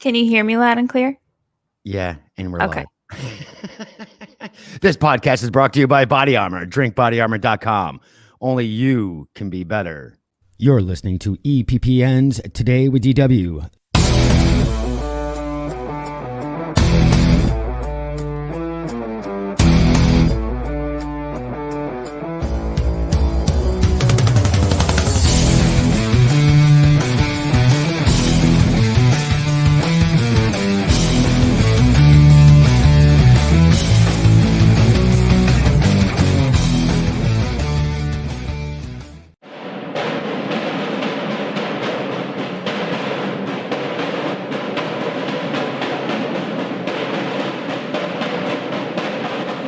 Can you hear me loud and clear? Yeah, and we're Okay. live. This podcast is brought to you by Body Armor. DrinkBodyArmor.com. Only you can be better. You're listening to EPPN's Today with DW.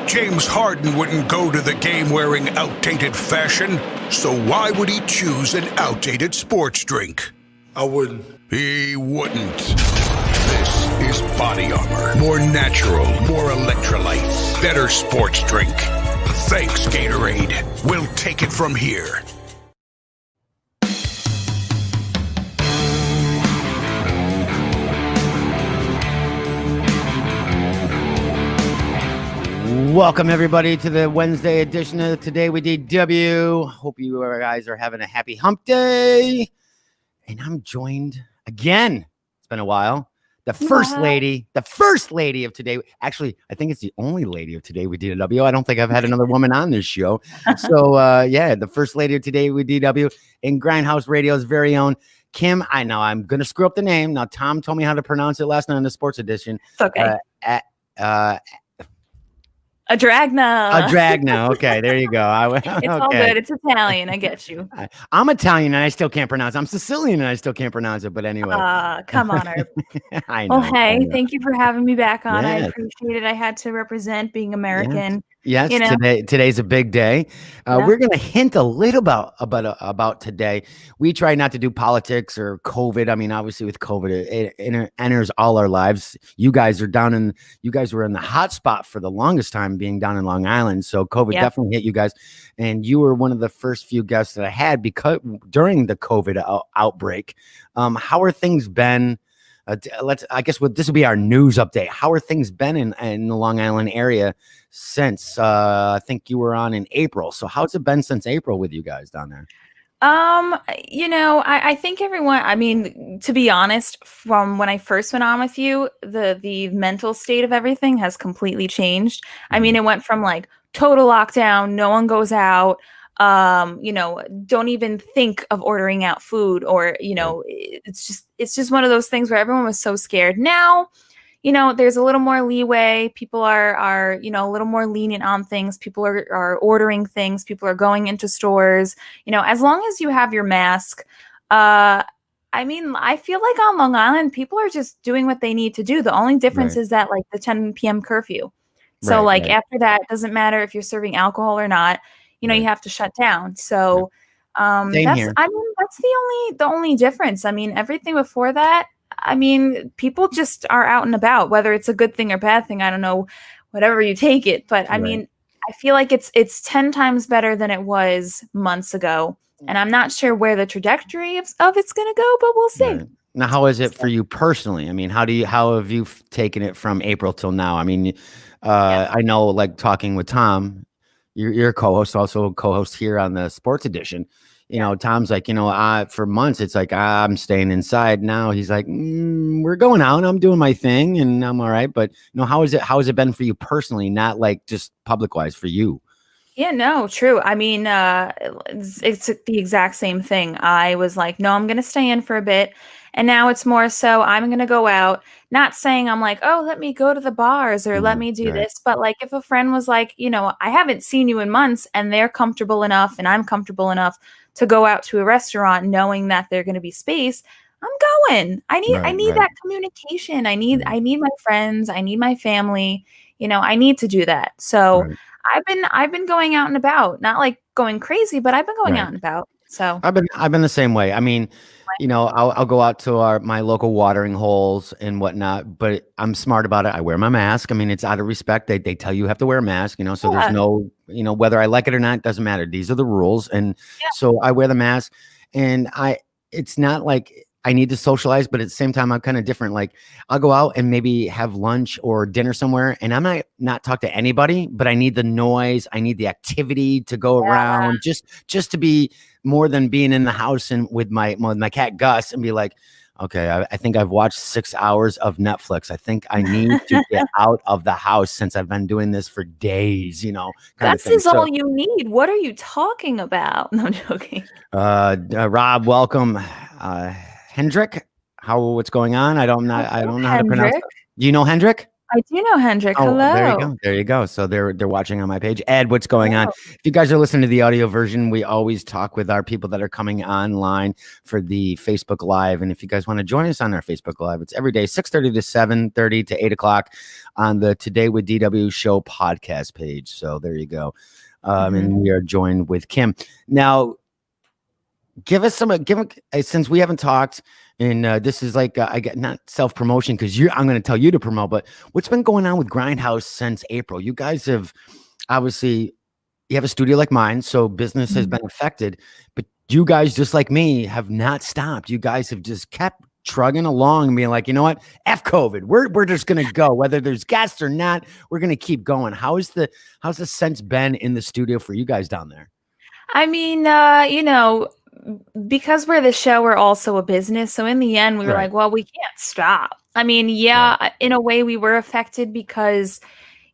James Harden wouldn't go to the game wearing outdated fashion, so why would he choose an outdated sports drink? I wouldn't. He wouldn't. This is Body Armor. More natural, more electrolytes, better sports drink. Thanks, Gatorade. We'll take it from here. Welcome, everybody, to the Wednesday edition of Today with DW. Hope you guys are having a happy hump day. And I'm joined again. It's been a while. The first lady of Today. Actually, I think it's the only lady of Today with DW. I don't think I've had another woman on this show. So, yeah, the first lady of Today with DW and Grindhouse Radios' very own Kim. I know I'm going to screw up the name. Now, Tom told me how to pronounce it last night in the sports edition. It's okay. Adragna. Okay, there you go. It's all good. It's Italian. I get you. I'm Italian and I still can't pronounce it. I'm Sicilian and I still can't pronounce it. But anyway. Come on, Herb. I know. Well, hey, thank you for having me back on. Yeah. I appreciate it. I had to represent being American. Yes, you know? Today's a big day. We're going to hint a little about today. We try not to do politics or COVID. I mean, obviously with COVID, it enters all our lives. You guys were in the hot spot for the longest time, being down in Long Island. So COVID definitely hit you guys. And you were one of the first few guests that I had because during the COVID outbreak. How are things been? This will be our news update. How are things been in the Long Island area since I think you were on in April? So how's it been since April with you guys down there? I think everyone, I mean, to be honest, from when I first went on with you, the mental state of everything has completely changed. I mean, it went from like total lockdown, no one goes out, don't even think of ordering out food or, it's just one of those things where everyone was so scared. Now, there's a little more leeway. People are a little more lenient on things. People are ordering things. People are going into stores, as long as you have your mask. I feel like on Long Island, people are just doing what they need to do. The only difference is that like the 10 p.m. curfew. So after that, it doesn't matter if you're serving alcohol or not. You have to shut down. So that's the only difference. I mean, everything before that, people just are out and about, whether it's a good thing or bad thing. I don't know, whatever you take it. But I mean, I feel like it's 10 times better than it was months ago. And I'm not sure where the trajectory of it's going to go, but we'll see. Right. Now, how is it for you personally? I mean, how have you taken it from April till now? I mean, I know, like talking with Tom, you're a co-host, also a co-host here on the sports edition. Tom's like, for months, it's like, I'm staying inside. Now he's like, we're going out. I'm doing my thing and I'm all right. But how has it been for you personally? Not like just public wise for you. Yeah, no, true. I mean, it's the exact same thing. I was like, no, I'm going to stay in for a bit. And now it's more so I'm going to go out, not saying I'm like, oh, let me go to the bars or let me do this. But like if a friend was like, I haven't seen you in months and they're comfortable enough and I'm comfortable enough to go out to a restaurant knowing that they're going to be space, I'm going. I need that communication. I need my friends. I need my family. I need to do that. So I've been going out and about, not like going crazy, but I've been going out and about. So I've been the same way. I mean, I'll go out to my local watering holes and whatnot, but I'm smart about it. I wear my mask. I mean, it's out of respect. They tell you have to wear a mask, so there's no, whether I like it or not, doesn't matter. These are the rules. And so I wear the mask and it's not like I need to socialize, but at the same time, I'm kind of different. Like I'll go out and maybe have lunch or dinner somewhere, and I might not talk to anybody, but I need the noise. I need the activity to go around, just to be more than being in the house and with my cat Gus and be like, okay, I think I've watched 6 hours of Netflix. I think I need to get out of the house since I've been doing this for days, kind of That thing. is all you need. What are you talking about? No, I'm joking. Rob, welcome. Hendrick, what's going on? I don't know how to pronounce it. Do you know Hendrick? I do know Hendrick. Oh, Hello. there you go. So they're watching on my page. Ed, what's going on? Hello. If you guys are listening to the audio version, we always talk with our people that are coming online for the Facebook Live. And if you guys want to join us on our Facebook Live, it's every day, 6:30 to 7:30 to 8 o'clock on the Today with DW show podcast page. So there you go. And we are joined with Kim. Now, since we haven't talked, and this is like I get not self-promotion because I'm going to tell you to promote, but what's been going on with Grindhouse since April? You guys have obviously, you have a studio like mine, so business has been affected, but you guys, just like me, have not stopped. You guys have just kept trugging along and being like, you know what, F COVID, we're just going to go, whether there's guests or not, we're going to keep going. How's the sense been in the studio for you guys down there? I mean, because we're the show, we're also a business. So in the end, we were like, well, we can't stop. I mean, in a way we were affected because,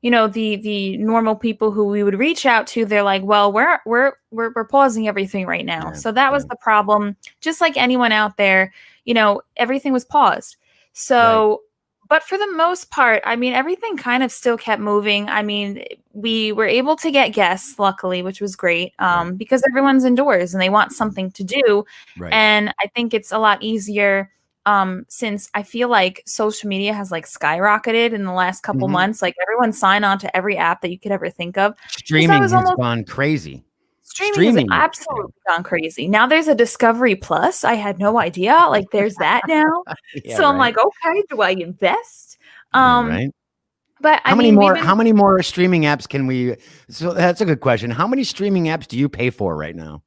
the normal people who we would reach out to, they're like, well, we're pausing everything right now. So that was the problem. Just like anyone out there, everything was paused. So, but for the most part, I mean, everything kind of still kept moving. I mean, we were able to get guests, luckily, which was great, because everyone's indoors and they want something to do. And I think it's a lot easier since I feel like social media has like skyrocketed in the last couple months. Like everyone signed on to every app that you could ever think of. Streaming has gone crazy. Streaming has absolutely gone crazy. Now there's a Discovery Plus. I had no idea. Like there's that now. So I'm like, okay, do I invest? But how many more streaming apps can we? So that's a good question. How many streaming apps do you pay for right now?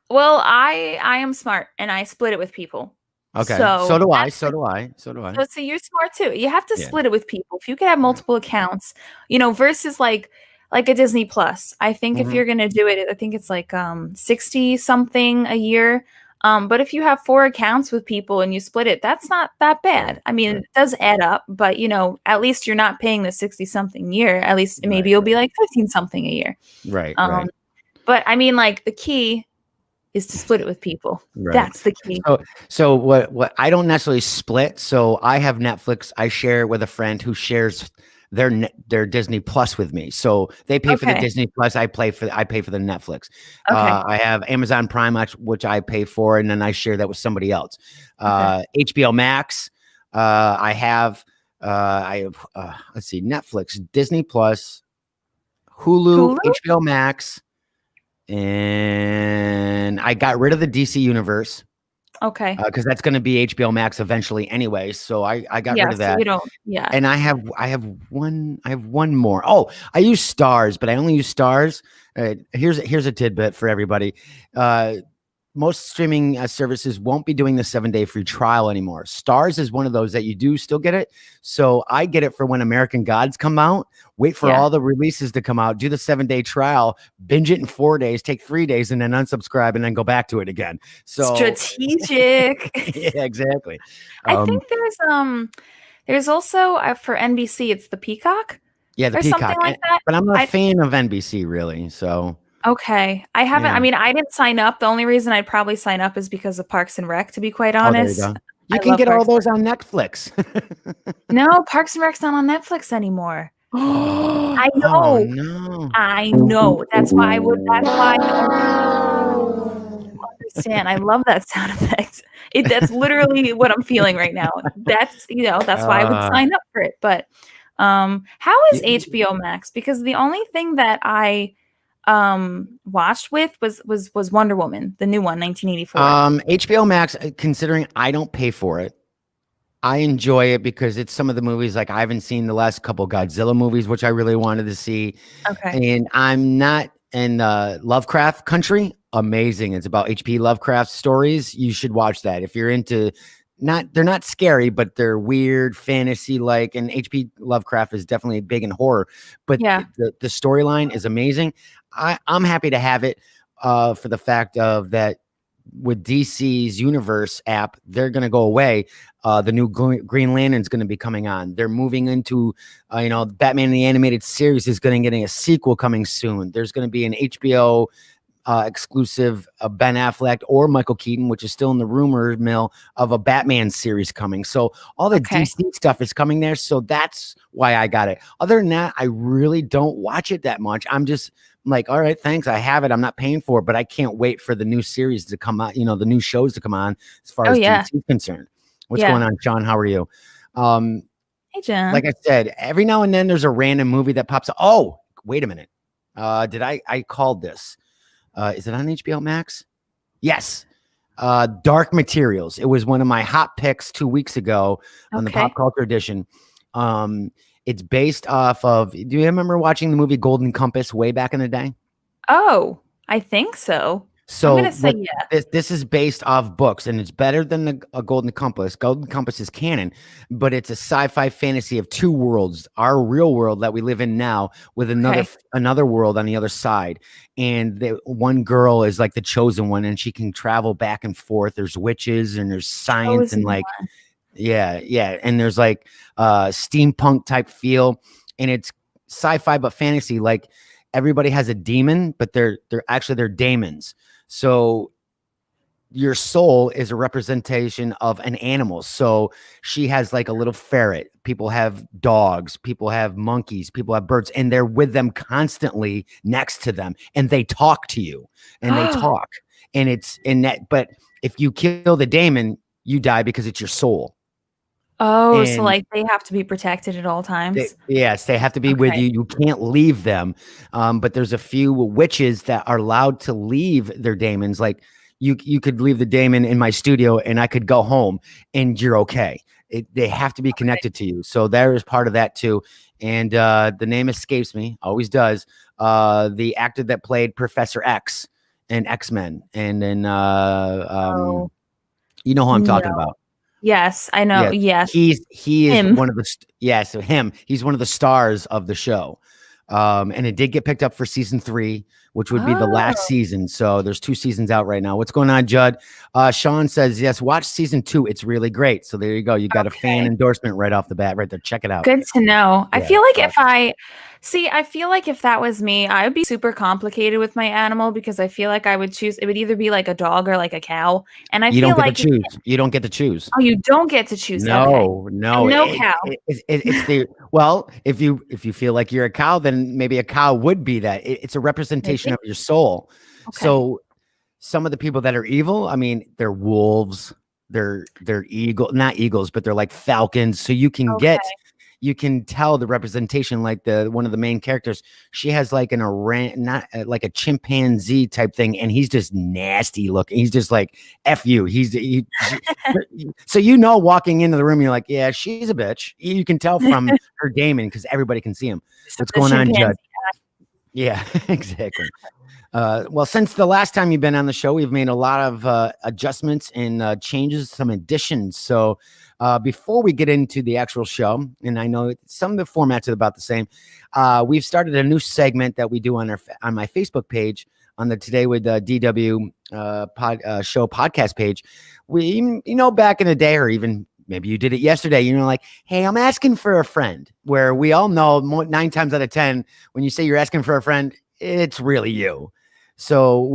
Well, I am smart and I split it with people. Okay. So do I. So you're smart too. You have to split it with people. If you could have multiple accounts, versus like a Disney Plus. I think if you're going to do it, I think it's like 60 something a year. But if you have 4 accounts with people and you split it, that's not that bad. I mean, it does add up, but at least you're not paying the 60 something a year. At least maybe you'll be like 15 something a year. Right. But I mean, like the key is to split it with people. That's the key. So what I don't necessarily split. So I have Netflix. I share it with a friend who shares their Disney Plus with me. So they pay for the Disney Plus. I pay for the Netflix. I have Amazon Prime, which I pay for, and then I share that with somebody else. HBO Max. I have let's see, Netflix, Disney Plus, Hulu, HBO Max, and I got rid of the DC Universe. Okay. Because that's going to be HBO Max eventually anyway. So I got rid of that. And I have one more. Oh, I use Stars, but I only use Stars. Here's a tidbit for everybody. Most streaming services won't be doing the 7-day free trial anymore. Stars is one of those that you do still get it. So I get it for when American Gods come out. Wait for all the releases to come out. Do the 7-day trial. Binge it in 4 days. Take 3 days and then unsubscribe and then go back to it again. So strategic. Yeah, exactly. I think there's also for NBC. It's the Peacock. Yeah, the Peacock. Something like that. But I'm not a fan of NBC really. So. Okay. I haven't, I mean, I didn't sign up. The only reason I'd probably sign up is because of Parks and Rec, to be quite honest. There you go. You can get all those on Netflix. No, Parks and Rec's not on Netflix anymore. I know. Oh, no. I know. That's why I understand. I love that sound effect. That's literally what I'm feeling right now. That's why I would sign up for it. But how is HBO Max? Because the only thing that I watched with was Wonder Woman, the new one, 1984. HBO Max, considering I don't pay for it, I enjoy it because it's some of the movies, like I haven't seen the last couple Godzilla movies, which I really wanted to see. Okay. And I'm not in Lovecraft country. Amazing. It's about H.P. Lovecraft stories. You should watch that if you're into. They're not scary, but they're weird fantasy like. And H.P. Lovecraft is definitely big in horror, but Yeah. the storyline is amazing. I'm happy to have it for the fact of that with DC's Universe app, they're going to go away. The new Green Lantern's going to be coming on. They're moving into, Batman the Animated Series is going to get a sequel coming soon. There's going to be an HBO exclusive Ben Affleck or Michael Keaton, which is still in the rumor mill of a Batman series coming. So all the DC stuff is coming there. So that's why I got it. Other than that, I really don't watch it that much. I'm just like, all right, thanks. I have it. I'm not paying for it, but I can't wait for the new series to come out, the new shows to come on as far as DC is concerned. What's going on, John? How are you? Hey, John. Like I said, every now and then there's a random movie that pops up. Oh, wait a minute. I called this. Is it on HBO Max? Yes. Dark Materials. It was one of my hot picks 2 weeks ago on the Pop Culture Edition. It's based off of, do you remember watching the movie Golden Compass way back in the day? Oh, I think so. So I'm going to say yes. This is based off books, and it's better than a Golden Compass. Golden Compass is canon, but it's a sci-fi fantasy of two worlds: our real world that we live in now, with another world on the other side. And one girl is like the chosen one, and she can travel back and forth. There's witches and there's science and like, and there's like steampunk type feel, and it's sci-fi but fantasy. Like everybody has a demon, but they're daemons. So your soul is a representation of an animal. So she has like a little ferret. People have dogs. People have monkeys. People have birds, and they're with them constantly next to them, and they talk to you, and they talk, and it's in that. But if you kill the daemon, you die because it's your soul. Oh, so like they have to be protected at all times? Yes, they have to be with you. You can't leave them. But there's a few witches that are allowed to leave their daemons. Like you could leave the daemon in my studio and I could go home and you're okay. They have to be connected to you. So there is part of that too. And the name escapes me, always does. The actor that played Professor X in X-Men. And then you know who I'm talking about. Yes, I know. Yes. He is one of the so him. He's one of the stars of the show. And it did get picked up for season 3, which would be the last season. So there's 2 seasons out right now. What's going on, Judd? Sean says, yes, watch season 2. It's really great. So there you go. You got a fan endorsement right off the bat right there. Check it out. Good to know. I feel like I feel like if that was me, I would be super complicated with my animal because I feel like I would choose, it would either be like a dog or like a cow. And I feel like you don't get to choose. Oh, you don't get to choose. No, cow. It's the well, if you feel like you're a cow, then maybe a cow would be that. It's a representation of your soul. So some of the people that are evil, I mean, they're wolves, they're not eagles, but they're like falcons. So you can you can tell the representation, like one of the main characters, she has like not like a chimpanzee type thing, and he's just nasty looking. He's just like F you. So walking into the room, you're like, yeah, she's a bitch. You can tell from her daemon because everybody can see him. What's going on, Judd? Yeah, exactly. Well, since the last time you've been on the show, we've made a lot of adjustments and changes, some additions. So before we get into the actual show, and I know some of the formats are about the same, we've started a new segment that we do on my Facebook page, on the Today with DW show podcast page. We, back in the day, or even maybe you did it yesterday, like, hey, I'm asking for a friend, where we all know 9 times out of 10, when you say you're asking for a friend, it's really you. So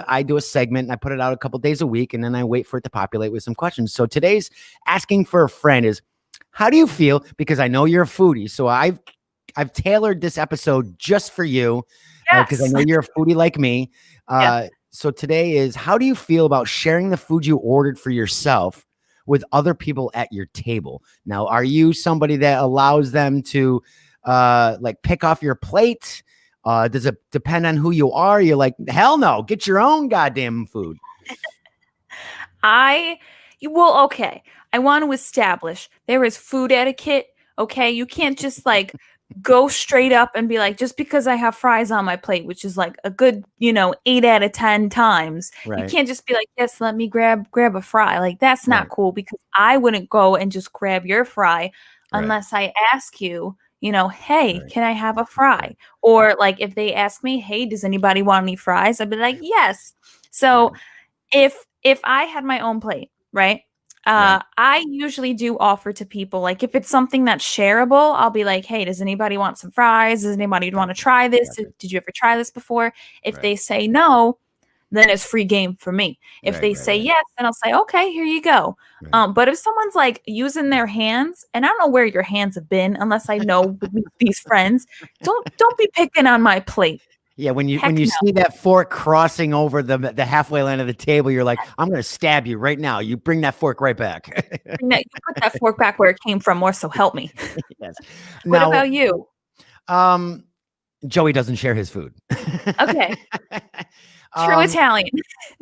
I do a segment, and I put it out a couple days a week, and then I wait for it to populate with some questions. So today's asking for a friend is, how do you feel? Because I know you're a foodie. So I've tailored this episode just for you, because I know you're a foodie like me. So today is, how do you feel about sharing the food you ordered for yourself with other people at your table? Now, are you somebody that allows them to like pick off your plate? Does it depend on who you are? You're like, hell no, get your own goddamn food. I want to establish there is food etiquette. Okay. You can't just like go straight up and be like, just because I have fries on my plate, which is like a good, 8 out of 10 times, you Right. can't just be like, yes, let me grab a fry. Like, that's not Right. cool, because I wouldn't go and just grab your fry Right. unless I ask you, hey, Right. can I have a fry? Right. Or like, if they ask me, hey, does anybody want any fries? I'd be like, yes. So Right. if I had my own plate, right? Right. I usually do offer to people, like, if it's something that's shareable, I'll be like, hey, does anybody want some fries? Does anybody want to Gotcha. try this? Gotcha. Did you ever try this before? If Right. they say no, then it's free game for me. If Right. they Right. say Right. yes, then I'll say, okay, here you go. Right. But if someone's like using their hands, and I don't know where your hands have been unless I know with these friends, don't be picking on my plate. Yeah, when Heck you no. see that fork crossing over the halfway line of the table, you're like, I'm gonna stab you right now. You bring that fork right back. You put that fork back where it came from, or so help me. Yes. What Now, about you? Joey doesn't share his food. Okay. True um, Italian.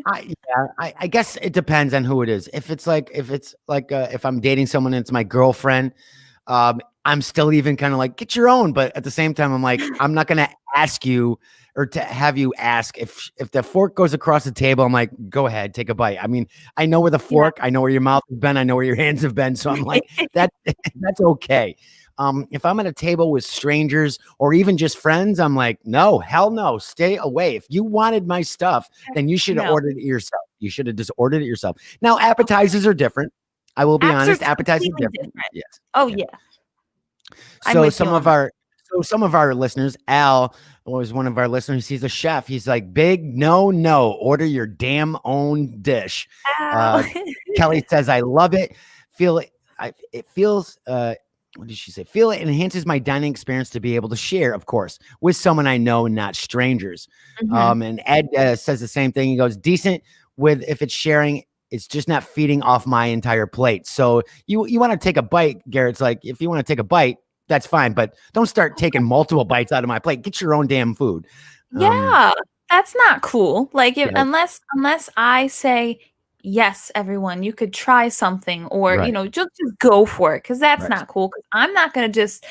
I guess it depends on who it is. If it's like if I'm dating someone and it's my girlfriend, I'm still even kind of like, get your own, but at the same time, I'm like, I'm not gonna ask you or to have you ask if the fork goes across the table. I'm like, go ahead, take a bite. I mean, I know where the fork, I know where your mouth has been, I know where your hands have been, so I'm like, that's okay. If I'm at a table with strangers or even just friends, I'm like, no, hell no, stay away. If you wanted my stuff, then you should have No. ordered it yourself. You should have just ordered it yourself. Now, appetizers are different. I will be Apps are honest, appetizers are completely different. different. Yes. Oh, Yeah. yeah. I'm So with you some on of that. our listeners, Al was one of our listeners. He's a chef. He's like, big no, order your damn own dish. Ow. Kelly says, I love it. It feels what did she say? Feel it enhances my dining experience to be able to share, of course, with someone I know and not strangers. Mhm. And Ed says the same thing. He goes, decent with if it's sharing, it's just not feeding off my entire plate. So you want to take a bite, Garrett's like, if you want to take a bite, that's fine, but don't start taking multiple bites out of my plate. Get your own damn food. Yeah, that's not cool. Like, if Yeah, unless I say, "Yes, everyone, you could try something," or, right, just go for it, because that's right, not cool. Because 'cause I'm not gonna just,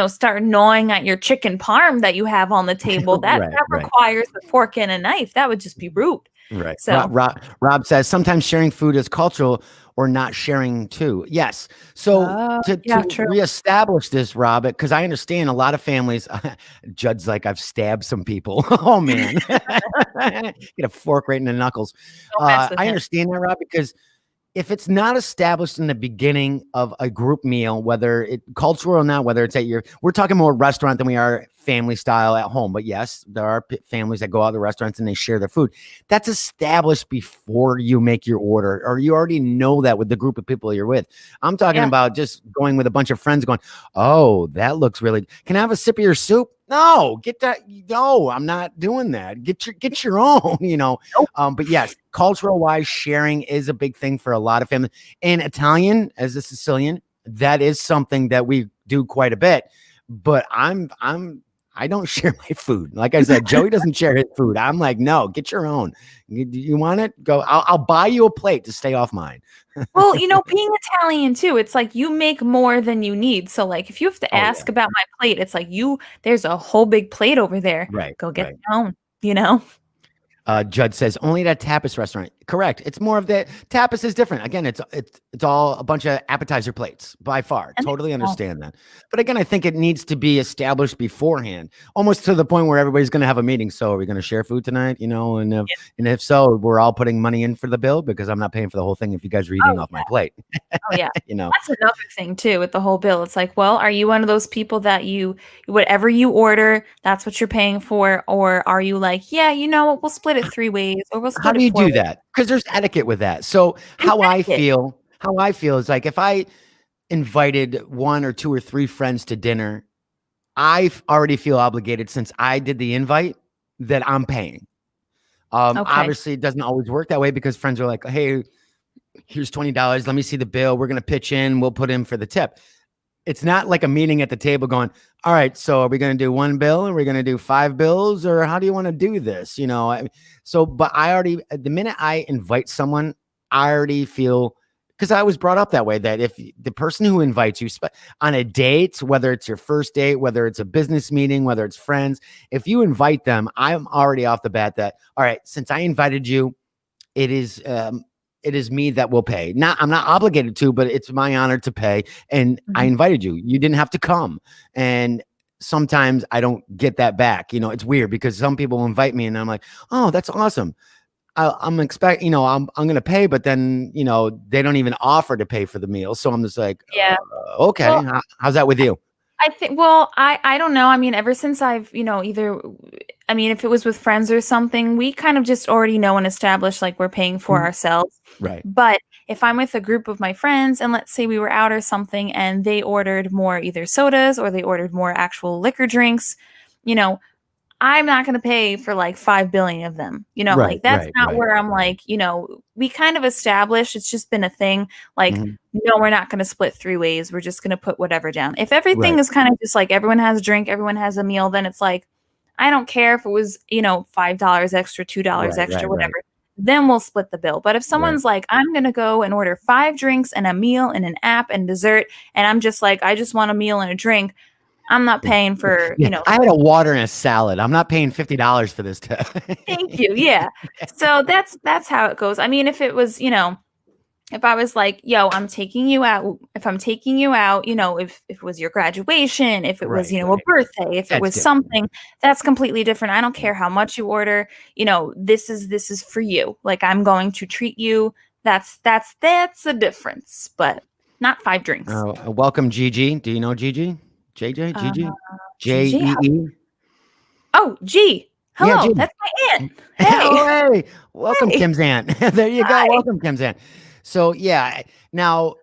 start gnawing at your chicken parm that you have on the table. That right, that right. requires a fork and a knife. That would just be rude. Right. So, Rob says sometimes sharing food is cultural or not sharing too. Yes. So yeah, to true. reestablish this, Rob, because I understand a lot of families. Judd's like, I've stabbed some people. Oh man, get a fork right in the knuckles. Don't mess with I him. understand that, Rob, because if it's not established in the beginning of a group meal, whether it cultural or not, whether it's we're talking more restaurant than we are family style at home. But yes, there are families that go out to restaurants and they share their food. That's established before you make your order, or you already know that with the group of people you're with. I'm talking Yeah. about just going with a bunch of friends going, oh, that looks really, can I have a sip of your soup? No, get that. No, I'm not doing that. Get your own, Nope. But yes, cultural wise, sharing is a big thing for a lot of families. In Italian, as a Sicilian, that is something that we do quite a bit. But I don't share my food. Like I said, Joey doesn't share his food. I'm like, no, get your own. You want it? Go. I'll buy you a plate to stay off mine. Well, being Italian too, it's like you make more than you need. So, like, if you have to Oh yeah, ask about my plate, it's like there's a whole big plate over there. right, Go get right. your own, you know? Judd says only at a tapas restaurant. Correct. It's more of the tapas is different. Again, it's all a bunch of appetizer plates by far. And Totally understand that. But again, I think it needs to be established beforehand, almost to the point where everybody's going to have a meeting. So are we going to share food tonight? And if so, we're all putting money in for the bill because I'm not paying for the whole thing if you guys are eating oh, off my plate. oh yeah. you know. That's another thing too with the whole bill. It's like, well, are you one of those people that whatever you order, that's what you're paying for? Or are you like, yeah, you know what, we'll split it 3 ways, or we'll How split do it you 4 do ways. that? Because there's etiquette with that. So There's how I etiquette. feel is like if I invited 1 or 2 or 3 friends to dinner, I already feel obligated since I did the invite that I'm paying. Okay. Obviously, it doesn't always work that way because friends are like, "Hey, here's $20. Let me see the bill. We're gonna pitch in. We'll put in for the tip." It's not like a meeting at the table going, "All right, so are we gonna do 1 bill? Are we gonna do 5 bills, or how do you want to do this?" But I already, the minute I invite someone, I already feel because I was brought up that way, that if the person who invites you on a date, whether it's your first date, whether it's a business meeting, whether it's friends, if you invite them, I'm already off the bat that, all right, since I invited you, it is me that will pay. I'm not obligated to, but it's my honor to pay. And I invited you. You didn't have to come. And sometimes I don't get that back. It's weird because some people invite me and I'm like, oh, that's awesome. I'm expecting, I'm going to pay, but then, they don't even offer to pay for the meal. So I'm just like, yeah, okay. Well, how's that with you? I think, I don't know. I mean, ever since I've, if it was with friends or something, we kind of just already know and establish like we're paying for ourselves. Right. But if I'm with a group of my friends and let's say we were out or something and they ordered more either sodas or they ordered more actual liquor drinks, I'm not going to pay for like 5 billion of them, like that's not where I'm like, we kind of established, it's just been a thing. Like, no, we're not going to split 3 ways. We're just going to put whatever down. If everything is kind of just like everyone has a drink, everyone has a meal, then it's like, I don't care if it was, $5 extra, $2 extra, whatever. Then we'll split the bill. But if someone's like, I'm going to go and order 5 drinks and a meal and an app and dessert, and I'm just like, I just want a meal and a drink, I'm not paying for, I had a water and a salad. I'm not paying $50 for this. Thank you. Yeah. So that's how it goes. I mean, if it was, if I was like, yo, I'm taking you out, if it was your graduation, if it was, a birthday, if it was something, that's completely different. I don't care how much you order, this is for you. Like, I'm going to treat you. That's a difference, but not 5 drinks. Welcome, Gigi. Do you know Gigi? JJ? Gigi? J-E-E? Oh, G. Hello, yeah, that's my aunt. Hey. Oh, hey. Welcome, hey. Kim's aunt. There you go. Hi. Welcome, Kim's aunt. So, yeah, now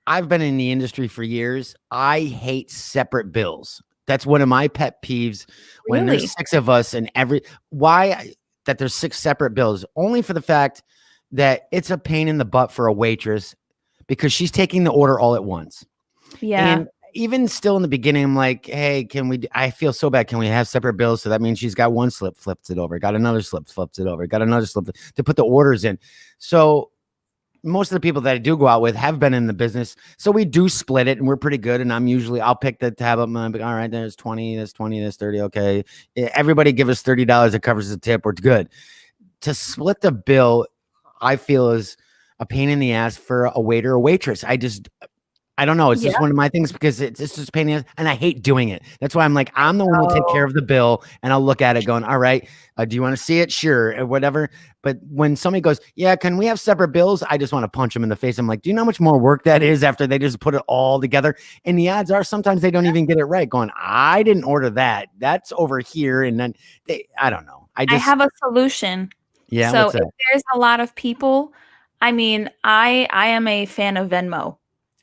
I've been in the industry for years. I hate separate bills. That's one of my pet peeves. When there's 6 of us and that there's 6 separate bills, only for the fact that it's a pain in the butt for a waitress because she's taking the order all at once. Yeah. And even still in the beginning, I'm like, hey, I feel so bad. Can we have separate bills? So that means she's got one slip, flips it over, got another slip, flips it over, got another slip to put the orders in. So most of the people that I do go out with have been in the business. So we do split it and we're pretty good. And I'll pick the tab up and I'm like, all right, there's 20, there's 20, there's 30. Okay. Everybody give us $30. It covers the tip. We're good. To split the bill, I feel is a pain in the ass for a waiter or waitress. I don't know. It's just one of my things because it's just pain in the ass, and I hate doing it. That's why I'm like, I'm the one who will take care of the bill, and I'll look at it going, all right, do you want to see it? Sure, or whatever. But when somebody goes, yeah, can we have separate bills? I just want to punch them in the face. I'm like, do you know how much more work that is after they just put it all together? And the odds are sometimes they don't even get it right. Going, I didn't order that. That's over here. And then I don't know. I have a solution. Yeah. So if there's a lot of people, I mean, I am a fan of Venmo.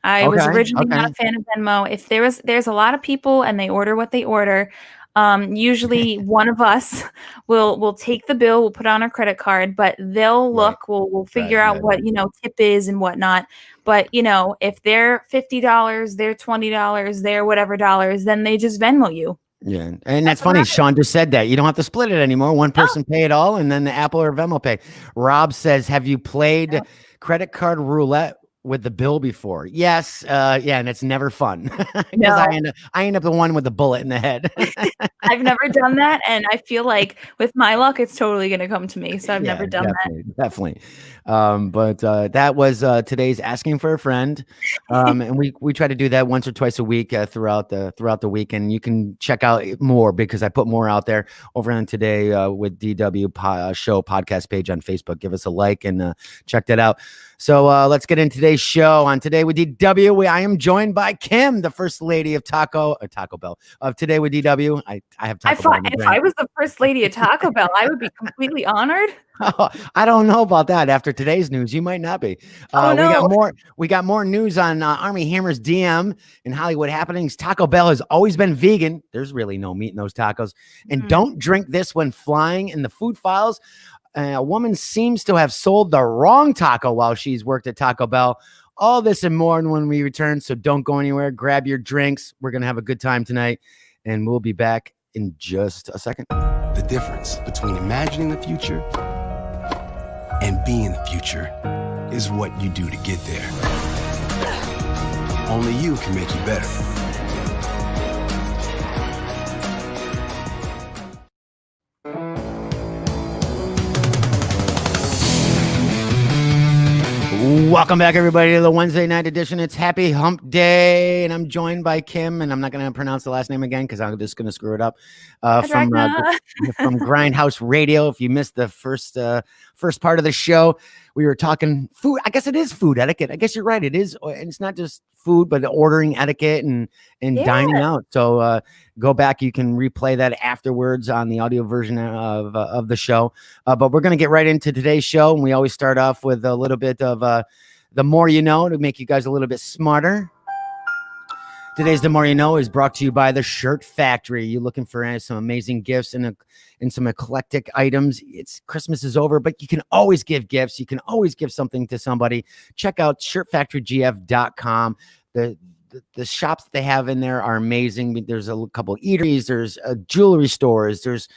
I was originally not a fan of Venmo. If there's a lot of people and they order what they order, usually one of us will take the bill, we'll put on our credit card, but they'll look, we'll figure out what, tip is and whatnot. But, if they're $50, they're $20, they're whatever dollars, then they just Venmo you. Yeah. And that's funny. Sean just said that you don't have to split it anymore. One person pay it all and then the Apple or Venmo pay. Rob says, have you played credit card roulette with the bill before? Yes. And it's never fun because I end up the one with the bullet in the head. I've never done that. And I feel like with my luck, it's totally going to come to me. So I've never done that. Definitely. But that was today's Asking for a Friend. And we try to do that once or twice a week throughout the week. And you can check out more because I put more out there over on Today with DW show podcast page on Facebook. Give us a like and check that out. So let's get into today's show. On Today with DW, I am joined by Kim, the first lady of Taco Bell of Today with DW. I have Taco Bell. If I was the first lady of Taco Bell, I would be completely honored. Oh, I don't know about that. After today's news, you might not be. We got more news on Army Hammer's DM and Hollywood happenings. Taco Bell has always been vegan. There's really no meat in those tacos. And don't drink this when flying. In the food files, a woman seems to have sold the wrong taco while she's worked at Taco Bell. All this and more when we return. So don't go anywhere. Grab your drinks. We're going to have a good time tonight. And we'll be back in just a second. The difference between imagining the future and being the future. is what you do to get there. Only you can make it better. Welcome back, everybody, to the Wednesday night edition. It's Happy Hump Day, and I'm joined by Kim, and I'm not going to pronounce the last name again because I'm just going to screw it up. From Grindhouse Radio. If you missed the first part of the show, we were talking food. I guess it is food etiquette. I guess you're right. It is, and it's not just food, but ordering etiquette and dining out. So go back. You can replay that afterwards on the audio version of the show. But we're going to get right into today's show, and we always start off with a little bit of the more you know to make you guys a little bit smarter. Today's The More You Know is brought to you by the Shirt Factory. You're looking for some amazing gifts and some eclectic items. It's Christmas is over, but you can always give gifts. You can always give something to somebody. Check out shirtfactorygf.com. The shops that they have in there are amazing. There's a couple eateries, there's jewelry stores, there's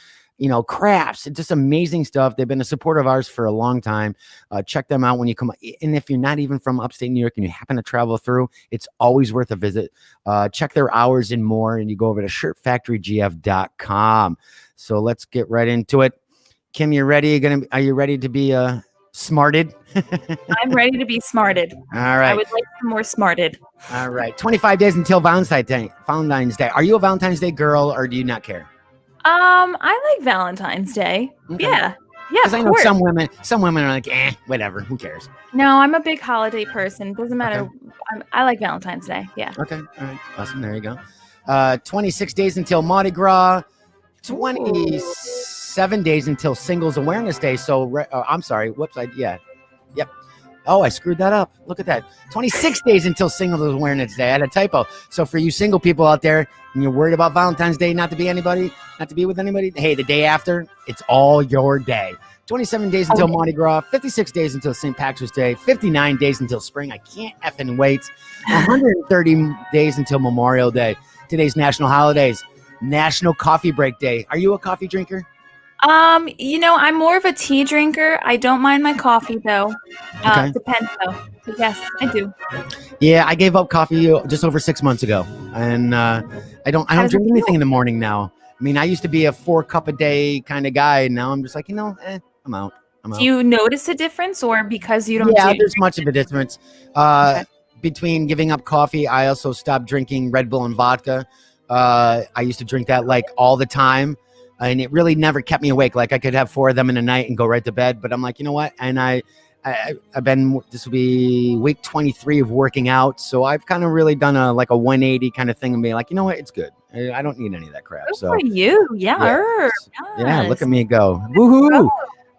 crafts. It's just amazing stuff. They've been a supporter of ours for a long time. Check them out when you come. And if you're not even from upstate New York and you happen to travel through, it's always worth a visit. Check their hours and more, and you go over to shirtfactorygf.com. So let's get right into it. Kim, you ready? Are you ready to be smarted? I'm ready to be smarted. All right. I would like some more smarted. All right. 25 days until Valentine's Day. Are you a Valentine's Day girl, or do you not care? I like Valentine's Day. Okay. Yeah. Because I know some women are like, whatever, who cares? No, I'm a big holiday person. Doesn't matter. Okay. I like Valentine's Day. Yeah. Okay. All right. Awesome. There you go. 26 days until Mardi Gras. 27 days until Singles Awareness Day. So, I'm sorry. Whoops. Yep. Oh, I screwed that up. Look at that. 26 days until Singles Awareness Day. I had a typo. So for you single people out there and you're worried about Valentine's Day, not to be with anybody, hey, the day after, it's all your day. 27 days until Mardi Gras, 56 days until St. Patrick's Day, 59 days until spring. I can't effing wait. 130 days until Memorial Day. Today's national holidays. National Coffee Break Day. Are you a coffee drinker? I'm more of a tea drinker. I don't mind my coffee though. Depends though. But yes, I do. Yeah, I gave up coffee just over 6 months ago, and I don't drink anything in the morning now. I mean, I used to be a 4-cup a day kind of guy, and now I'm just like, I'm out. Do you notice a difference, or because you don't? Yeah, there's much of a difference. Between giving up coffee, I also stopped drinking Red Bull and vodka. I used to drink that like all the time. And it really never kept me awake. Like I could have 4 of them in a night and go right to bed. But I'm like, you know what? And this will be week 23 of working out. So I've kind of really done a 180 kind of thing and be like, you know what? It's good. I don't need any of that crap. Good for you. Yeah. Yeah. Look at me go. Woohoo.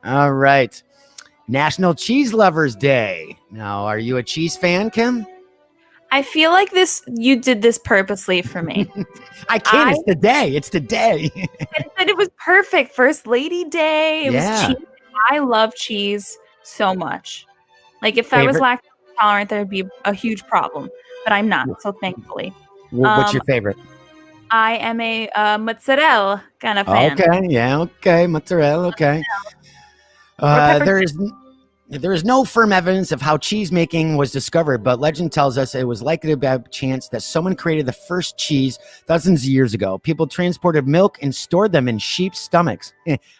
All right. National Cheese Lovers Day. Now, are you a cheese fan, Kim? I feel like you did this purposely for me. I can't. It's the day. It's the day. And it was perfect. First Lady Day. It was cheese. I love cheese so much. Like if I was lactose intolerant, there would be a huge problem. But I'm not. So thankfully. What's your favorite? I am a mozzarella kind of fan. Okay. Yeah. Okay. Mozzarella. Okay. There is no firm evidence of how cheese making was discovered, but legend tells us it was likely by chance that someone created the first cheese dozens of years ago. People transported milk and stored them in sheep's stomachs.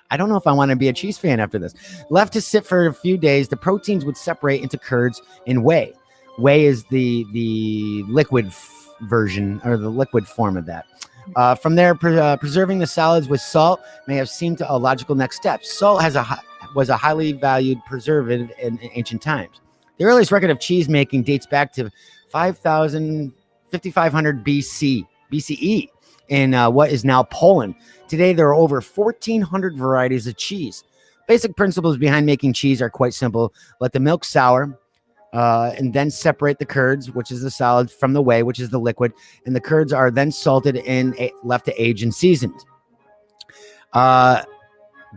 I don't know if I want to be a cheese fan after this. Left to sit for a few days, the proteins would separate into curds and whey. Whey is the liquid version or the liquid form of that. From there, preserving the solids with salt may have seemed a logical next step. Salt was a highly valued preservative in ancient times. The earliest record of cheese making dates back to 5500 BCE in what is now Poland. Today, there are over 1,400 varieties of cheese. Basic principles behind making cheese are quite simple. Let the milk sour and then separate the curds, which is the solid, from the whey, which is the liquid. And the curds are then salted and left to age and seasoned.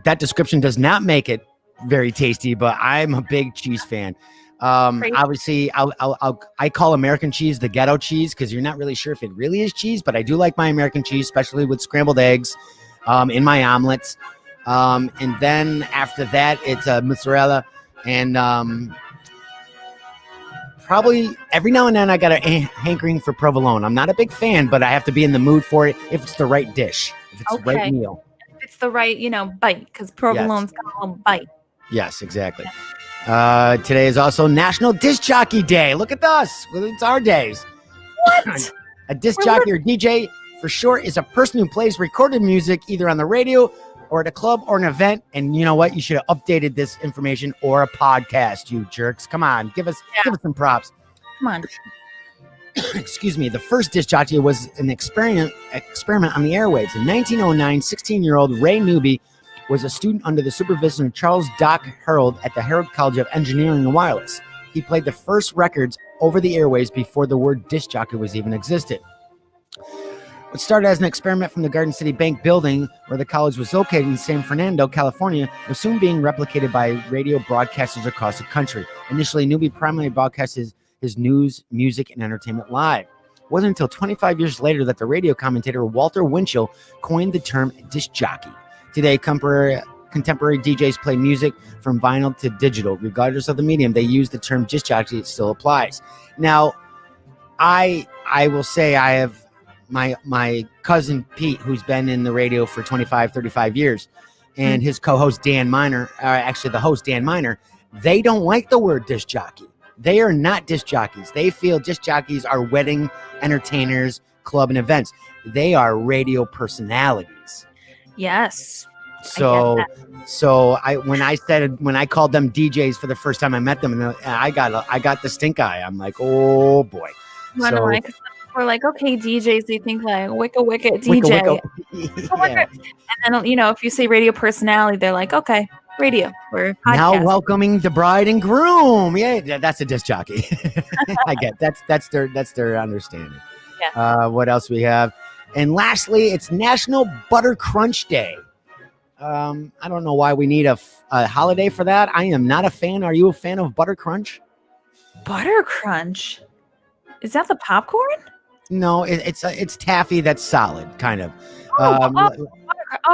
That description does not make it very tasty, but I'm a big cheese fan. Obviously, I call American cheese the ghetto cheese because you're not really sure if it really is cheese, but I do like my American cheese, especially with scrambled eggs in my omelets. And then after that, it's mozzarella and probably every now and then I got a hankering for provolone. I'm not a big fan, but I have to be in the mood for it if it's the right dish, if it's the right meal. If it's the right, bite, because provolone's got a little bite. Yes, exactly. Today is also National Disc Jockey Day. Look at us. Well, it's our days. What? A disc jockey or DJ, for short, is a person who plays recorded music either on the radio or at a club or an event. And you know what? You should have updated this information or a podcast, you jerks. Come on, give us some props. Come on. Excuse me. The first disc jockey was an experiment on the airwaves. In 1909, 16-year-old Ray Newby was a student under the supervision of Charles Doc Harold at the Harold College of Engineering and Wireless. He played the first records over the airwaves before the word disc jockey was even existed. What started as an experiment from the Garden City Bank building where the college was located in San Fernando, California, was soon being replicated by radio broadcasters across the country. Initially, Newby primarily broadcast his news, music, and entertainment live. It wasn't until 25 years later that the radio commentator Walter Winchell coined the term disc jockey. Today, contemporary DJs play music from vinyl to digital. Regardless of the medium, they use the term disc jockey. It still applies. Now, I will say I have my cousin Pete, who's been in the radio for 25, 35 years, and his co-host Dan Miner, actually the host Dan Miner, they don't like the word disc jockey. They are not disc jockeys. They feel disc jockeys are wedding entertainers, club and events. They are radio personalities. Yes. So when I called them DJs for the first time I met them, and I got the stink eye. I'm like, oh boy. We're like, okay, DJs, they think like wicked DJ. Yeah. And then, if you say radio personality, they're like, okay, radio or podcast. Now welcoming the bride and groom. Yeah, that's a disc jockey. I get that's their understanding. Yeah. What else we have? And lastly, it's National Butter Crunch Day. I don't know why we need a holiday for that. I am not a fan. Are you a fan of Butter Crunch? Butter Crunch? Is that the popcorn? No, it's taffy that's solid, kind of.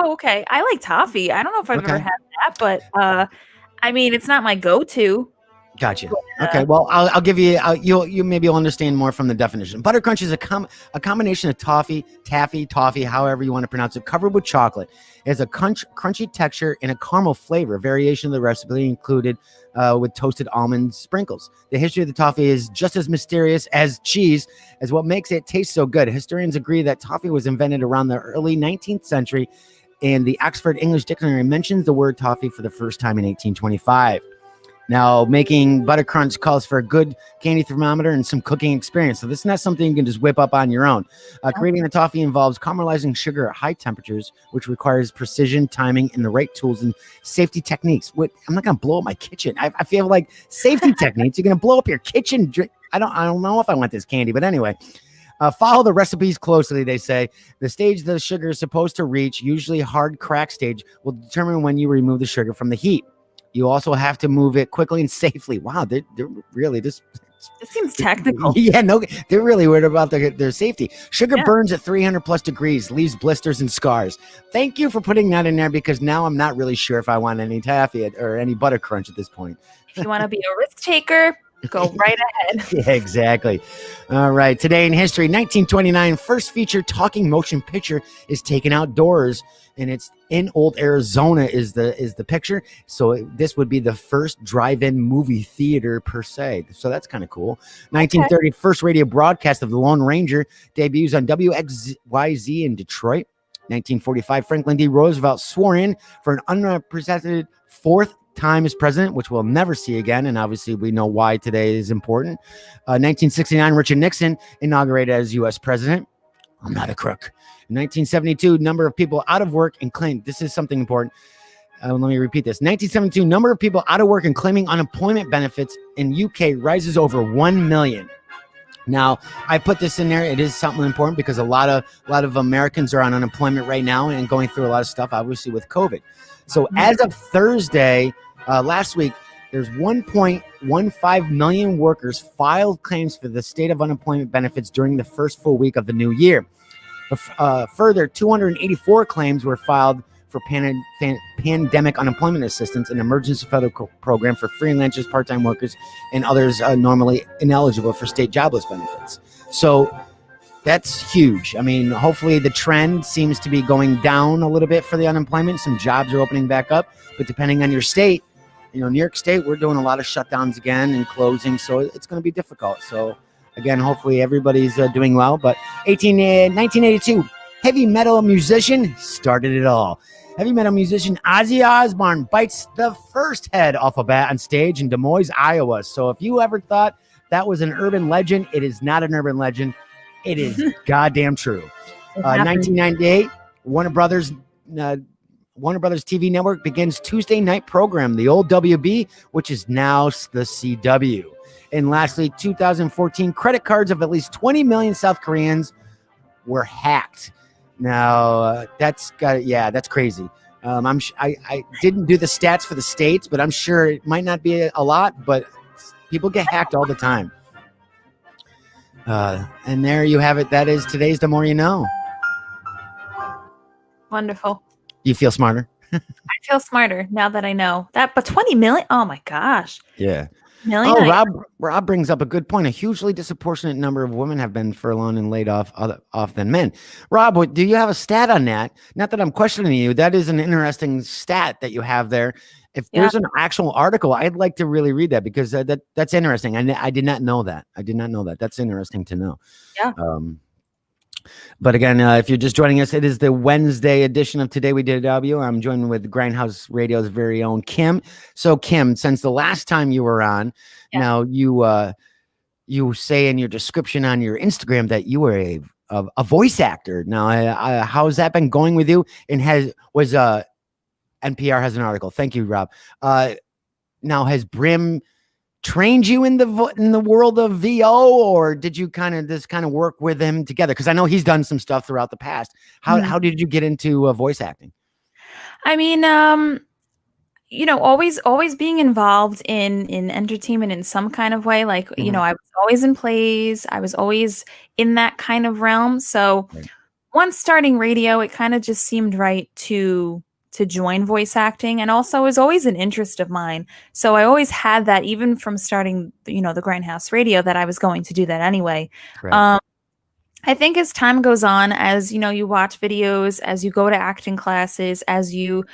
Okay. I like toffee. I don't know if I've ever had that, but it's not my go-to. Gotcha. Okay. Well, I'll give you. You maybe you'll understand more from the definition. Butter crunch is a combination of taffy, however you want to pronounce it, covered with chocolate. It has a crunchy texture and a caramel flavor. Variation of the recipe included with toasted almond sprinkles. The history of the toffee is just as mysterious as cheese, as what makes it taste so good. Historians agree that toffee was invented around the early 19th century, and the Oxford English Dictionary mentions the word toffee for the first time in 1825. Now, making butter crunch calls for a good candy thermometer and some cooking experience. So this is not something you can just whip up on your own. Creating the toffee involves caramelizing sugar at high temperatures, which requires precision, timing, and the right tools and safety techniques. I'm not going to blow up my kitchen. I feel like safety techniques. You're going to blow up your kitchen. I don't know if I want this candy, but anyway. Follow the recipes closely, they say. The stage the sugar is supposed to reach, usually hard crack stage, will determine when you remove the sugar from the heat. You also have to move it quickly and safely. Wow, they're really this seems technical. Yeah, no, they're really worried about their safety. Sugar burns at 300 plus degrees, leaves blisters and scars. Thank you for putting that in there, because now I'm not really sure if I want any taffy or any butter crunch at this point. If you want to be a risk taker, go right ahead. Yeah, exactly. All right. Today in history, 1929, first feature talking motion picture is taken outdoors, and it's in Old Arizona is the picture. So this would be the first drive-in movie theater per se. So that's kind of cool. 1930, first radio broadcast of the Lone Ranger debuts on WXYZ in Detroit. 1945, Franklin D. Roosevelt swore in for an unrepresented fourth time as president, which we'll never see again, and obviously we know why today is important. 1969, Richard Nixon inaugurated as U.S. president. I'm not a crook. In 1972, number of people out of work and claimed, this is something important. Let me repeat this. 1972, number of people out of work and claiming unemployment benefits in UK rises over 1 million. Now, I put this in there. It is something important because a lot of Americans are on unemployment right now and going through a lot of stuff, obviously with COVID. So as of Thursday, last week, there's 1.15 million workers filed claims for the state of unemployment benefits during the first full week of the new year. Further, 284 claims were filed for pandemic unemployment assistance, an emergency federal program for freelancers, part-time workers, and others normally ineligible for state jobless benefits. So that's huge. I mean, hopefully the trend seems to be going down a little bit for the unemployment. Some jobs are opening back up, but depending on your state, New York State, we're doing a lot of shutdowns again and closing, so it's going to be difficult. So again, hopefully everybody's doing well. But 1982, heavy metal musician started it all. Heavy metal musician Ozzy Osbourne bites the first head off a bat on stage in Des Moines, Iowa. So if you ever thought that was an urban legend, it is not an urban legend. It is goddamn true. 1998, Warner Brothers TV network begins Tuesday night program, the old WB, which is now the CW. And lastly, 2014, credit cards of at least 20 million South Koreans were hacked. Now, that's crazy. I didn't do the stats for the states, but I'm sure it might not be a lot, but people get hacked all the time. And there you have it. That is today's The More You Know. Wonderful. You feel smarter? I feel smarter now that I know that. But 20 million? Oh my gosh. Yeah. Million. Oh, Rob brings up a good point. A hugely disproportionate number of women have been furloughed and laid off than men. Rob, do you have a stat on that? Not that I'm questioning you. That is an interesting stat that you have there. If there's an actual article, I'd like to really read that because that's interesting. I did not know that. That's interesting to know. Yeah. But again, if you're just joining us, it is the Wednesday edition of Today We Did W. I'm joined with Grindhouse Radio's very own Kim. So Kim, since the last time you were on, now you say in your description on your Instagram that you were a voice actor. Now, how's that been going with you? And NPR has an article. Thank you, Rob. Now, has Brim trained you in the world of VO, or did you kind of work with him together? Because I know he's done some stuff throughout the past. How did you get into voice acting? I mean, always being involved in entertainment in some kind of way. Like, I was always in plays. I was always in that kind of realm. So once starting radio, it kind of just seemed right to join voice acting, and also is always an interest of mine. So I always had that, even from starting, the Grindhouse Radio, that I was going to do that anyway. Right. I think as time goes on, as you watch videos, as you go to acting classes, as you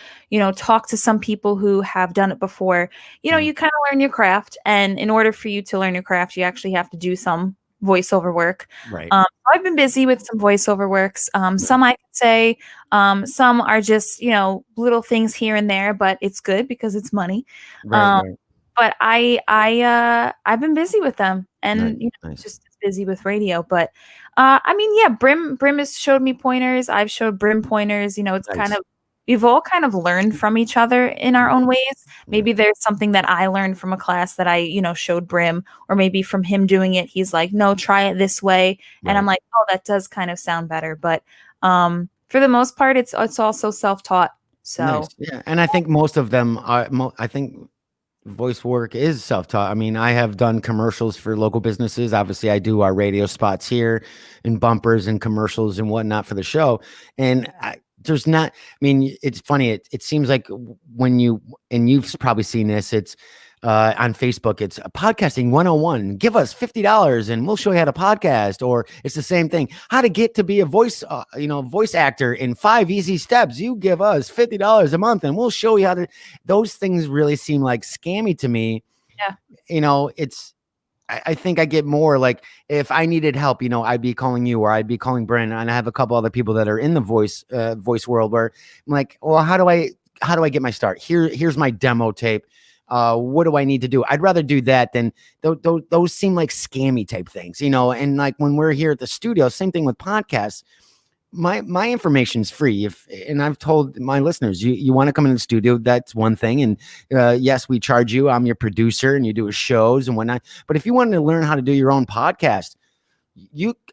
talk to some people who have done it before, you kind of learn your craft. And in order for you to learn your craft, you actually have to do some voiceover work. Right. I've been busy with some voiceover works. Some I could say, some are just, little things here and there, but it's good because it's money. Right. But I've been busy with them, and just as busy with radio. But Brim has showed me pointers. I've showed Brim pointers. It's kind of, we've all kind of learned from each other in our own ways. Maybe there's something that I learned from a class that I, showed Brim, or maybe from him doing it, he's like, no, try it this way. Right. And I'm like, oh, that does kind of sound better. But for the most part, it's also self-taught. So nice. Yeah. And I think most of them are, I think voice work is self-taught. I mean, I have done commercials for local businesses. Obviously, I do our radio spots here and bumpers and commercials and whatnot for the show. And it's funny. It seems like when you've probably seen this, it's on Facebook, it's a podcasting 101. Give us $50 and we'll show you how to podcast. Or it's the same thing. How to get to be a voice actor in 5 easy steps. You give us $50 a month and we'll show you how to. Those things really seem like scammy to me. Yeah. I think I get more like, if I needed help, I'd be calling you, or I'd be calling Brent, and I have a couple other people that are in the voice world where I'm like, well, how do I get my start? Here's my demo tape. What do I need to do? I'd rather do that than those seem like scammy type things, and like when we're here at the studio, same thing with podcasts. My information's free. And I've told my listeners, you want to come in the studio, that's one thing. And yes, we charge you. I'm your producer and you do shows and whatnot. But if you wanted to learn how to do your own podcast,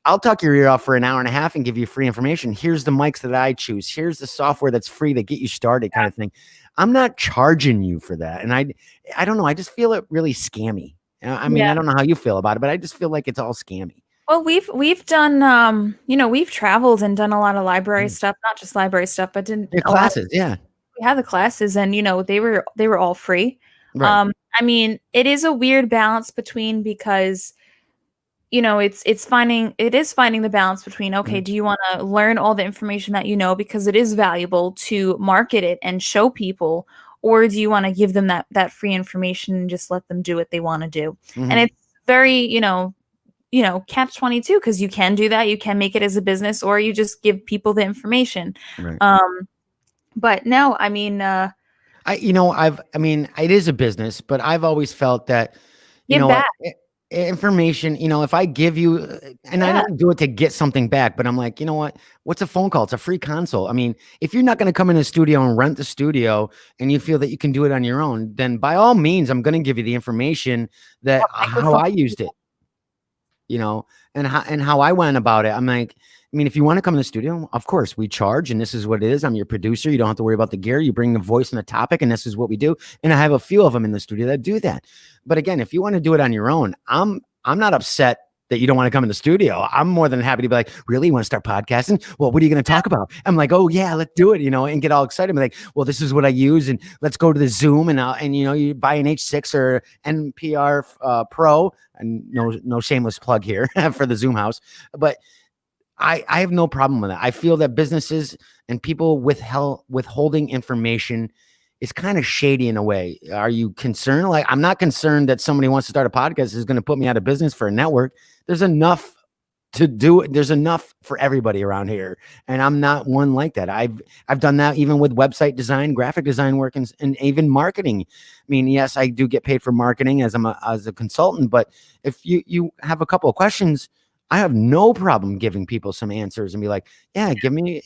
I'll talk your ear off for an hour and a half and give you free information. Here's the mics that I choose. Here's the software that's free to get you started, kind of thing. I'm not charging you for that. And I don't know. I just feel it really scammy. I mean, I don't know how you feel about it, but I just feel like it's all scammy. Well, we've done we've traveled and done a lot of library stuff, not just library stuff, but did Your a lot of classes, yeah, we had the classes and they were all free. right. I mean, it is a weird balance between because it is finding the balance between, okay, Mhm. do you want to learn all the information that you know because it is valuable to market it and show people, or do you want to give them that free information and just let them do what they want to do? And Mhm. it's very, catch 22 because you can do that. You can make it as a business, or you just give people the information. Right. Um, but no, I mean, I mean, it is a business, but I've always felt that, give what, back. information, if I give you, and I Yeah. don't do it to get something back, but I'm like, what, what's a phone call? It's a free consult. I mean, if you're not going to come in the studio and rent the studio and you feel that you can do it on your own, then by all means, I'm going to give you the information that What how microphone? I used it, and how I went about it. I'm like, I mean, if you want to come in the studio, of course we charge, and this is what it is. I'm your producer. You don't have to worry about the gear. You bring the voice and the topic, and this is what we do. And I have a few of them in the studio that do that. But again, if you want to do it on your own, I'm not upset that you don't want to come in the studio. I'm more than happy to be like, really? You want to start podcasting? Well, what are you going to talk about? I'm like, oh yeah, let's do it, and get all excited. I'm like, well, this is what I use, and let's go to the Zoom, and you buy an H6 or NPR Pro, and no shameless plug here for the Zoom house, but I have no problem with that. I feel that businesses and people withholding information is kind of shady in a way. Are you concerned? Like, I'm not concerned that somebody wants to start a podcast is going to put me out of business for a network. There's enough to do it. There's enough for everybody around here. And I'm not one like that. I've done that even with website design, graphic design work, and even marketing. I mean, yes, I do get paid for marketing as as a consultant, but if you have a couple of questions, I have no problem giving people some answers and be like, yeah, give me,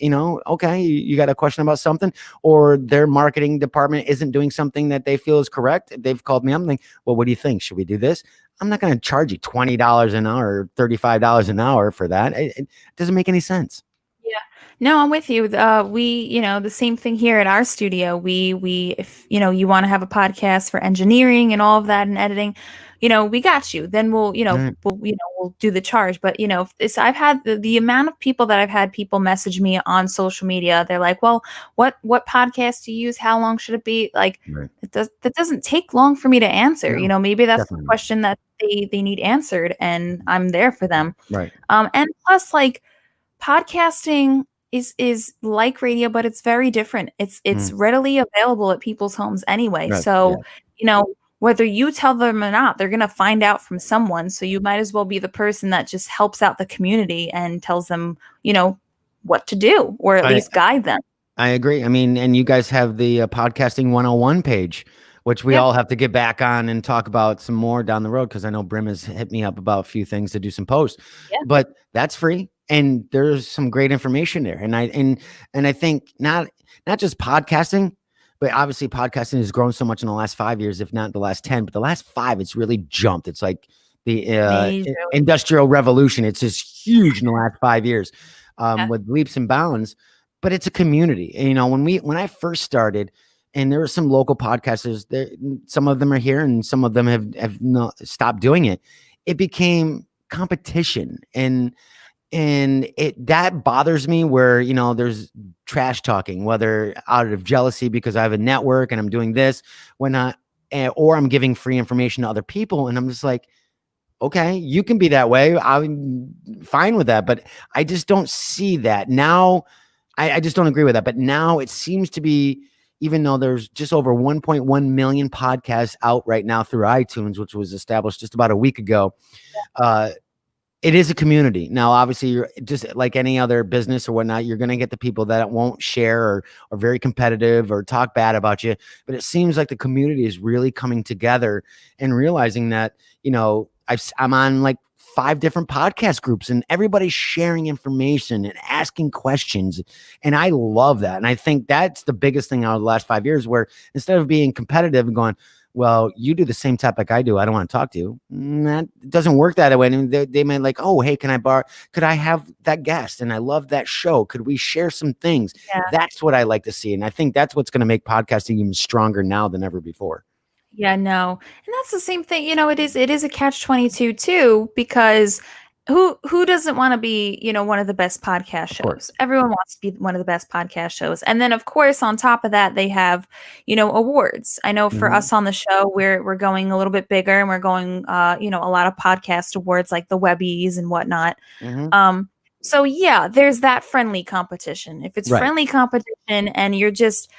okay, you got a question about something, or their marketing department isn't doing something that they feel is correct. They've called me. I'm like, well, what do you think? Should we do this? I'm not going to charge you $20 an hour, or $35 an hour for that. It doesn't make any sense. Yeah. No, I'm with you. The same thing here at our studio. If you want to have a podcast for engineering and all of that and editing, we got you. Then Right. we'll do the charge. But I've had the amount of people that I've had people message me on social media. They're like, well, what podcast do you use? How long should it be? Like, Right. that doesn't take long for me to answer. No, Maybe that's the definitely not. question that they need answered, and I'm there for them. Right. And plus, like, podcasting is like radio, but it's very different. It's Mm. readily available at people's homes anyway. Right. So, Yeah. whether you tell them or not, they're gonna find out from someone. So you might as well be the person that just helps out the community and tells them, what to do, or at I, least guide them. I agree. I mean, and you guys have the podcasting 101 page, which we Yeah. all have to get back on and talk about some more down the road, because I know Brim has hit me up about a few things to do some posts. Yeah. But that's free, and there's some great information there. And I think not just podcasting, but obviously podcasting has grown so much in the last 5 years, if not the last 10. But the last 5, it's really jumped. It's like the Majorly. industrial revolution. It's just huge in the last 5 years, Yeah. with leaps and bounds. But it's a community. And, when I first started, and there were some local podcasters there, some of them are here and some of them have not stopped doing it. It became competition, and that bothers me, where, there's trash talking, whether out of jealousy because I have a network and I'm doing this, when or I'm giving free information to other people. And I'm just like, okay, you can be that way. I'm fine with that. But I just don't see that now. I just don't agree with that. But now it seems to be, even though there's just over 1.1 million podcasts out right now through iTunes, which was established just about a week ago, it is a community. Now, obviously, you're just like any other business or whatnot, you're going to get the people that won't share, or are very competitive or talk bad about you. But it seems like the community is really coming together and realizing that, I'm on like 5 different podcast groups, and everybody's sharing information and asking questions. And I love that. And I think that's the biggest thing out of the last 5 years, where instead of being competitive and going, well, you do the same topic I do, I don't want to talk to you. That doesn't work that way. And they might like, oh, hey, could I have that guest? And I love that show. Could we share some things? Yeah. That's what I like to see. And I think that's what's going to make podcasting even stronger now than ever before. Yeah, no. And that's the same thing. It is a catch-22 too, because who doesn't want to be, one of the best podcast shows? Everyone wants to be one of the best podcast shows. And then of course on top of that they have, awards. I know for us on the show we're going a little bit bigger, and we're going a lot of podcast awards like the Webbies and whatnot. So yeah, there's that friendly competition. If it's friendly competition and you're just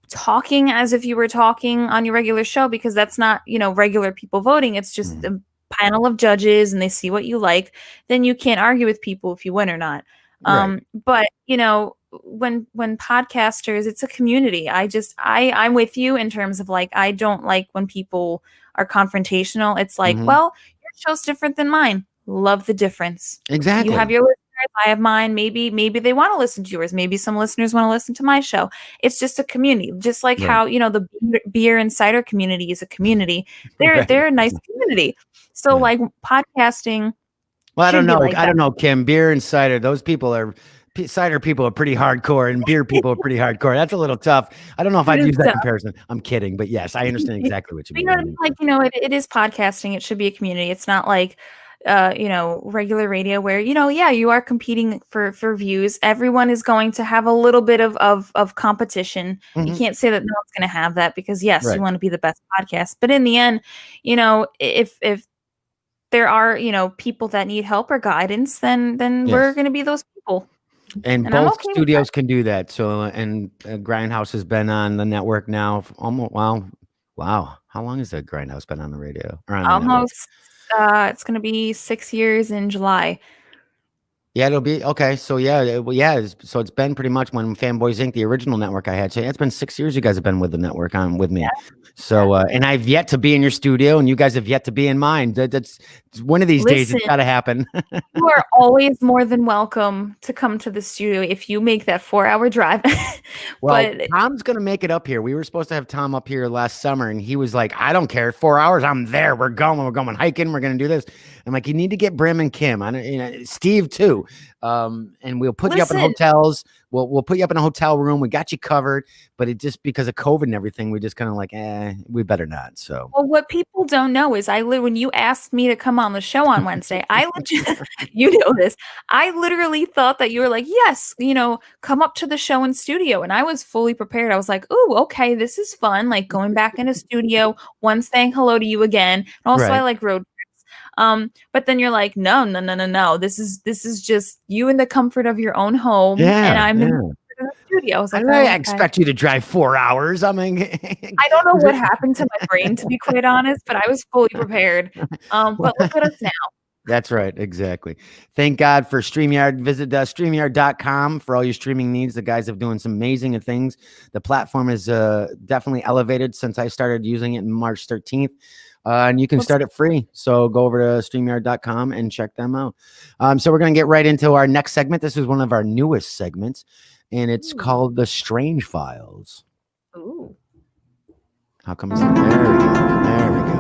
talking as if you were talking on your regular show, because that's not, regular people voting, it's just a panel of judges and they see what you like, then you can't argue with people if you win or not. But when podcasters, it's a community. I'm with you in terms of like, I don't like when people are confrontational. It's like, well, your show's different than mine. Love the difference. Exactly. You have your listeners, I have mine. Maybe they want to listen to yours. Maybe some listeners want to listen to my show. It's just a community, just like how the beer and cider community is a community. They're a nice community. So like podcasting. Well, I don't know, Kim. Beer and cider, those people are. Cider people are pretty hardcore, and beer people are pretty hardcore. That's a little tough. I don't know if I'd use that comparison. I'm kidding, but yes, I understand exactly what you mean. It is podcasting. It should be a community. It's not like regular radio where, you are competing for views. Everyone is going to have a little bit of competition. You can't say that no one's going to have that because you want to be the best podcast. But in the end, if there are, people that need help or guidance, then we're going to be those people. And both studios can do that. So, and Grindhouse has been on the network now for almost, wow. How long has the Grindhouse been on the radio? Almost. It's going to be 6 years in July. Yeah, it'll be okay. So so it's been pretty much when Fanboys Inc., the original network I had. So it's been 6 years you guys have been with the network on with me. Yeah. So and I've yet to be in your studio, and you guys have yet to be in mine. That's one of these days. It's got to happen. You are always more than welcome to come to the studio if you make that 4-hour drive. Well, Tom's gonna make it up here. We were supposed to have Tom up here last summer, and he was like, "I don't care, 4 hours. I'm there. We're going hiking. We're gonna do this." I'm like, "You need to get Brim and Kim. I don't, Steve too." And we'll put you up in hotels. We'll put you up in a hotel room. We got you covered, but it just because of COVID and everything, we just kind of like, we better not. So, well, what people don't know is when you asked me to come on the show on Wednesday, I literally thought that you were like, yes, come up to the show in studio. And I was fully prepared. I was like, oh, okay, this is fun. Like going back in a studio, saying hello to you again. And also I like road. But then you're like, no. This is just you in the comfort of your own home. And I'm in the studio. I was like, I expect you to drive 4 hours. I mean, I don't know what happened to my brain, to be quite honest, but I was fully prepared. But look at us now. That's right. Exactly. Thank God for StreamYard. Visit StreamYard.com for all your streaming needs. The guys have doing some amazing things. The platform is definitely elevated since I started using it in March 13th. And you can start it free. So go over to StreamYard.com and check them out. So we're going to get right into our next segment. This is one of our newest segments, and it's called The Strange Files. Ooh. How come it's not? There we go.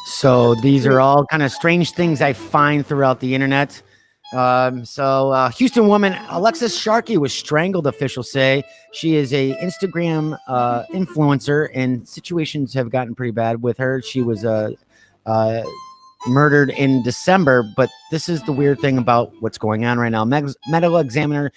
So these are all kind of strange things I find throughout the internet. Houston woman Alexis Sharkey was strangled, officials say. She is a Instagram influencer, and situations have gotten pretty bad with her. She was murdered in December, but this is the weird thing about what's going on right now. Medical examiner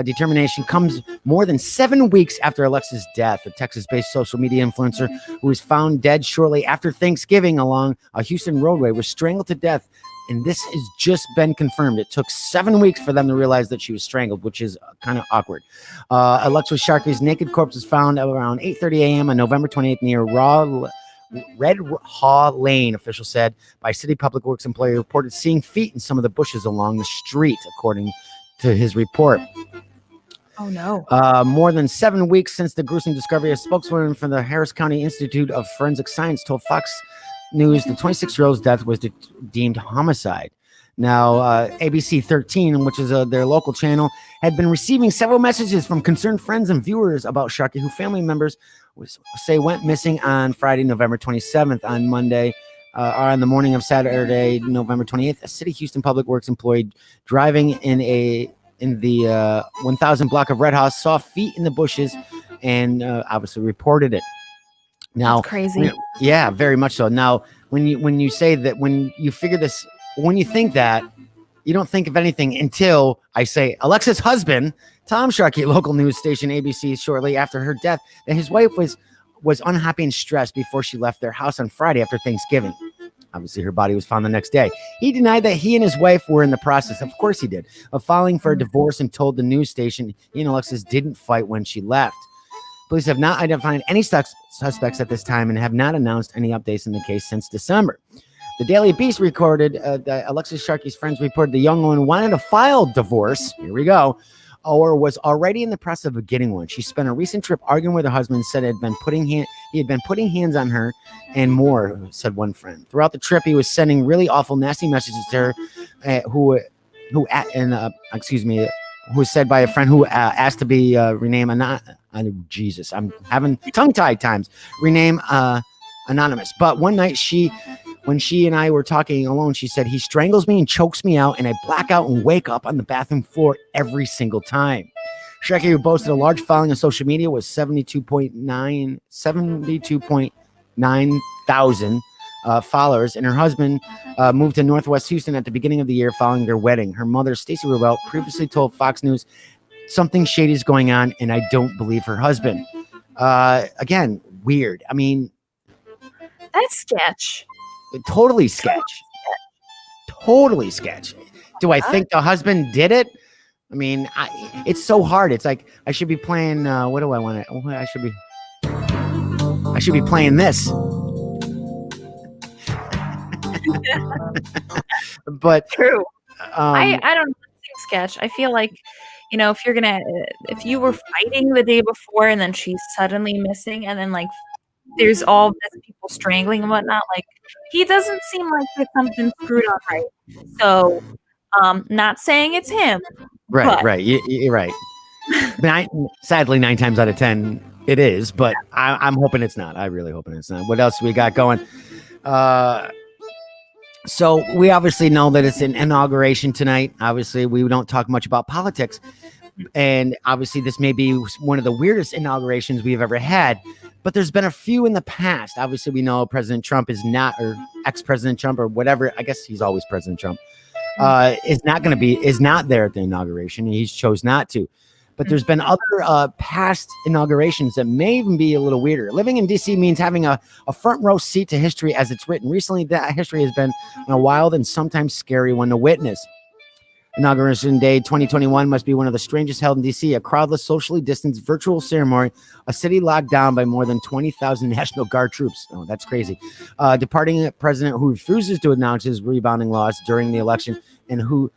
determination comes more than 7 weeks after Alexis' death. A Texas-based social media influencer who was found dead shortly after Thanksgiving along a Houston roadway was strangled to death. And this has just been confirmed. It took 7 weeks for them to realize that she was strangled, which is kind of awkward. Alexis Sharkey's naked corpse was found around 8:30 a.m. on November 28th near Red Haw Lane, officials said. By city public works employee reported seeing feet in some of the bushes along the street, according to his report. Oh, no. More than 7 weeks since the gruesome discovery, a spokeswoman from the Harris County Institute of Forensic Science told Fox News the 26-year-old's death was deemed homicide. Now, ABC 13, which is their local channel, had been receiving several messages from concerned friends and viewers about Sharkey, who family members say went missing on Friday, November 27th. On Monday, or on the morning of Saturday, November 28th, a city Houston Public Works employee driving in the 1000 block of Red House saw feet in the bushes and obviously reported it. Now, that's crazy. Yeah, very much so. Now, when you say that, when you figure this, when you think that, you don't think of anything until I say Alexa's husband, Tom Sharkey, local news station ABC, shortly after her death, that his wife was unhappy and stressed before she left their house on Friday after Thanksgiving. Obviously, her body was found the next day. He denied that he and his wife were in the process, of course he did, of filing for a divorce, and told the news station he and Alexis didn't fight when she left. Police have not identified any suspects at this time and have not announced any updates in the case since December. The Daily Beast recorded that Alexis Sharkey's friends reported the young woman wanted to file divorce. Here we go. Or was already in the process of getting one. She spent a recent trip arguing with her husband, said he had been putting hands on her and more, said one friend. Throughout the trip, he was sending really awful, nasty messages to her, who was said by a friend who asked to be renamed Jesus. I'm having tongue-tied times. Rename anonymous. But one night when she and I were talking alone, she said, he strangles me and chokes me out, and I black out and wake up on the bathroom floor every single time. Sharkey, who boasted a large following on social media, was 72.9 thousand followers, and her husband moved to Northwest Houston at the beginning of the year following their wedding. Her mother, Stacey Rubel, previously told Fox News, something shady is going on, and I don't believe her husband. Again, weird. I mean, that's sketch. Totally sketch. Totally sketch. Do I think the husband did it? I mean, it's so hard. It's like I should be playing. What do I want to? I should be playing this. But true. I don't think sketch. I feel like, if you were fighting the day before and then she's suddenly missing, and then like there's all this people strangling and whatnot, like he doesn't seem like there's something screwed up right. So, not saying it's him. Right. You're right. Sadly, 9 times out of 10, it is. But I'm hoping it's not. I really hoping it's not. What else we got going? So we obviously know that it's an inauguration tonight. Obviously, we don't talk much about politics. And obviously, this may be one of the weirdest inaugurations we've ever had. But there's been a few in the past. Obviously, we know President Trump is not, or ex-President Trump, or whatever. I guess he's always President Trump. Is not there at the inauguration. He chose not to. But there's been other past inaugurations that may even be a little weirder. Living in D.C. means having a front row seat to history as it's written. Recently, that history has been a wild and sometimes scary one to witness. Inauguration Day 2021 must be one of the strangest held in D.C., a crowdless, socially distanced virtual ceremony, a city locked down by more than 20,000 National Guard troops. Oh, that's crazy. Departing president who refuses to acknowledge his rebounding loss during the election and who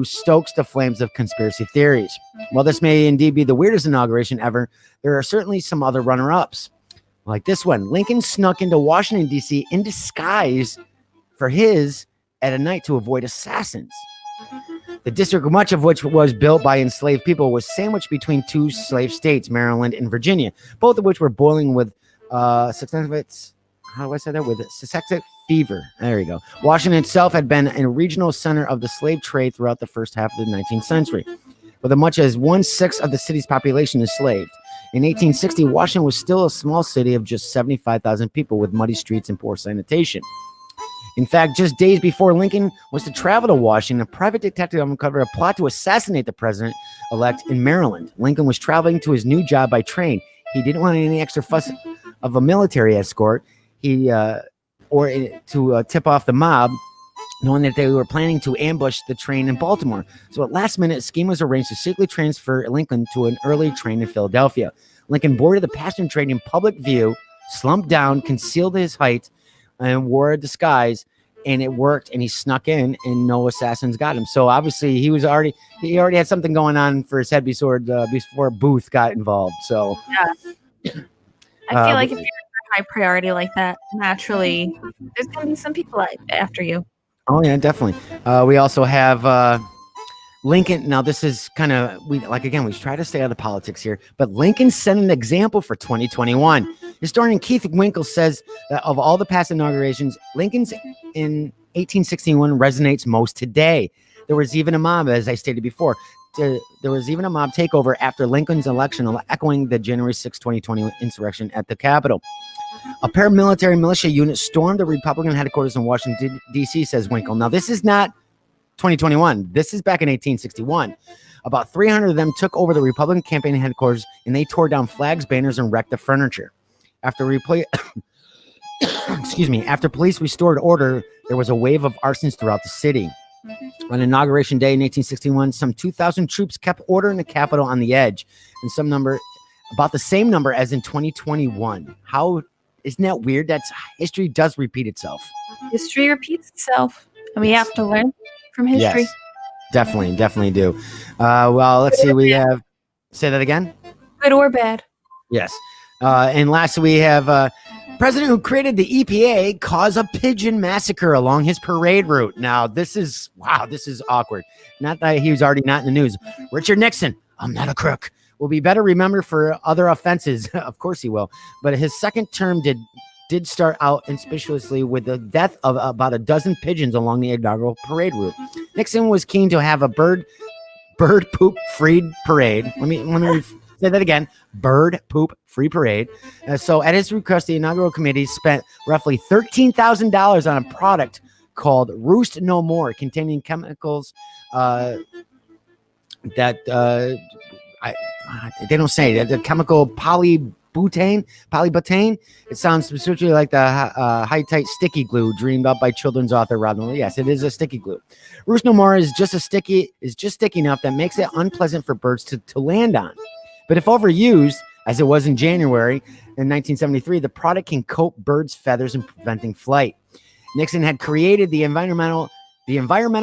stokes the flames of conspiracy theories. While this may indeed be the weirdest inauguration ever, there are certainly some other runner-ups. Like this one, Lincoln snuck into Washington, D.C. in disguise for his at a night to avoid assassins. The district, much of which was built by enslaved people, was sandwiched between two slave states, Maryland and Virginia, both of which were boiling with successive fever. There you go. Washington itself had been a regional center of the slave trade throughout the first half of the 19th century, with as much as 1/6 of the city's population enslaved. In 1860, Washington was still a small city of just 75,000 people with muddy streets and poor sanitation. In fact, just days before Lincoln was to travel to Washington, a private detective uncovered a plot to assassinate the president-elect in Maryland. Lincoln was traveling to his new job by train. He didn't want any extra fuss of a military escort. To tip off the mob, knowing that they were planning to ambush the train in Baltimore. So at last minute, a scheme was arranged to secretly transfer Lincoln to an early train in Philadelphia. Lincoln boarded the passenger train in public view, slumped down, concealed his height, and wore a disguise, and it worked, and he snuck in, and no assassins got him. So obviously he already had something going on for his head before Booth got involved. So yeah. I feel like if you're a high priority like that, naturally there's gonna be some people after you. Oh yeah, definitely. We also have Lincoln. Now this is kind of we try to stay out of politics here, but Lincoln set an example for 2021. Historian Keith Winkle says that of all the past inaugurations, Lincoln's in 1861 resonates most today. There was even a mob, as I stated before. There was even a mob takeover after Lincoln's election, echoing the January 6, 2020 insurrection at the Capitol. A paramilitary militia unit stormed the Republican headquarters in Washington, D.C., says Winkle. Now, this is not 2021. This is back in 1861. About 300 of them took over the Republican campaign headquarters, and they tore down flags, banners, and wrecked the furniture. After after police restored order, there was a wave of arsons throughout the city. On Inauguration Day in 1861, some 2,000 troops kept order in the Capitol on the edge, and some number, about the same number as in 2021. How, isn't that weird? That's history does repeat itself. History repeats itself, and we have to learn from history. Yes, definitely do. Well, let's see. We have, say that again. Good or bad. Yes. And lastly, we have president who created the EPA cause a pigeon massacre along his parade route. Now, this is awkward. Not that he was already not in the news. Richard Nixon, I'm not a crook, will be better remembered for other offenses. Of course he will. But his second term did start out inauspiciously with the death of about a dozen pigeons along the inaugural parade route. Nixon was keen to have a bird poop free parade. Let me say that again. Bird poop free parade. So at his request, the inaugural committee spent roughly $13,000 on a product called Roost No More, containing chemicals that they don't say. The chemical polybutane. It sounds specifically like the high-tight sticky glue dreamed up by children's author Robin. Yes, it is a sticky glue. Roost No More is just sticky enough that makes it unpleasant for birds to land on. But if overused, as it was in January in 1973, the product can coat birds' feathers in preventing flight. Nixon had created the Environmental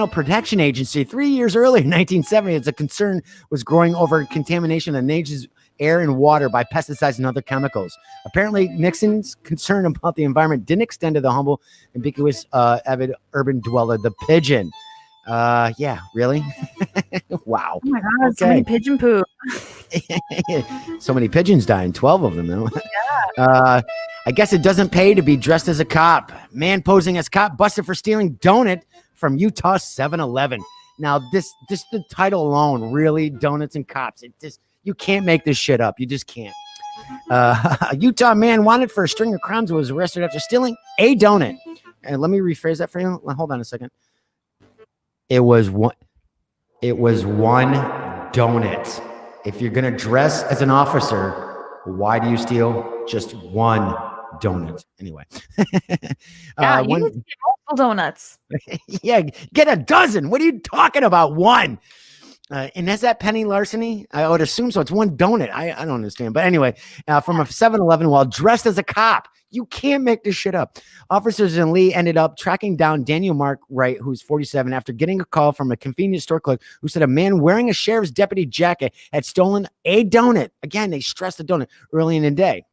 Protection Agency 3 years earlier in 1970 as a concern was growing over contamination of the nation's air and water by pesticides and other chemicals. Apparently, Nixon's concern about the environment didn't extend to the humble, ambiguous, avid urban dweller, the pigeon. Yeah, really? Wow. Oh my God, okay. So many pigeon poop. So many pigeons dying, 12 of them. Though. Yeah. I guess it doesn't pay to be dressed as a cop. Man posing as cop busted for stealing donut from Utah 7-Eleven. Now, this the title alone, really, donuts and cops. You can't make this shit up. You just can't. A Utah man wanted for a string of crimes was arrested after stealing a donut. And let me rephrase that for you. Hold on a second. It was one donut. If you're going to dress as an officer, why do you steal just one donut? Anyway. Yeah, you need to get multiple donuts. Yeah, get a dozen. What are you talking about? One. And is that penny larceny? I would assume so. It's one donut. I don't understand. But anyway, from a 7-Eleven while dressed as a cop. You can't make this shit up. Officers in Lee ended up tracking down Daniel Mark Wright, who's 47, after getting a call from a convenience store clerk who said a man wearing a sheriff's deputy jacket had stolen a donut. Again, they stressed the donut early in the day.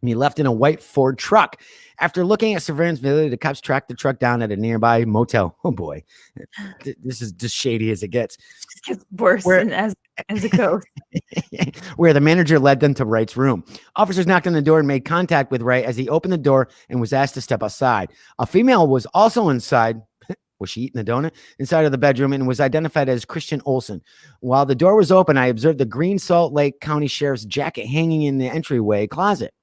And he left in a white Ford truck. After looking at surveillance video, the cops tracked the truck down at a nearby motel. Oh boy, this is just shady as it gets. It gets worse as it goes. Where the manager led them to Wright's room. Officers knocked on the door and made contact with Wright as he opened the door and was asked to step outside. A female was also inside. Was she eating the donut? Inside of the bedroom and was identified as Christian Olson. While the door was open, I observed the Green Salt Lake County Sheriff's jacket hanging in the entryway closet.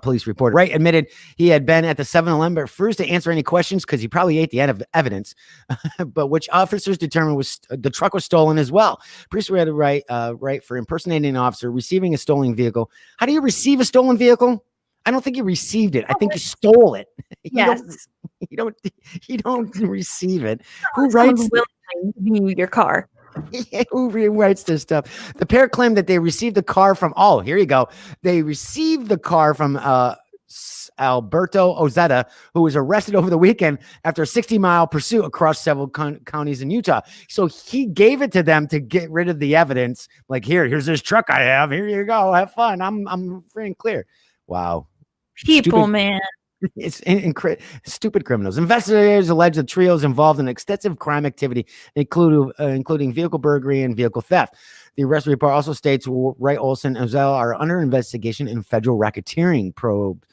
Police reported. Wright admitted he had been at the 7-Eleven but refused to answer any questions because he probably ate the end of evidence, but which officers determined was the truck was stolen as well. Police were Wright for impersonating an officer, receiving a stolen vehicle. How do you receive a stolen vehicle? I don't think you received it. I think you stole it. Yes. You don't receive it. Who writes your car? Who rewrites this stuff? The pair claimed that they received the car from, here you go. They received the car from Alberto Ozeta, who was arrested over the weekend after a 60-mile pursuit across several counties in Utah. So he gave it to them to get rid of the evidence. Like, here's this truck I have. Here you go. Have fun. I'm free and clear. Wow. People, man. It's stupid criminals. Investigators allege the trio is involved in extensive crime activity, including vehicle burglary and vehicle theft. The arrest report also states Wright, Olson, and Zell are under investigation in federal racketeering probe.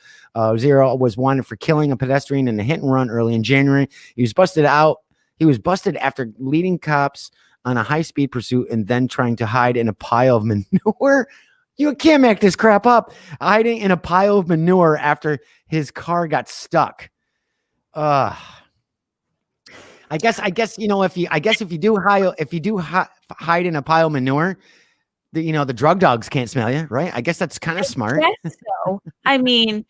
Zero was wanted for killing a pedestrian in a hit and run early in January. He was busted after leading cops on a high-speed pursuit and then trying to hide in a pile of manure. You can't make this crap up. Hiding in a pile of manure after his car got stuck. I guess if you do hide in a pile of manure, the drug dogs can't smell you, right? I guess that's kind of smart. Yes, so. I mean,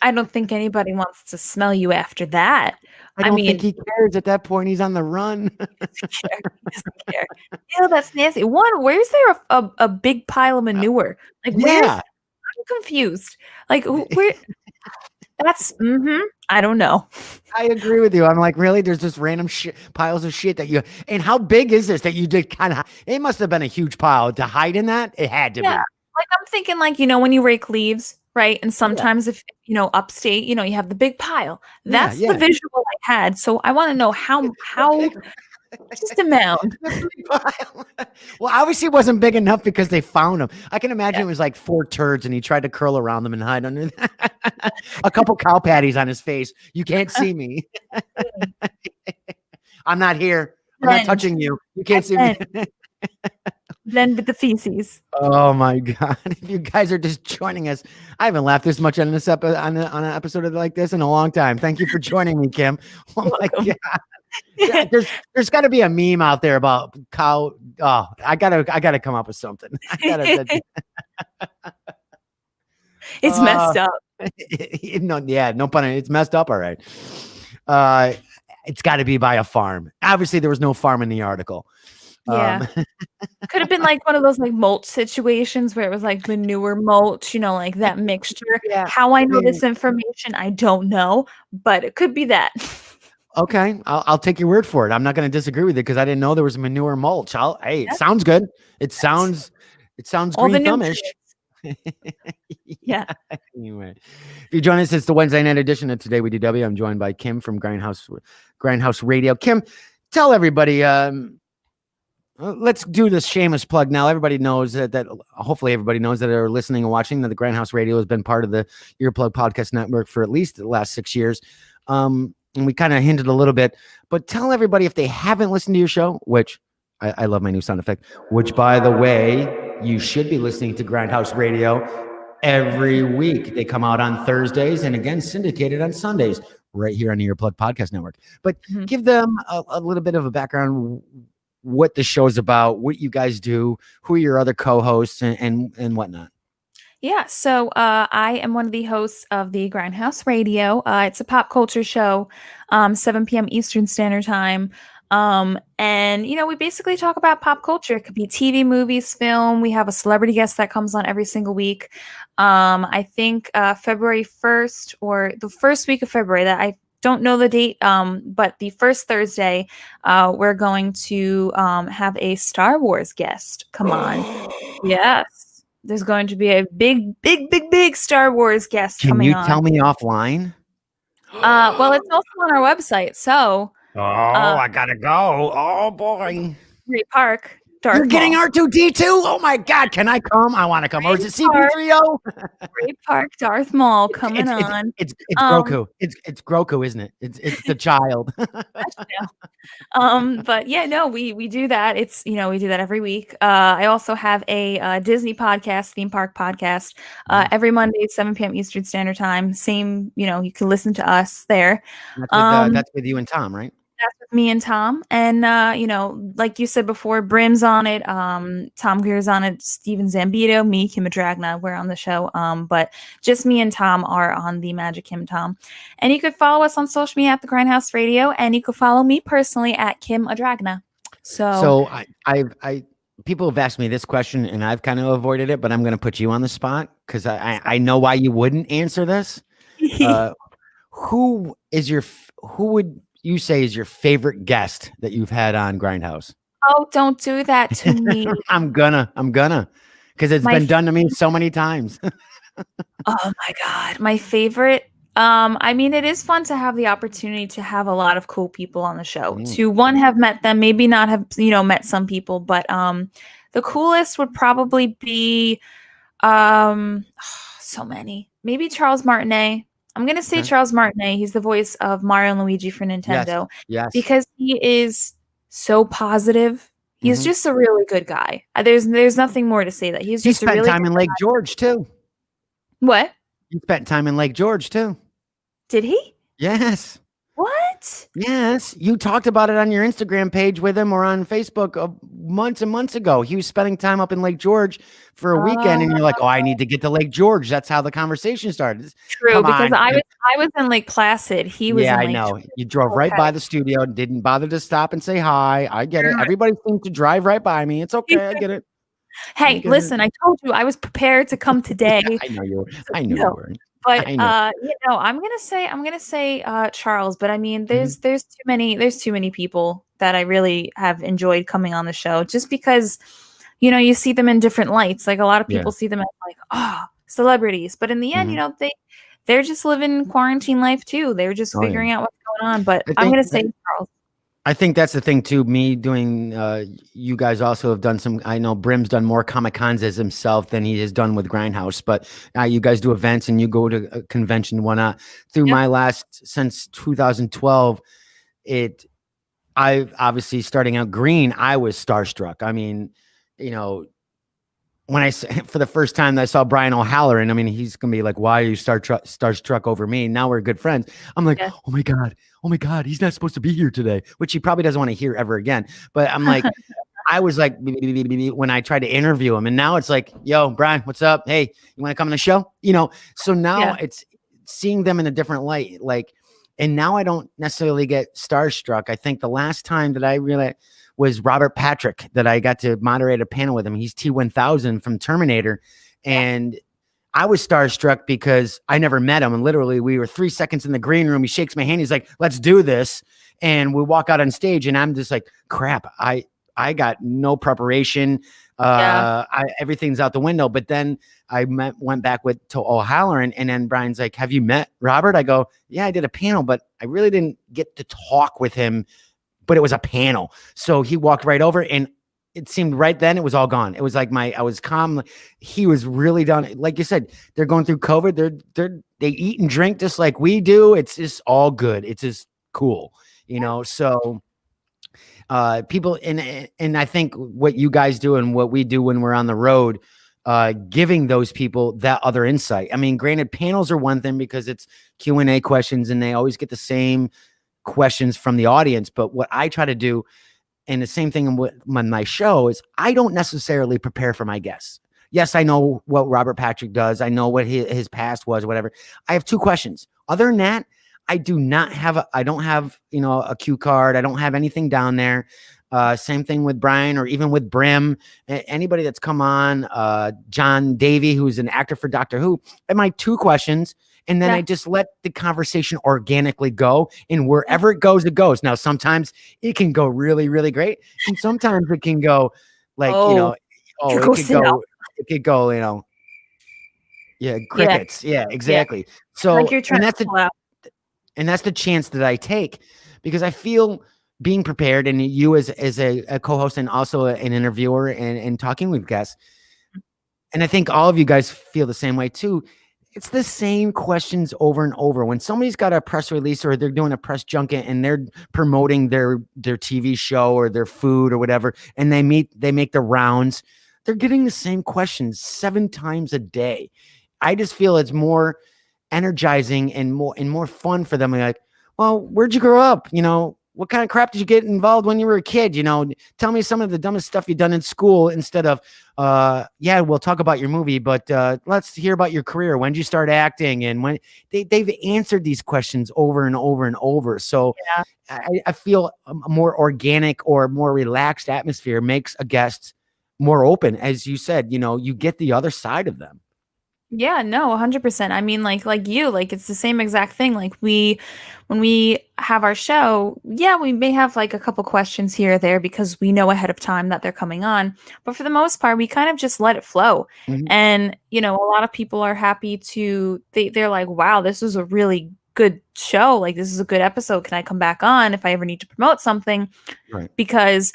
I don't think anybody wants to smell you after that. I don't think he cares at that point. He's on the run. He doesn't care. Ew, that's nasty. One, where's there a big pile of manure? Like, Yeah. I'm confused. Like, where? That's I don't know. I agree with you. I'm like, really? There's just random piles of shit that and how big is this that you did kind of, it must have been a huge pile to hide in that. It had to be. Like, I'm thinking like, when you rake leaves, right? And sometimes if, upstate, you have the big pile. That's the visual I had. So I want to know how just a mound. Well, obviously it wasn't big enough because they found him. I can imagine it was like 4 turds and he tried to curl around them and hide under that. A couple cow patties on his face. You can't see me. I'm not here. I'm not touching you. You can't see me. Then with the feces. Oh my God. If you guys are just joining us, I haven't laughed this much on an episode like this in a long time. Thank you for joining me, Kim. Oh my God. Yeah, there's got to be a meme out there about cow. Oh, I gotta come up with something. It's messed up. No pun. It's messed up. All right. It's got to be by a farm. Obviously, there was no farm in the article. Yeah. Could have been like one of those like mulch situations where it was like manure mulch, like that mixture. Yeah. How I know this information, I don't know, but it could be that. Okay, I'll take your word for it. I'm not going to disagree with it because I didn't know there was manure mulch. It sounds good. It sounds green thumbish. Yeah. Anyway, if you join us, it's the Wednesday night edition of Today We DW. I'm joined by Kim from Grindhouse Radio. Kim, tell everybody. Let's do this shameless plug now. Everybody knows that hopefully everybody knows that are listening and watching that the Grindhouse Radio has been part of the Earplug Podcast Network for at least the last 6 years. And we kind of hinted a little bit, but tell everybody if they haven't listened to your show, which I love my new sound effect, which by the way, you should be listening to Grindhouse Radio every week. They come out on Thursdays and again, syndicated on Sundays right here on the Earplug Podcast Network. But give them a little bit of a background, what the show's about, what you guys do, who are your other co-hosts and whatnot. Yeah, so I am one of the hosts of the Grindhouse Radio. It's a pop culture show, 7 p.m. Eastern Standard Time. And, we basically talk about pop culture. It could be TV, movies, film. We have a celebrity guest that comes on every single week. I think February 1st or the first week of February, that I don't know the date, but the first Thursday, we're going to have a Star Wars guest come on. Yes. There's going to be a big Star Wars guest coming on. Can you tell me offline? Well, it's also on our website, so. I gotta go. Oh boy. Great Park. Darth You're getting R2D2? Oh my God. Can I come? I want to come. Or is it CP3O? Great Park, Darth Maul coming on. It's Grogu. It's Grogu, isn't it? It's the child. But yeah, no, we do that. It's, we do that every week. I also have a Disney podcast, theme park podcast, every Monday, 7 p.m. Eastern Standard Time. Same, you can listen to us there. That's with you and Tom, right? That's with me and Tom. And, like you said before, Brim's on it. Tom Greer's on it. Steven Zambito, me, Kim Adragna, we're on the show. But just me and Tom are on the Magic Kim Tom. And you could follow us on social media at the Grindhouse Radio. And you could follow me personally at Kim Adragna. So I people have asked me this question and I've kind of avoided it, but I'm going to put you on the spot because I know why you wouldn't answer this. Who would you say is your favorite guest that you've had on Grindhouse? Oh, don't do that to me. I'm gonna, because it's been done to me so many times. Oh my God. My favorite. It is fun to have the opportunity to have a lot of cool people on the show. To one, have met them, maybe not have, met some people, but the coolest would probably be so many. Maybe Charles Martinet. I'm going to say Charles Martinet. He's the voice of Mario and Luigi for Nintendo. Yes. Because he is so positive. He's just a really good guy. There's nothing more to say that he's He just a spent really time good in guy. Lake George too. What? He spent time in Lake George too. Did he? Yes. What? Yes, you talked about it on your Instagram page with him or on Facebook months and months ago. He was spending time up in Lake George for a weekend, and you're like, "Oh, I need to get to Lake George." That's how the conversation started. True, Come because on. I was in Lake Placid. He was Yeah, in I Lake know. George. You drove right Okay. by the studio, didn't bother to stop and say hi. I get it. Everybody seems to drive right by me. It's okay. I get it. Hey, listen, I told you I was prepared to come today. I know you were. So, I know you were. But I know. I'm gonna say Charles, but I mean Mm-hmm. there's too many people that I really have enjoyed coming on the show just because you see them in different lights. Like a lot of people see them as like celebrities, but in the end, they're just living quarantine life too. They're just figuring out what's going on. But I'm gonna say Charles. I think that's the thing too. Me doing, you guys also have done some. I know Brim's done more Comic Cons as himself than he has done with Grindhouse, but you guys do events and you go to a convention, whatnot. Through my last since 2012, I obviously starting out green, I was starstruck. I mean, when for the first time I saw Brian O'Halloran, I mean, he's gonna be like, "Why are you starstruck over me?" Now we're good friends. I'm like, "Oh my god, he's not supposed to be here today," which he probably doesn't want to hear ever again. But I'm like, I was like, when I tried to interview him, and now it's like, "Yo, Brian, what's up? Hey, you want to come on the show?" So now it's seeing them in a different light, like, and now I don't necessarily get starstruck. I think the last time that I really was Robert Patrick that I got to moderate a panel with him. He's T-1000 from Terminator. And I was starstruck because I never met him. And literally we were 3 seconds in the green room. He shakes my hand. He's like, "Let's do this." And we walk out on stage and I'm just like, crap. I got no preparation. Everything's out the window. But then I went back to O'Halloran, and then Brian's like, "Have you met Robert?" I go, "Yeah, I did a panel, but I really didn't get to talk with him. But it was a panel." So he walked right over, and it seemed right then it was all gone. It was like I was calm. He was really done. Like you said, they're going through COVID. They eat and drink just like we do. It's just all good. It's just cool, So people, and I think what you guys do and what we do when we're on the road, giving those people that other insight. I mean, granted, panels are one thing because it's Q&A questions, and they always get the same questions from the audience. But what I try to do, and the same thing with my show, is I don't necessarily prepare for my guests. Yes, I know what Robert Patrick does. I know what his past was, whatever. I have 2 questions. Other than that, I don't have a cue card. I don't have anything down there. Same thing with Brian, or even with Brim, anybody that's come on, John Davey, who's an actor for Doctor Who. And my 2 questions. And then I just let the conversation organically go, and wherever it goes, it goes. Now, sometimes it can go really, really great. And sometimes it can go like, it could go, crickets. Yeah, exactly. So, like you're trying to pull out. And that's the chance that I take, because I feel being prepared, and you as a co-host and also an interviewer and talking with guests. And I think all of you guys feel the same way too. It's the same questions over and over. When somebody's got a press release or they're doing a press junket and they're promoting their TV show or their food or whatever, and they make the rounds, they're getting the same questions 7 times a day. I just feel it's more energizing and more fun for them. Like, "Well, where'd you grow up? What kind of crap did you get involved when you were a kid? Tell me some of the dumbest stuff you've done in school," instead of, we'll talk about your movie, but let's hear about your career. When did you start acting? And when they've answered these questions over and over and over. So I feel a more organic or more relaxed atmosphere makes a guest more open. As you said, you get the other side of them. Yeah, no, 100%. I mean, like it's the same exact thing. Like when we have our show, we may have like a couple questions here or there because we know ahead of time that they're coming on. But for the most part, we kind of just let it flow. Mm-hmm. And, a lot of people are happy they're like, "Wow, this was a really good show. Like, this is a good episode. Can I come back on if I ever need to promote something?" Right. Because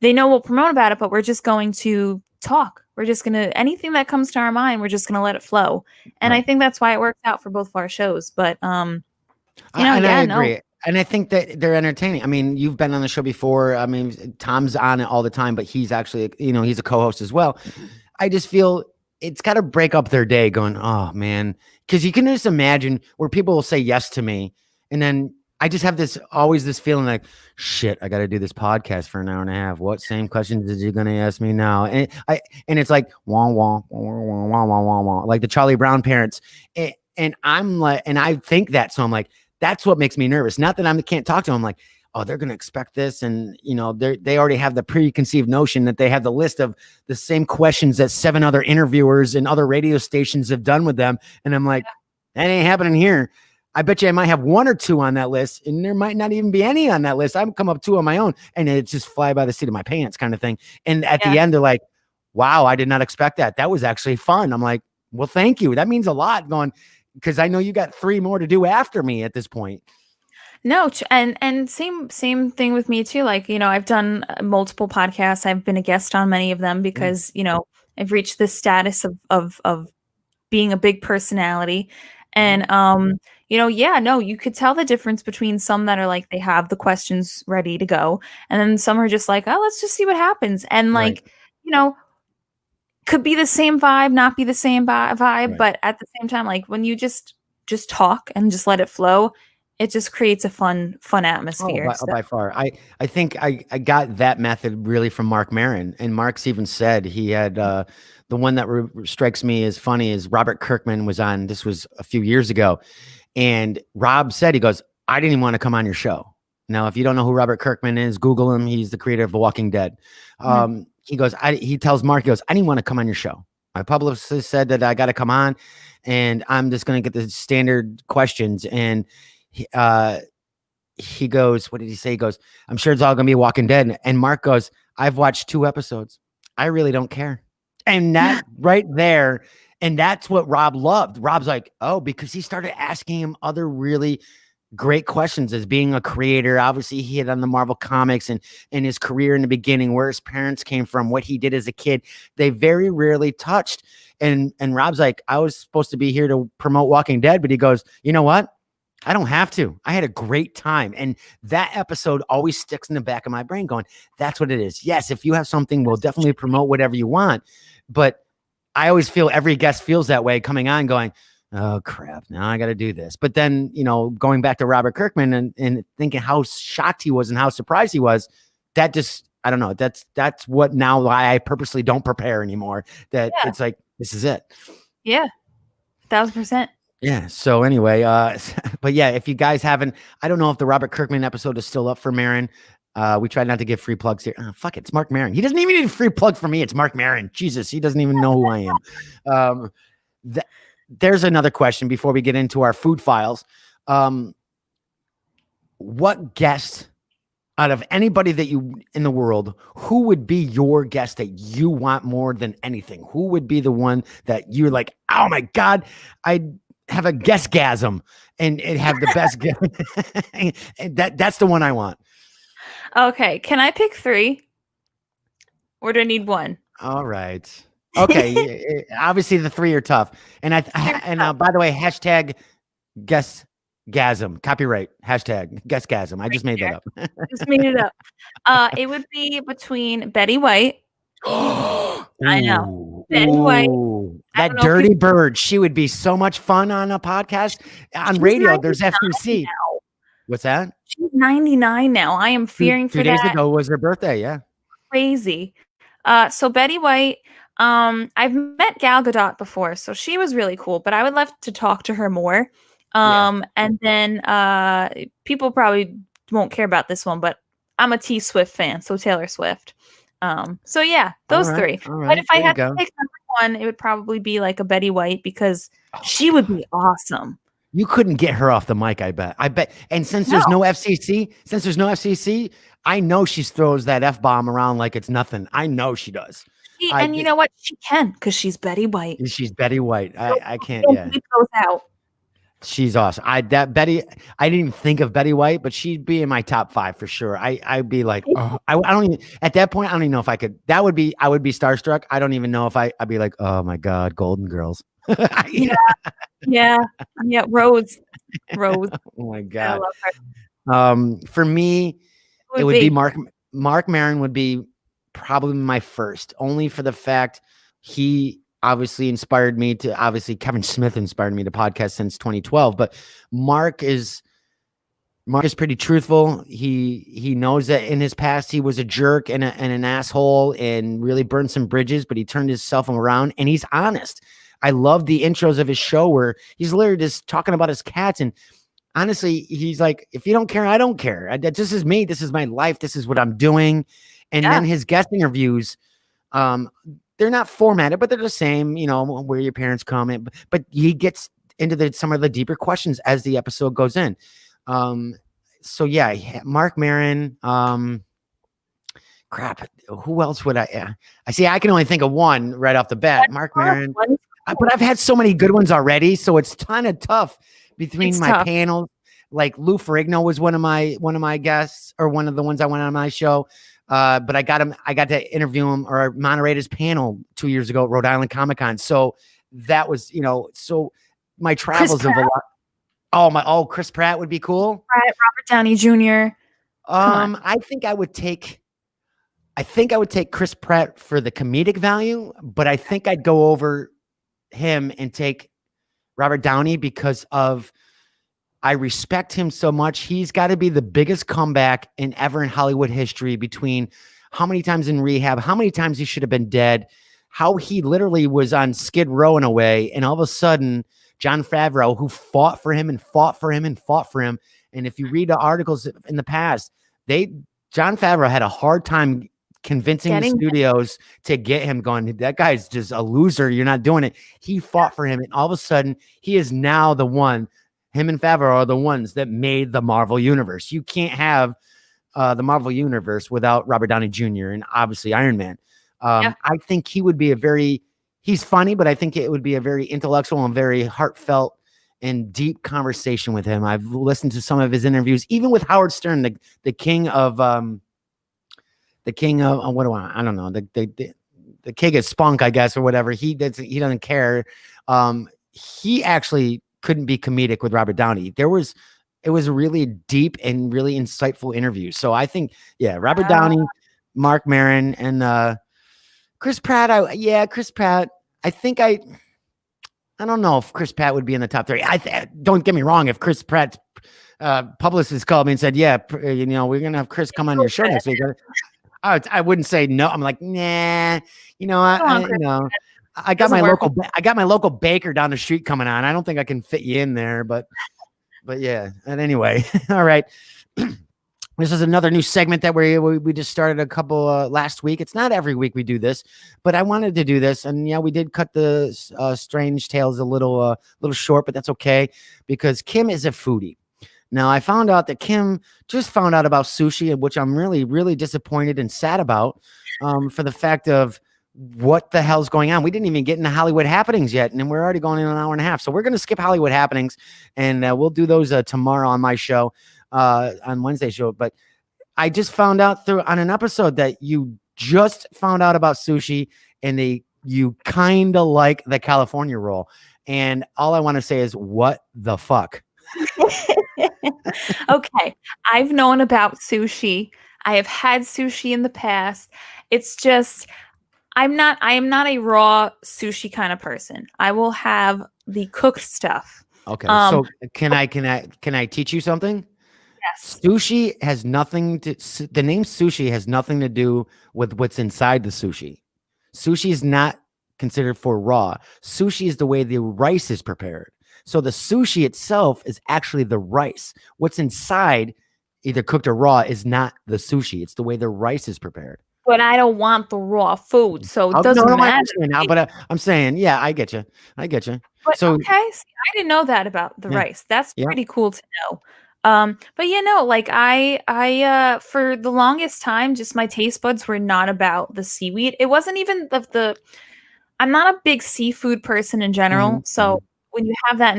they know we'll promote about it, but we're just going to talk. We're just going to, anything that comes to our mind, we're just going to let it flow. And I think that's why it works out for both of our shows. But, I agree. And I think that they're entertaining. I mean, you've been on the show before. I mean, Tom's on it all the time, but he's actually, he's a co-host as well. I just feel it's got to break up their day going, oh man, because you can just imagine where people will say yes to me. And then I just have always this feeling like, shit, I got to do this podcast for an hour and a half. What same questions is you going to ask me now? And it's like, wah, wah, wah, wah, wah, wah, wah, wah, like the Charlie Brown parents. And I'm like, and I think that, so I'm like, that's what makes me nervous. Not that I can't talk to them. I'm like, oh, they're going to expect this. And, they already have the preconceived notion that they have the list of the same questions that 7 other interviewers and other radio stations have done with them. And I'm like, that ain't happening here. I bet you I might have 1 or 2 on that list, and there might not even be any on that list. I've come up 2 on my own, and it's just fly by the seat of my pants kind of thing. And at the end, they're like, wow, I did not expect that. That was actually fun. I'm like, well, thank you. That means a lot going, because I know you got 3 more to do after me at this point. No, and same thing with me too. Like, I've done multiple podcasts. I've been a guest on many of them because, I've reached this status of being a big personality. And you could tell the difference between some that are like they have the questions ready to go, and then some are just like, oh, let's just see what happens. And like, could be the same vibe, not be the same vibe, but at the same time, like when you just talk and just let it flow, it just creates a fun atmosphere. By far. I think I got that method really from Mark Maron, and Mark's even said he had the one that strikes me as funny is Robert Kirkman was on. This was a few years ago, and Rob said, he goes, I didn't even want to come on your show. Now, if you don't know who Robert Kirkman is, Google him. He's the creator of The Walking Dead. He goes, he tells Mark, he goes, I didn't want to come on your show. My publicist said that I got to come on, and I'm just going to get the standard questions. And he goes, what did he say? He goes, I'm sure it's all going to be Walking Dead. And Mark goes, I've watched 2 episodes. I really don't care. And that right there. And that's what Rob loved. Rob's like, oh, because he started asking him other really great questions as being a creator. Obviously, he hit on the Marvel comics and his career in the beginning, where his parents came from, what he did as a kid. They very rarely touched. And Rob's like, I was supposed to be here to promote Walking Dead, but he goes, you know what? I don't have to. I had a great time. And that episode always sticks in the back of my brain going, that's what it is. Yes, if you have something, we'll definitely promote whatever you want. But I always feel every guest feels that way coming on going, oh, crap, now I got to do this. But then, going back to Robert Kirkman and thinking how shocked he was and how surprised he was, that just, I don't know. That's what now I purposely don't prepare anymore. It's like, this is it. Yeah, 1,000%. Yeah. So anyway, but yeah, if you guys haven't, I don't know if the Robert Kirkman episode is still up for Maron. We try not to give free plugs here. Oh, fuck it. It's Mark Maron. He doesn't even need a free plug for me. It's Mark Maron. Jesus. He doesn't even know who I am. There's another question before we get into our food files. What guest out of anybody that you in the world, who would be your guest that you want more than anything? Who would be the one that you're like, oh my God, I'd have a guestgasm and have the best guest. That's the one I want. Okay. Can I pick 3? Or do I need 1? All right. Okay. Obviously the 3 are tough. And by the way, hashtag guestgasm, copyright, hashtag guestgasm. I just made that up. Just made it up. It would be between Betty White. I know. Betty White. That dirty bird. She would be so much fun on a podcast. On radio, there's FCC. What's that? She's 99 now. I am fearing for that. 2 days ago was her birthday. Yeah. Crazy. So Betty White, I've met Gal Gadot before, so she was really cool, but I would love to talk to her more. And then people probably won't care about this one, but I'm a T Swift fan, so Taylor Swift. So yeah, those 3. Right, but if I had to pick number 1, it would probably be like a Betty White because she would be awesome. You couldn't get her off the mic, I bet. And since there's no FCC, I know she throws that F-bomb around like it's nothing. I know she does. And you know what? She can because she's Betty White. She's Betty White. I can't. Yeah. Goes out. She's awesome. Betty. I didn't even think of Betty White, but she'd be in my top 5 for sure. I'd be like, oh, I don't even at that point. I don't even know if I could. I would be starstruck. I don't even know if I'd be like, oh my God, Golden Girls. Yeah. Rose. Oh my God. I love her. For me, it would be Mark Maron would be probably my first, only for the fact he obviously inspired me to, obviously Kevin Smith inspired me to podcast since 2012, but Mark is pretty truthful. He knows that in his past he was a jerk and an asshole and really burned some bridges, but he turned himself around and he's honest. I love the intros of his show where he's literally just talking about his cats, and honestly, he's like, if you don't care, I don't care. This is me. This is my life. This is what I'm doing. And then his guest interviews, they're not formatted, but they're the same, where your parents come in, but he gets into some of the deeper questions as the episode goes in. So yeah, Mark Maron, crap. Who else would I see? I can only think of one right off the bat, Mark Maron, but I've had so many good ones already. So it's kind of tough between my panels. Like Lou Ferrigno was one of my guests, or one of the ones I went on my show. But I got to interview him or moderate his panel 2 years ago at Rhode Island Comic Con. So that was, so my travels of a lot. Chris Pratt would be cool. Robert Downey Jr. I think I would take Chris Pratt for the comedic value, but I think I'd go over him and take Robert Downey because I respect him so much. He's got to be the biggest comeback ever in Hollywood history, between how many times in rehab, how many times he should have been dead, how he literally was on Skid Row in a way. And all of a sudden, Jon Favreau, who fought for him and fought for him and fought for him. And if you read the articles in the past, Jon Favreau had a hard time convincing the studios to get him going. That guy's just a loser. You're not doing it. He fought for him. And all of a sudden, he is now the one. Him and Favreau are the ones that made the Marvel Universe. You can't have the Marvel Universe without Robert Downey Jr. and obviously Iron Man. I think he would be he's funny, but I think it would be a very intellectual and very heartfelt and deep conversation with him. I've listened to some of his interviews, even with Howard Stern, the king of I don't know, the king of spunk, I guess, or whatever. He doesn't care. He actually couldn't be comedic with Robert Downey. It was a really deep and really insightful interview. So I think, Robert Downey, Mark Maron, and Chris Pratt. Chris Pratt. I think I don't know if Chris Pratt would be in the top 3. Don't get me wrong. If Chris Pratt's publicist called me and said, we're going to have Chris come on your show next week, I wouldn't say no. I'm like, nah, I got my local baker down the street coming on. I don't think I can fit you in there, but yeah. And anyway, all right. This is another new segment that we just started a couple last week. It's not every week we do this, but I wanted to do this, and we did cut the Strange Tales a little short, but that's okay because Kim is a foodie. Now, I found out that Kim just found out about sushi, which I'm really, really disappointed and sad about, for the fact of what the hell's going on. We didn't even get into Hollywood happenings yet, and we're already going in an hour and a half. So we're going to skip Hollywood happenings, and we'll do those tomorrow on my show, on Wednesday's show. But I just found out on an episode that you just found out about sushi, and you kind of like the California roll. And all I want to say is, what the fuck? Okay, I've known about sushi. I have had sushi in the past. It's just I am not a raw sushi kind of person. I will have the cooked stuff. Okay. So can I teach you something? Yes. Sushi has nothing the name sushi has nothing to do with what's inside the sushi. Sushi is not considered for raw. Sushi is the way the rice is prepared. So the sushi itself is actually the rice. What's inside, either cooked or raw, is not the sushi. It's the way the rice is prepared. But I don't want the raw food, so it doesn't matter. Now, but I'm saying, I get you. But so, okay, see, I didn't know that about the rice. That's pretty cool to know. But like I for the longest time, just my taste buds were not about the seaweed. It wasn't even I'm not a big seafood person in general, so. When you have that,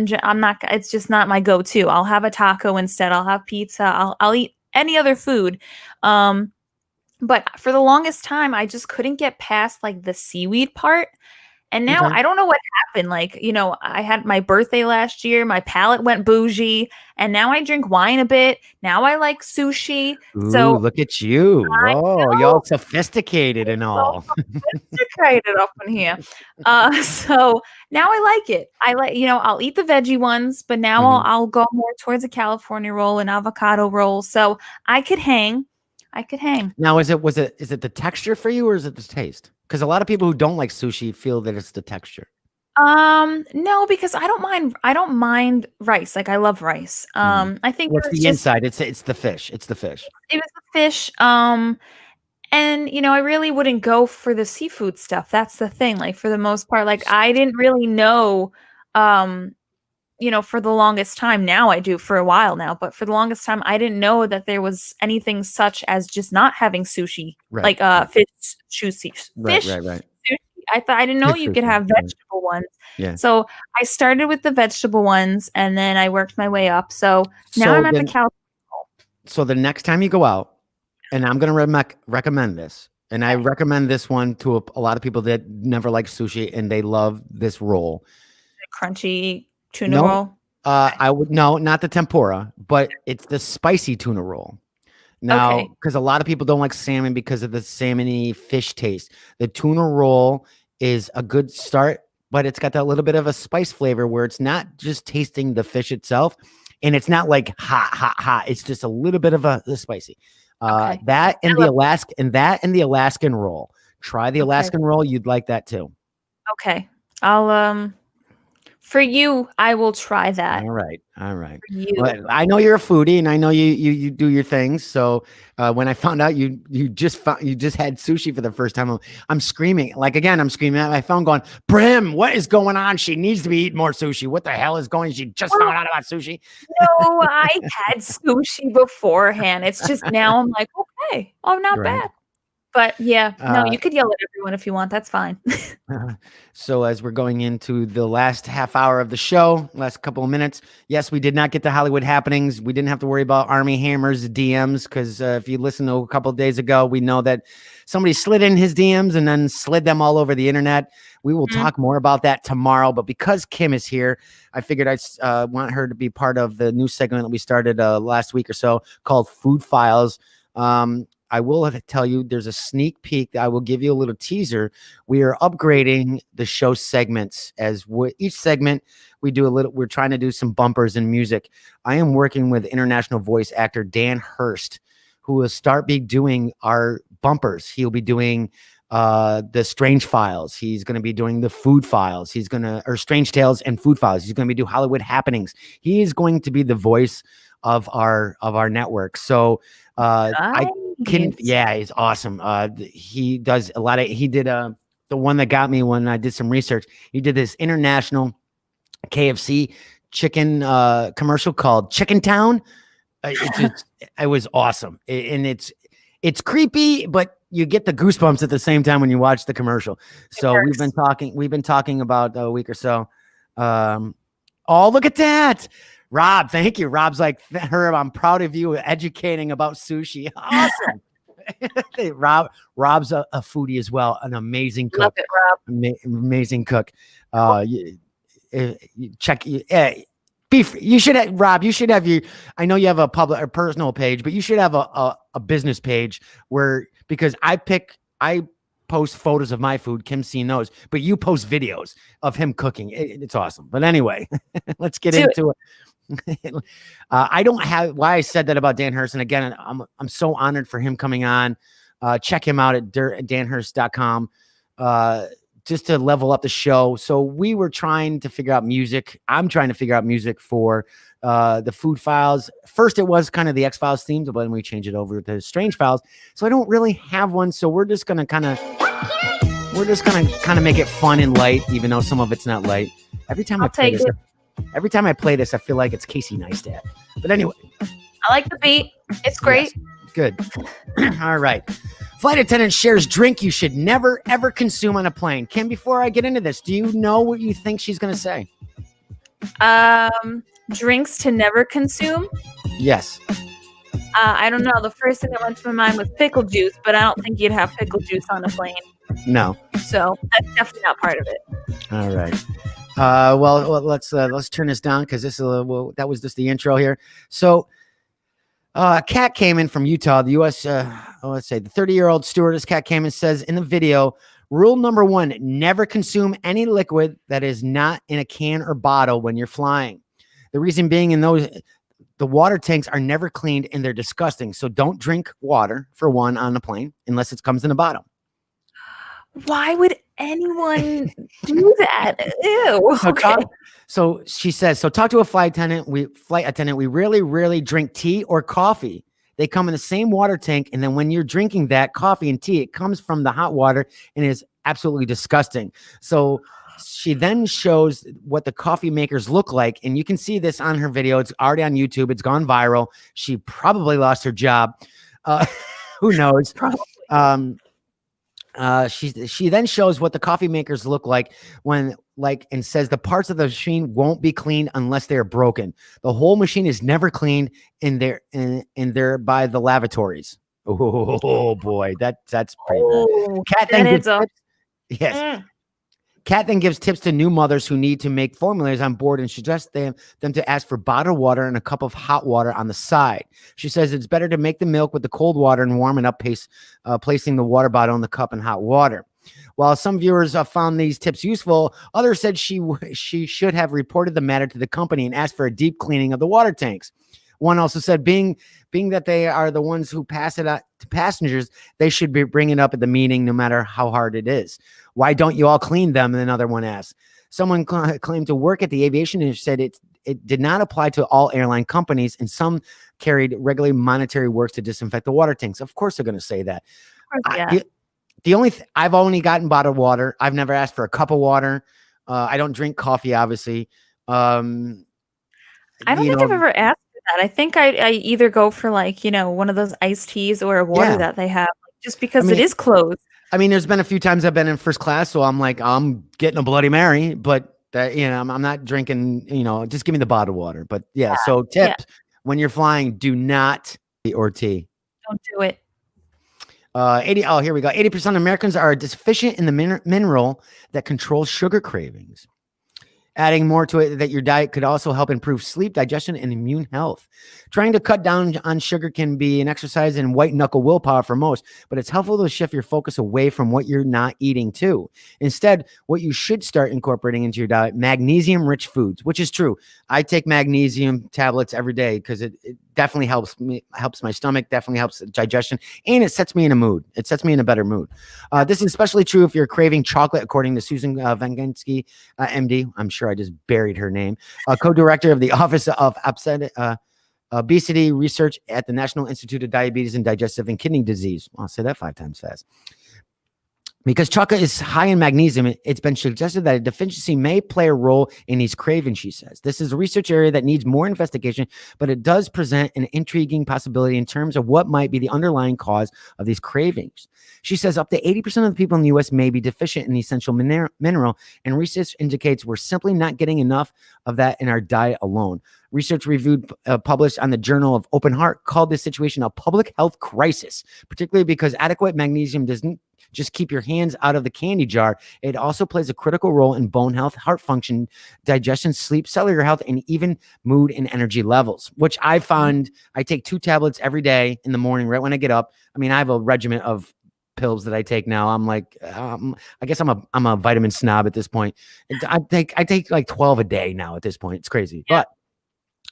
it's just not my go-to. I'll have a taco instead. I'll have pizza. I'll eat any other food. But for the longest time, I just couldn't get past the seaweed part. And now I don't know what happened. Like, I had my birthday last year, my palate went bougie, and now I drink wine a bit. Now I like sushi. Ooh, So look at you. I Oh, know. y'all sophisticated and So all. sophisticated up in here. So now I like it. I'll eat the veggie ones, but now I'll go more towards a California roll, an avocado roll. So I could hang. Now, is it the texture for you, or is it the taste? Because a lot of people who don't like sushi feel that it's the texture. No, because I don't mind rice. Like I love rice. I think What's it was the just inside? It's the fish. It's the fish. it was the fish. And I really wouldn't go for the seafood stuff. That's the thing. Like for the most part, like I didn't really know, for the longest time. Now I do for a while now, but for the longest time, I didn't know that there was anything such as just not having sushi, Right. like fish sushi. Right. Sushi. I didn't know Fish you could sushi, have yeah. vegetable ones. Yeah. So I started with the vegetable ones, and then I worked my way up. So now So I'm at the then- California. So the next time you go out, and I'm going to recommend this, and I recommend this one to a lot of people that never like sushi and they love this roll. Crunchy tuna No. roll. I would not the tempura, but it's the spicy tuna roll. Now, because a lot of people don't like salmon because of the salmony fish taste. The tuna roll is a good start, but it's got that little bit of a spice flavor where it's not just tasting the fish itself, and it's not like hot. It's just a little bit of the spicy. That and the Alaskan roll. Try the Alaskan roll. You'd like that too. Okay. I'll for you, I will try that. All right. For you. Well, I know you're a foodie, and I know you do your things. So when I found out you just had sushi for the first time, I'm screaming. Like again, I'm screaming at my phone, going, "Brim, what is going on? She needs to be eating more sushi. What the hell is going? She just found out about sushi." No, I had sushi beforehand. It's just now I'm like, okay, not bad. But yeah, no, you could yell at everyone if you want. That's fine. So as we're going into the last half hour of the show, last couple of minutes, yes, we did not get to Hollywood happenings. We didn't have to worry about Army Hammer's DMs because if you listen to a couple of days ago, we know that somebody slid in his DMs and then slid them all over the internet. We will talk more about that tomorrow. But because Kim is here, I figured I want her to be part of the new segment that we started last week or so called Food Files. I will tell you there's a sneak peek that I will give you a little teaser. We are upgrading the show segments each segment we do we're trying to do some bumpers and music. I am working with international voice actor Dan Hurst, who will start doing our bumpers. He'll be doing the Strange Files. He's going to be doing the Food Files. Or Strange Tales and Food Files. He's going to be do Hollywood happenings. He is going to be the voice of our network. So he's awesome. He does a lot of, he did the one that got me when I did some research. He did this international KFC chicken commercial called Chicken Town. It was awesome. And it's creepy, but you get the goosebumps at the same time when you watch the commercial. So we've been talking about a week or so. Oh, look at that. Rob, thank you. Rob's like, I'm proud of you educating about sushi. Awesome. Rob's a foodie as well. An amazing cook. Love it, Rob. Amazing cook. You should have, Rob, you should have I know you have a public or personal page, but you should have a business page because I post photos of my food. Kim C knows, but you post videos of him cooking. It's awesome. But anyway, let's get into it. I don't have why I said that about Dan Hurst. And again, I'm so honored for him coming on. Check him out at danhurst.com. Just to level up the show. So we were trying to figure out music. I'm trying to figure out music for the Food Files. First, it was kind of the X-Files themed, but then we changed it over to Strange Files. So I don't really have one. So we're just gonna kind of make it fun and light, even though some of it's not light. Every time I play this, I feel like it's Casey Neistat. But anyway, I like the beat. It's great. Yes, good. All right. Flight attendant shares drink you should never, ever consume on a plane. Kim, before I get into this, do you know what you think she's going to say? Drinks to never consume? Yes. I don't know. The first thing that went to my mind was pickle juice, but I don't think you'd have pickle juice on a plane. No. So that's definitely not part of it. All right. Let's turn this down because this that was just the intro here. So, a cat came in from Utah, the U.S. Let's say the 30-year-old stewardess cat came and says in the video, rule number 1: never consume any liquid that is not in a can or bottle when you're flying. The reason being, the water tanks are never cleaned and they're disgusting. So don't drink water for one on the plane unless it comes in a bottle. Why would anyone do that? Ew. So she says, talk to a flight attendant. We really, really drink tea or coffee. They come in the same water tank. And then when you're drinking that coffee and tea, it comes from the hot water and is absolutely disgusting. So she then shows what the coffee makers look like. And you can see this on her video. It's already on YouTube. It's gone viral. She probably lost her job. Who knows? Probably. She then shows what the coffee makers look like and says the parts of the machine won't be cleaned unless they are broken. The whole machine is never cleaned in there by the lavatories. Oh boy, that's pretty bad. Cat then gives tips. Yes. Kat then gives tips to new mothers who need to make formulas on board and suggests them to ask for bottled water and a cup of hot water on the side. She says it's better to make the milk with the cold water and warm it up, placing the water bottle in the cup and hot water. While some viewers found these tips useful, others said she should have reported the matter to the company and asked for a deep cleaning of the water tanks. One also said, being that they are the ones who pass it out to passengers, they should be bringing it up at the meeting, no matter how hard it is. Why don't you all clean them? And another one asked. Someone claimed to work at the aviation industry said it did not apply to all airline companies, and some carried regularly monetary works to disinfect the water tanks. Of course, they're going to say that. Yeah. I've only gotten bottled water. I've never asked for a cup of water. I don't drink coffee, obviously. I don't think I've ever asked for that. I think I either go for one of those iced teas or a water that they have, just because it is closed. I mean, there's been a few times I've been in first class, so I'm like, I'm getting a Bloody Mary, but that, I'm not drinking, just give me the bottled water. But so tip, when you're flying, do not or tea. Don't do it. 80. Oh, here we go. 80% of Americans are deficient in the mineral that controls sugar cravings. Adding more to it, that your diet could also help improve sleep, digestion, and immune health. Trying to cut down on sugar can be an exercise in white knuckle willpower for most, but it's helpful to shift your focus away from what you're not eating too. Instead, what you should start incorporating into your diet, magnesium-rich foods, which is true. I take magnesium tablets every day because it definitely helps my stomach, definitely helps digestion, and it sets me in a mood. It sets me in a better mood. This is especially true if you're craving chocolate, according to Susan Vangensky, MD. I'm sure I just buried her name. Co-director of the Office of Obesity Research at the National Institute of Diabetes and Digestive and Kidney Disease. I'll say that 5 times fast. Because chocolate is high in magnesium, it's been suggested that a deficiency may play a role in these cravings, she says. This is a research area that needs more investigation, but it does present an intriguing possibility in terms of what might be the underlying cause of these cravings. She says up to 80% of the people in the U.S. may be deficient in the essential mineral, and research indicates we're simply not getting enough of that in our diet alone. Research published on the Journal of Open Heart called this situation a public health crisis, particularly because adequate magnesium doesn't just keep your hands out of the candy jar. It also plays a critical role in bone health, heart function, digestion, sleep, cellular health, and even mood and energy levels, which I found I take 2 tablets every day in the morning, right when I get up. I mean, I have a regimen of pills that I take now. I'm like, I guess I'm a vitamin snob at this point. I take like 12 a day now at this point. It's crazy, but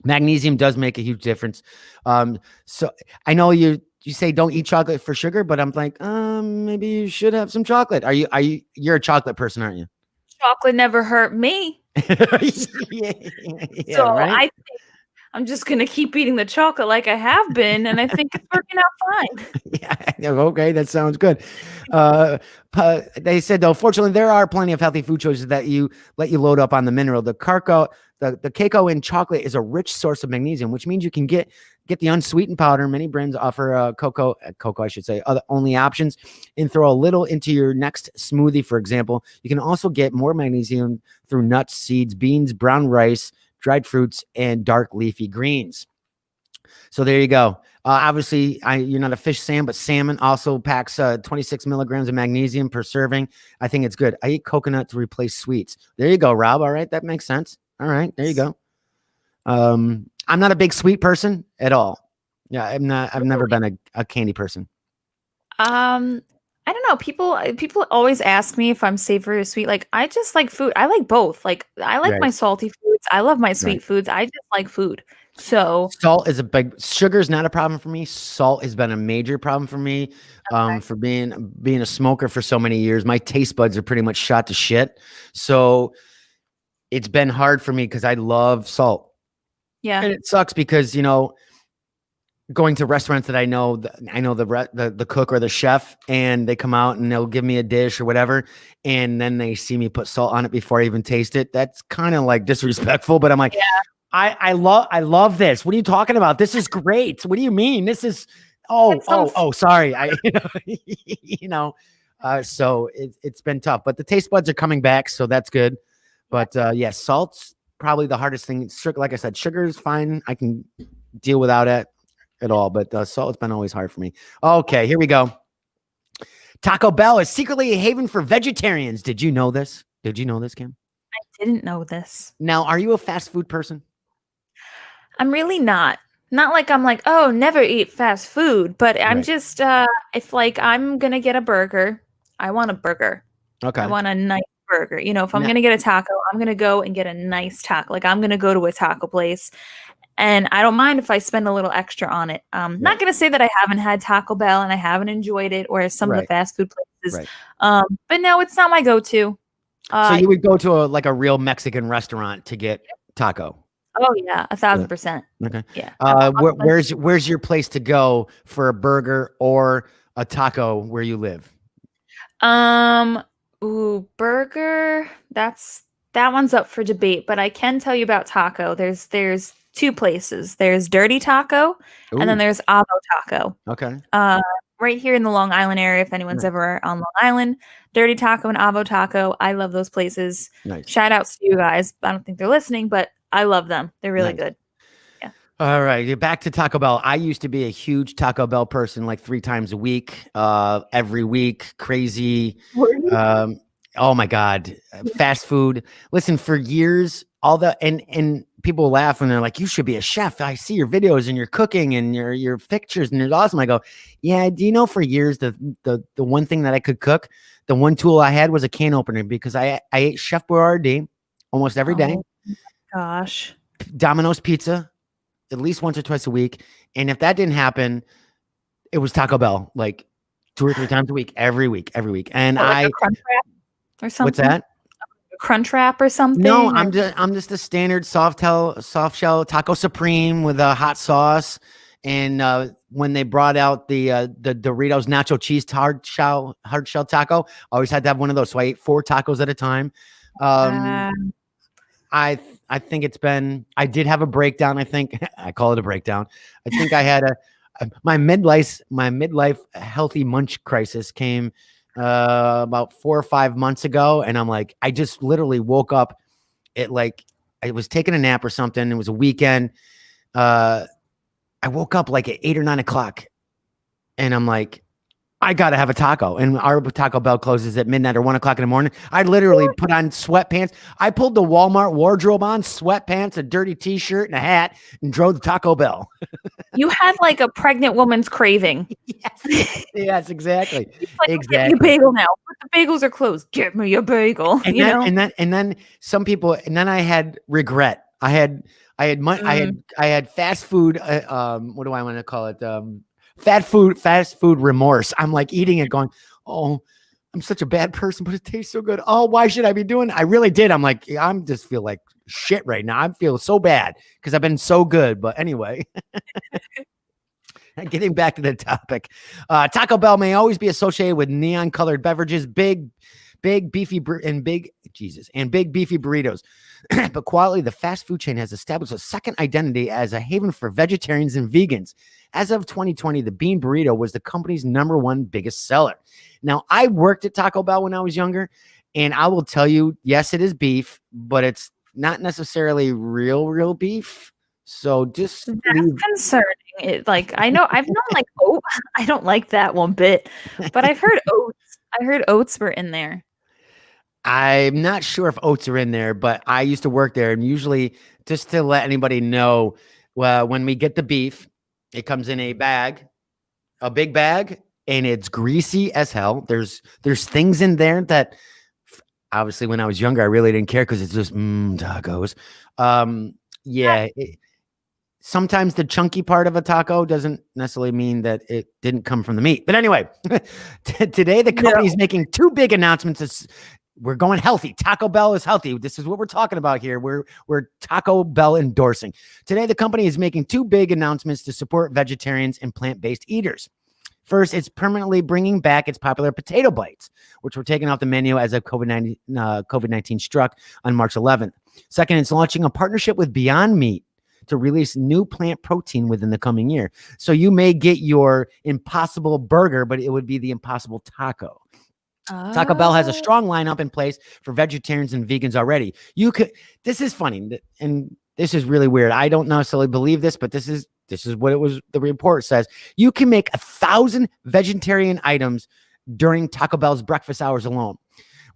magnesium does make a huge difference. So I know you say don't eat chocolate for sugar, but I'm like, maybe you should have some chocolate. You're a chocolate person, aren't you? Chocolate never hurt me. So right? I think I'm just going to keep eating the chocolate like I have been, and I think it's working out fine. Okay, that sounds good. They said, though, fortunately, there are plenty of healthy food choices that let you load up on the mineral. The cacao in chocolate is a rich source of magnesium, which means you can get the unsweetened powder. Many brands offer cocoa, I should say, other only options, and throw a little into your next smoothie, for example. You can also get more magnesium through nuts, seeds, beans, brown rice, dried fruits, and dark leafy greens. So there you go. Obviously, you're not a fish fan, but salmon also packs 26 milligrams of magnesium per serving. I think it's good. I eat coconut to replace sweets. There you go, Rob. All right, that makes sense. All right, there you go. I'm not a big sweet person at all. Yeah, I'm not. I've never been a candy person. I don't know. People always ask me if I'm savory or sweet. Like I just like food. I like both. Like I like my salty foods. I love my sweet foods. I just like food. So salt is sugar is not a problem for me. Salt has been a major problem for me. For being a smoker for so many years, my taste buds are pretty much shot to shit. So it's been hard for me because I love salt. Yeah. And it sucks because, going to restaurants that I know the cook or the chef, and they come out and they'll give me a dish or whatever, and then they see me put salt on it before I even taste it. That's kind of like disrespectful, but I'm like, yeah. I love this. What are you talking about? This is great. What do you mean? This is sorry. So it's been tough, but the taste buds are coming back, so that's good. But salt's probably the hardest thing. Like I said, sugar is fine. I can deal without it at all, but salt has been always hard for me. Okay, here we go. Taco Bell is secretly a haven for vegetarians. Did you know this? Did you know this, Kim? I didn't know this. Now, are you a fast food person? I'm really not. Not like I'm like, oh, never eat fast food, but I'm just if like I'm gonna get a burger, I want a burger. Okay. I want a nice burger. If I'm gonna get a taco, I'm gonna go and get a nice taco. Like I'm gonna go to a taco place, and I don't mind if I spend a little extra on it. Not gonna say that I haven't had Taco Bell and I haven't enjoyed it, or some of the fast food places. But no, it's not my go-to. So you would go to a real Mexican restaurant to get taco? Oh yeah, 1,000%. Okay. Yeah. Where's your place to go for a burger or a taco where you live? Burger. That one's up for debate, but I can tell you about taco. There's two places. There's Dirty Taco, and then there's Avo Taco. Okay. Right here in the Long Island area, if anyone's ever on Long Island, Dirty Taco and Avo Taco. I love those places. Nice. Shout outs to you guys. I don't think they're listening, but I love them. They're really good. Yeah. All right. Back to Taco Bell. I used to be a huge Taco Bell person, like 3 times a week, every week. Crazy. Oh my God. Fast food. Listen, for years, and people laugh when they're like, you should be a chef. I see your videos and your cooking and your pictures and it's awesome. I go, yeah. Do you know, for years, the one thing that I could cook, the one tool I had was a can opener, because I ate Chef Boyardee almost every day. Gosh. Domino's pizza at least once or twice a week. And if that didn't happen, it was Taco Bell, like 2 or 3 times a week, every week. And like a crunch wrap or something? What's that? A crunch wrap or something? No, I'm just a standard soft shell taco supreme with a hot sauce. And when they brought out the Doritos nacho cheese hard shell taco, I always had to have one of those. So I ate 4 tacos at a time. I think I did have a breakdown. I think I call it a breakdown. I think I had my midlife healthy munch crisis came about 4 or 5 months ago. And I'm like, I just literally woke up I was taking a nap or something. It was a weekend. I woke up like at 8 or 9 o'clock, and I'm like, I got to have a taco. And our Taco Bell closes at midnight or 1 o'clock in the morning. I literally put on sweatpants. I pulled the Walmart wardrobe on, sweatpants, a dirty t-shirt, and a hat, and drove to Taco Bell. You had like a pregnant woman's craving. Yes, exactly. Like, exactly. Get me a bagel now. But the bagels are closed. Get me a bagel. And then some people, and then I had regret. I had fast food. What do I want to call it? Fast food remorse. I'm like eating it going, oh, I'm such a bad person, but it tastes so good. Oh, why should I be doing it? I really did. I'm like, I'm just feel like shit right now. I feel so bad because I've been so good. But anyway, getting back to the topic, Taco Bell may always be associated with neon colored beverages, big beefy burritos. But quietly, the fast food chain has established a second identity as a haven for vegetarians and vegans. As of 2020, the bean burrito was the company's #1 biggest seller. Now, I worked at Taco Bell when I was younger, and I will tell you, yes, it is beef, but it's not necessarily real beef. So just that's concerning. it. Like I've known like oat. I don't like that one bit, but I've heard oats. I heard oats were in there. I'm not sure if oats are in there, but I used to work there, and usually, just to let anybody know, well, when we get the beef, it comes in a bag, a big bag, and it's greasy as hell. There's things in there that obviously when I was younger, I really didn't care because it's just tacos. Yeah. Sometimes the chunky part of a taco doesn't necessarily mean that it didn't come from the meat. But anyway, today the company is making two big announcements. We're going healthy. Taco Bell is healthy. This is what we're talking about here. We're Taco Bell endorsing. Today, the company is making two big announcements to support vegetarians and plant-based eaters. First, it's permanently bringing back its popular potato bites, which were taken off the menu as of COVID-19 struck on March 11th. Second, it's launching a partnership with Beyond Meat to release new plant protein within the coming year. So you may get your Impossible Burger, but it would be the Impossible Taco. Taco Bell has a strong lineup in place for vegetarians and vegans already. This is funny, and this is really weird. I don't necessarily believe this, but this is what it was. The report says you can make 1,000 vegetarian items during Taco Bell's breakfast hours alone.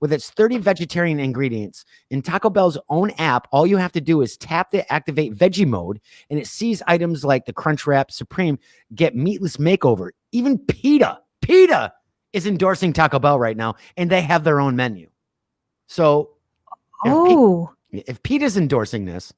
With its 30 vegetarian ingredients in Taco Bell's own app, all you have to do is tap the activate veggie mode, and it sees items like the Crunch Wrap Supreme get meatless makeover. Even PETA is endorsing Taco Bell right now, and they have their own menu. So if PETA's endorsing this,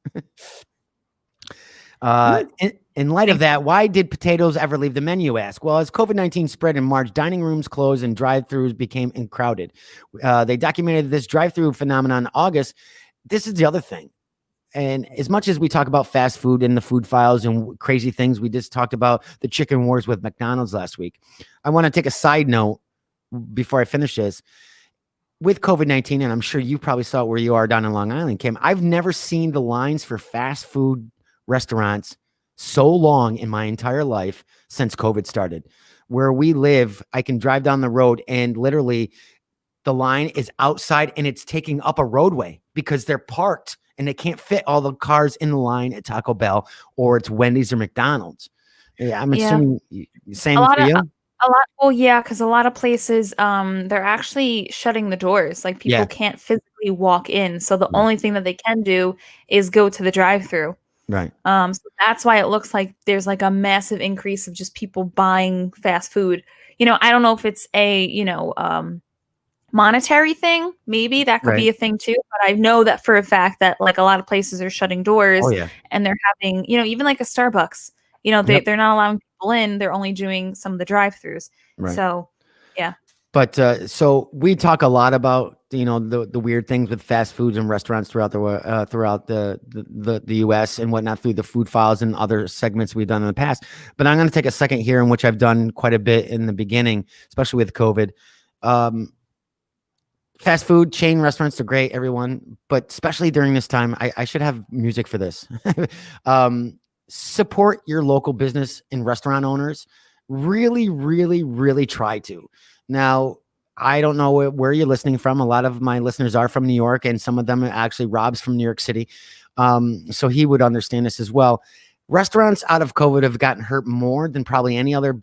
in light of that, why did potatoes ever leave the menu? Ask. Well, as COVID-19 spread in March, dining rooms closed and drive-thrus became crowded. They documented this drive-thru phenomenon in August. This is the other thing. And as much as we talk about fast food and the food files and crazy things, we just talked about the chicken wars with McDonald's last week. I want to take a side note before I finish this. With COVID-19, and I'm sure you probably saw it where you are down in Long Island, Kim, I've never seen the lines for fast food restaurants so long in my entire life since COVID started. Where we live, I can drive down the road and literally the line is outside and it's taking up a roadway because they're parked and they can't fit all the cars in the line at Taco Bell or it's Wendy's or McDonald's. Yeah, I'm assuming same for you. Well, yeah, because a lot of places, they're actually shutting the doors. Like people can't physically walk in, so the only thing that they can do is go to the drive-through. Right. So that's why it looks like there's like a massive increase of just people buying fast food. I don't know if it's a monetary thing. Maybe that could be a thing too. But I know that for a fact that like a lot of places are shutting doors, and they're having even like a Starbucks. They're not allowing people in. They're only doing some of the drive-thrus. Right. So, yeah. But so we talk a lot about the weird things with fast foods and restaurants throughout the U.S. and whatnot through the food files and other segments we've done in the past. But I'm going to take a second here, in which I've done quite a bit in the beginning, especially with COVID. Fast food chain restaurants are great, everyone, but especially during this time, I should have music for this. Support your local business and restaurant owners. Really, really, really try to. Now, I don't know where you're listening from. A lot of my listeners are from New York, and some of them are actually Rob's from New York City. So he would understand this as well. Restaurants out of COVID have gotten hurt more than probably any other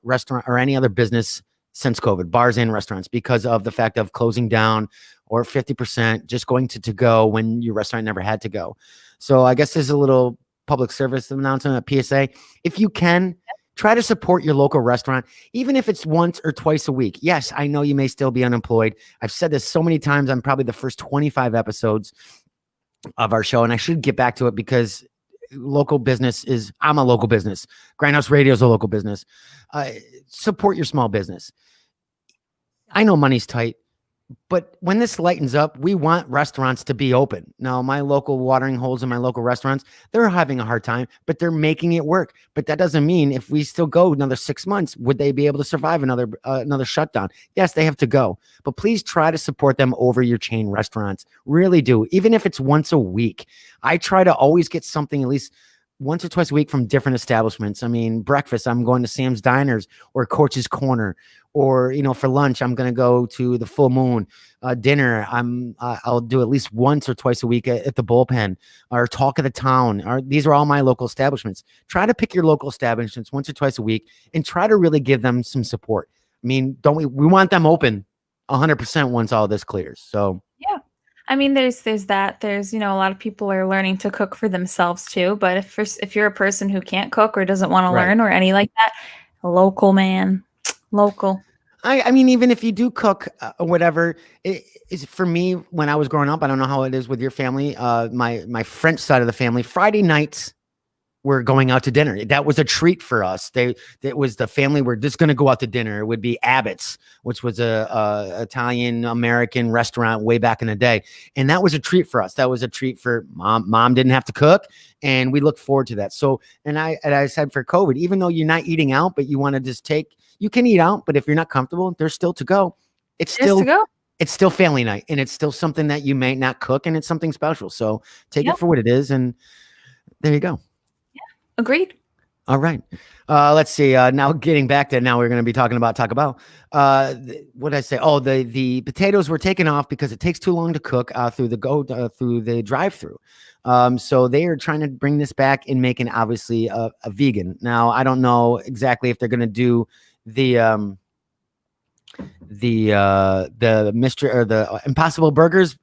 restaurant or any other business since COVID, bars and restaurants, because of the fact of closing down or 50% just going to go when your restaurant never had to go. So I guess there's a little public service announcement, a PSA. If you can, try to support your local restaurant, even if it's once or twice a week. Yes, I know you may still be unemployed. I've said this so many times on probably the first 25 episodes of our show, and I should get back to it because local business I'm a local business. Grindhouse Radio is a local business. Support your small business. I know money's tight, but when this lightens up, we want restaurants to be open. Now, my local watering holes and my local restaurants, they're having a hard time, but they're making it work. But that doesn't mean if we still go another 6 months, would they be able to survive another shutdown? Yes, they have to go. But please try to support them over your chain restaurants. Really do. Even if it's once a week. I try to always get something at least once or twice a week from different establishments. I mean, breakfast, I'm going to Sam's Diners or Coach's Corner, or, for lunch, I'm going to go to the Full Moon. Dinner, I'll do at least once or twice a week at the Bullpen or Talk of the Town. These are all my local establishments. Try to pick your local establishments once or twice a week and try to really give them some support. I mean, don't we want them open 100% once all this clears. So yeah. I mean, there's that. There's, a lot of people are learning to cook for themselves too. But if you're a person who can't cook or doesn't want to learn or any like that, local, man, local. I mean, even if you do cook or whatever, it is for me when I was growing up. I don't know how it is with your family. My French side of the family, Friday nights, we're going out to dinner. That was a treat for us. It was the family. We're just going to go out to dinner. It would be Abbott's, which was a Italian American restaurant way back in the day, and that was a treat for us. That was a treat for mom. Mom didn't have to cook, and we look forward to that. So, and I said for COVID, even though you're not eating out, but you want to just you can eat out, but if you're not comfortable, there's still to go. It's still family night, and it's still something that you may not cook, and it's something special. So take it for what it is, and there you go. Agreed. All right. Let's see. Now getting back to now, we're going to be talking about Taco Bell. What did I say? Oh, the potatoes were taken off because it takes too long to cook through the drive-through. So they are trying to bring this back and making obviously a vegan. Now I don't know exactly if they're going to do the mystery or the Impossible Burgers.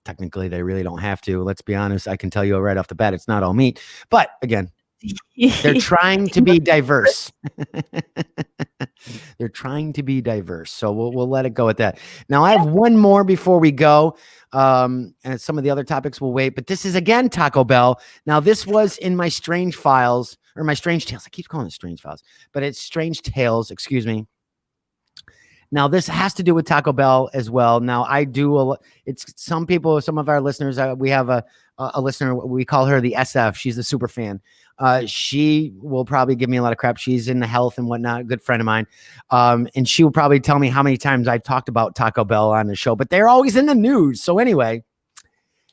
Technically, they really don't have to. Let's be honest. I can tell you right off the bat, it's not all meat. But again, they're trying to be diverse. They're trying to be diverse. So we'll let it go at that. Now I have one more before we go. And some of the other topics will wait, but this is again Taco Bell. Now this was in my strange files or my strange tales. I keep calling it strange files, but it's strange tales. Excuse me. Now this has to do with Taco Bell as well. Now it's some people, some of our listeners, we have a listener, we call her the SF. She's the super fan. She will probably give me a lot of crap. She's in the health and whatnot, a good friend of mine. And she will probably tell me how many times I've talked about Taco Bell on the show, but they're always in the news. So anyway,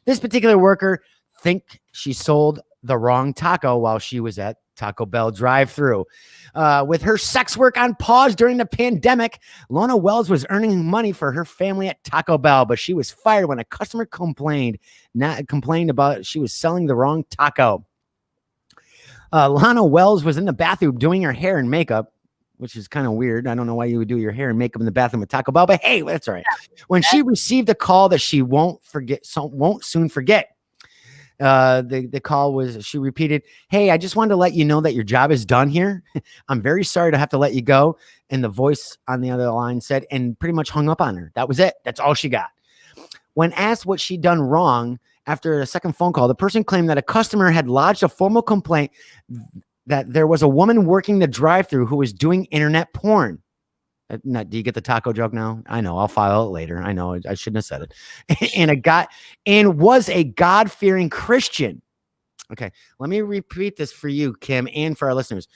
this particular worker think she sold the wrong taco while she was at Taco Bell drive-through. With her sex work on pause during the pandemic, Lona Wells was earning money for her family at Taco Bell, but she was fired when a customer complained about she was selling the wrong taco. Lana Wells was in the bathroom doing her hair and makeup, which is kind of weird. I don't know why you would do your hair and makeup in the bathroom at Taco Bell, but hey, that's all right. When she received a call that she won't soon forget. The call was, she repeated, "Hey, I just wanted to let you know that your job is done here. I'm very sorry to have to let you go." And the voice on the other line said, and pretty much hung up on her. That was it. That's all she got. When asked what she'd done wrong after a second phone call, the person claimed that a customer had lodged a formal complaint that there was a woman working the drive-thru who was doing internet porn. Do you get the taco joke now? I know. I'll file it later. I know. I shouldn't have said it. And was a God-fearing Christian. Okay, let me repeat this for you, Kim, and for our listeners.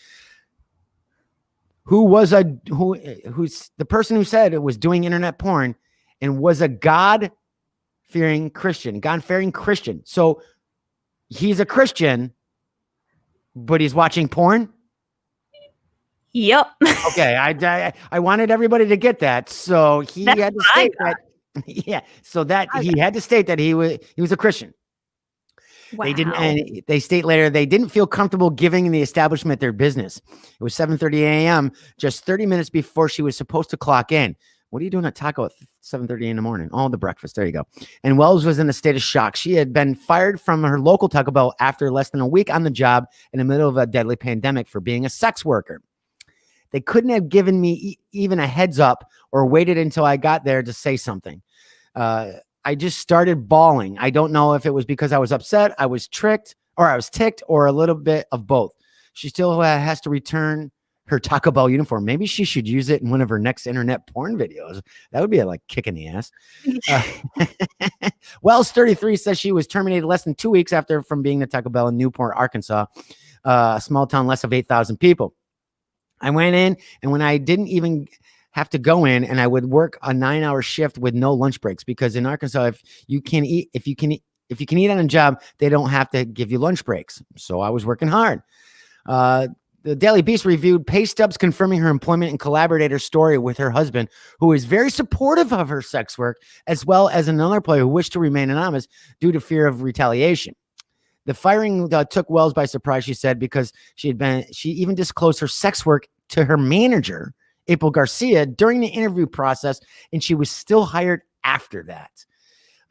Who's the person who said it was doing internet porn and was a God-fearing Christian. So he's a Christian, but he's watching porn. Yep. Okay, I wanted everybody to get that. So he had to state that. Yeah. So that he had to state that he was a Christian. Wow. They state later they didn't feel comfortable giving the establishment their business. It was 7:30 a.m., just 30 minutes before she was supposed to clock in. What are you doing at Taco at 7:30 in the morning? Oh, the breakfast. There you go. And Wells was in a state of shock. She had been fired from her local Taco Bell after less than a week on the job in the middle of a deadly pandemic for being a sex worker. They couldn't have given me even a heads up or waited until I got there to say something. I just started bawling. I don't know if it was because I was upset, I was ticked, or a little bit of both. She still has to return her Taco Bell uniform. Maybe she should use it in one of her next internet porn videos. That would be a kick in the ass. Wells, 33, says she was terminated less than 2 weeks after from being the Taco Bell in Newport, Arkansas, a small town, less of 8,000 people. I went in, and when I didn't even have to go in, and I would work a 9-hour shift with no lunch breaks, because in Arkansas, if you can if you can eat on a job, they don't have to give you lunch breaks. So I was working hard. The Daily Beast reviewed pay stubs confirming her employment and collaborator story with her husband, who is very supportive of her sex work, as well as another player who wished to remain anonymous due to fear of retaliation. The firing took Wells by surprise, she said, because she even disclosed her sex work to her manager, April Garcia, during the interview process, and she was still hired after that.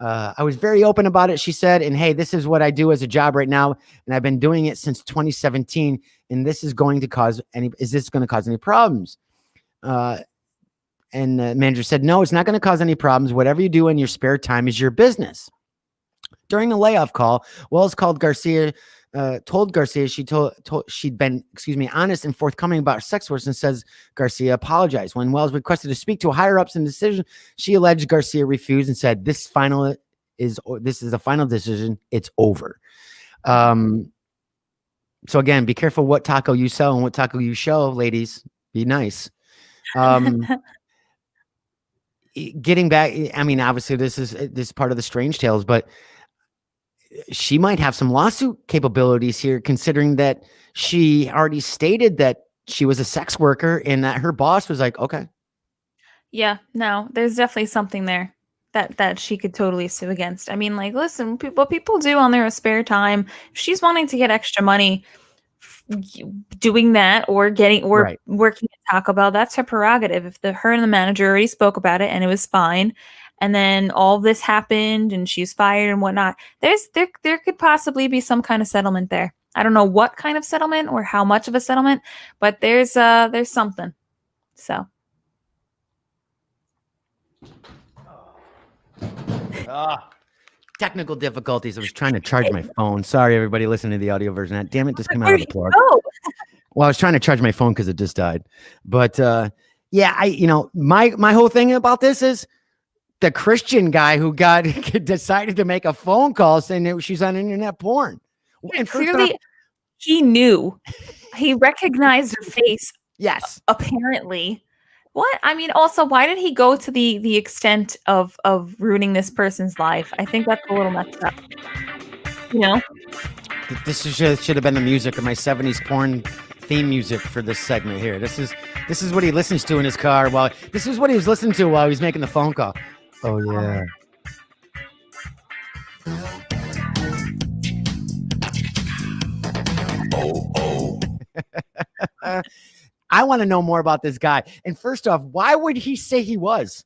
I was very open about it, she said, and hey, this is what I do as a job right now, and I've been doing it since 2017, and this is going to cause any problems? And the manager said, no, it's not going to cause any problems. Whatever you do in your spare time is your business. During the layoff call, Wells told Garcia she'd been, honest and forthcoming about her sex work, and says Garcia apologized. When Wells requested to speak to higher ups in the decision, she alleged Garcia refused and said, this is a final decision. It's over. So again, be careful what taco you sell and what taco you show, ladies. Be nice. Getting back, I mean, obviously this is part of the strange tales, but she might have some lawsuit capabilities here, considering that she already stated that she was a sex worker and that her boss was like, okay. Yeah, no, there's definitely something there that she could totally sue against. I mean, like, listen, what people do on their spare time, if she's wanting to get extra money doing that or Right. working at Taco Bell, that's her prerogative. If her and the manager already spoke about it and it was fine, and then all this happened and she's fired and whatnot, there could possibly be some kind of settlement there. I don't know what kind of settlement or how much of a settlement, but there's something. So technical difficulties. I was trying to charge my phone. Sorry, everybody listening to the audio version. Damn it, just came out where of the did you plug. go? Well, I was trying to charge my phone because it just died. But yeah, my whole thing about this is the Christian guy who decided to make a phone call saying that she's on internet porn. And Clearly, he knew. He recognized her face. Yes. Apparently. What? I mean, also, why did he go to the extent of ruining this person's life? I think that's a little messed up. You know? This should have been the music of my 70s porn theme music for this segment here. This is what he listens to in his car this is what he was listening to while he was making the phone call. Oh yeah. I want to know more about this guy. And first off, why would he say he was?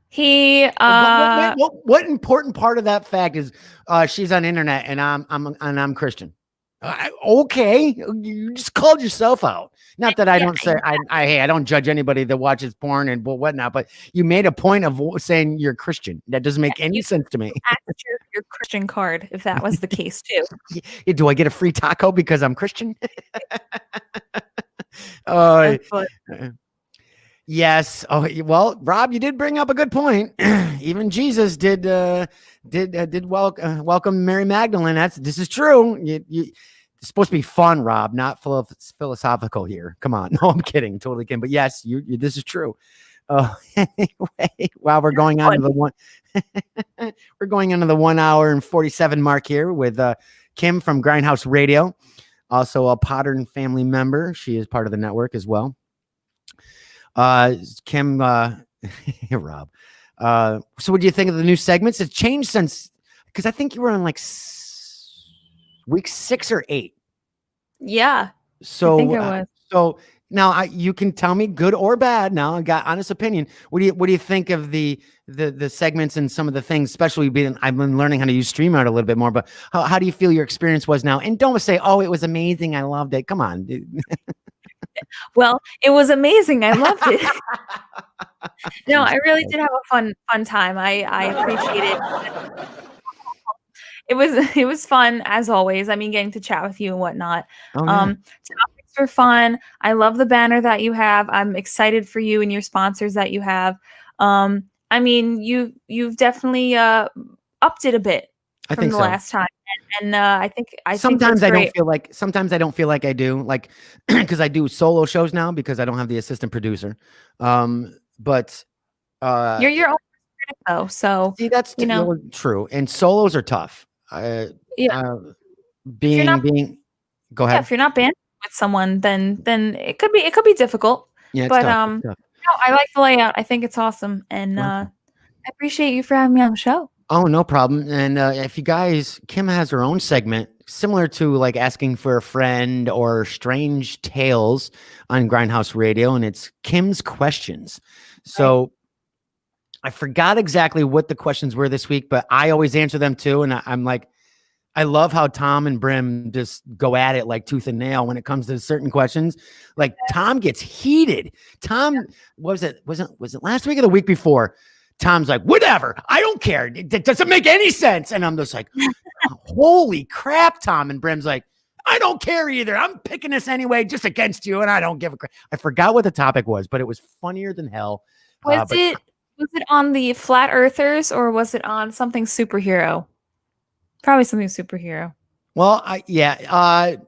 He what important part of that fact is she's on internet and I'm Christian. Okay, you just called yourself out. Not that I don't say I don't judge anybody that watches porn and whatnot, but you made a point of saying you're Christian. That doesn't make any sense to me. Your Christian card, if that was the case too. Do I get a free taco because I'm Christian? Yes. Oh well, Rob, you did bring up a good point. Even Jesus did welcome Mary Magdalene. This is true. It's supposed to be fun, Rob, not philosophical here. Come on. No, I'm kidding. Totally kidding. But yes, this is true. Anyway, wow, we're going on to the one. We're going into the 1 hour and 47 mark here with Kim from Grindhouse Radio, also a Potter family member. She is part of the network as well. Kim, Rob. So what do you think of the new segments? It's changed since, because I think you were on like week 6 or 8. Yeah. So I think it was. So now you can tell me good or bad. Now I got honest opinion. What do you think of the segments and some of the things, especially I've been learning how to use StreamYard a little bit more, but how do you feel your experience was now? And don't say, oh, it was amazing, I loved it. Come on, dude. Well, it was amazing. I loved it. No, I really did have a fun time. I appreciate it. It was fun as always. I mean, getting to chat with you and whatnot. Oh, yeah. Topics are fun. I love the banner that you have. I'm excited for you and your sponsors that you have. I mean, you've definitely upped it a bit from the last time. And I think sometimes I don't feel like I do, like, because I do solo shows now because I don't have the assistant producer. But you're your own though. So, See, that's you know, true. And solos are tough. yeah, Uh, if you're not, go yeah, ahead. if you're not banding with someone, then it could be difficult. Yeah, it's But tough. It's tough. no, I like the layout. I think it's awesome, and Okay. I appreciate you for having me on the show. Oh, no problem. And if you guys, Kim has her own segment similar to like asking for a friend or strange tales on Grindhouse Radio, and it's Kim's questions. So I forgot exactly what the questions were this week, but I always answer them too. And I'm like, I love how Tom and Brim just go at it like tooth and nail when it comes to certain questions. Like Tom gets heated. Tom, what was it? Was it last week or the week before? Tom's like, whatever. I don't care. It doesn't make any sense. And I'm just like, holy crap, Tom. And Brim's like, I don't care either. I'm picking this anyway, just against you. And I don't give a crap. I forgot what the topic was, but it was funnier than hell. Was it on the flat earthers or was it on something superhero? Probably something superhero. Well,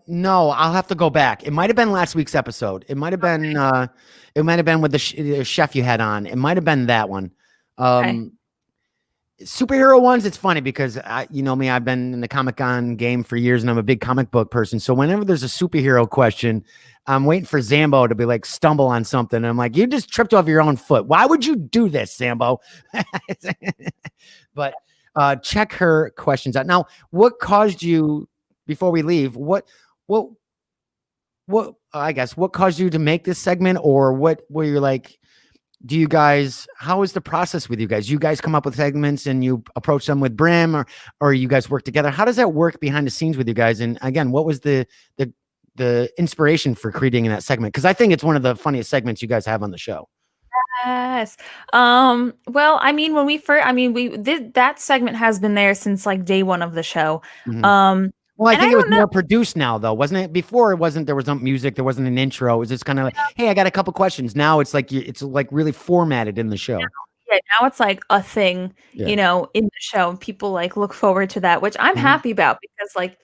no, I'll have to go back. It might have been last week's episode. It might have been, with the chef you had on. It might have been that one. Superhero ones, it's funny because you know me, I've been in the Comic-Con game for years and I'm a big comic book person. So whenever there's a superhero question, I'm waiting for Zambo to be like stumble on something. And I'm like, you just tripped off your own foot. Why would you do this, Zambo? But check her questions out. Now, what caused you, before we leave, what caused you to make this segment, or what were you like, how is the process with you guys? You guys come up with segments and you approach them with Brim, or you guys work together? How does that work behind the scenes with you guys? And again, what was the inspiration for creating that segment? Because I think it's one of the funniest segments you guys have on the show. Yes. Well, I mean, that segment has been there since like day one of the show. Mm-hmm. Well, I think it was more produced now, though, wasn't it? Before, there was no music, there wasn't an intro. It was just kind of like, hey, I got a couple questions. Now it's like really formatted in the show. Yeah, now it's like a thing, in the show, and people like look forward to that, which I'm happy about, because like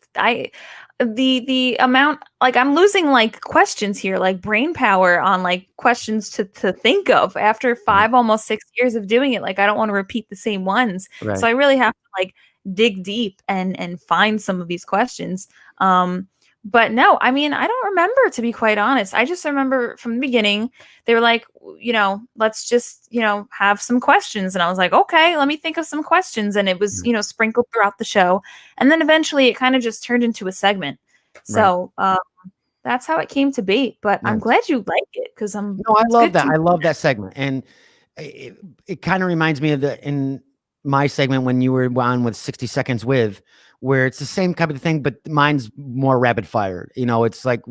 the amount, like I'm losing like questions here, like brain power on like questions to think of after 5 almost 6 years of doing it. Like I don't want to repeat the same ones, right. So I really have to like dig deep and find some of these questions. But no, I mean, I don't remember, to be quite honest. I just remember from the beginning, they were like, let's just, have some questions. And I was like, okay, let me think of some questions. And it was, sprinkled throughout the show. And then eventually it kind of just turned into a segment. So that's how it came to be. But I'm glad you like it, because I love that. I love that segment. And it kind of reminds me of in my segment when you were on with 60 Seconds With, where it's the same kind of thing, but mine's more rapid fire. It's like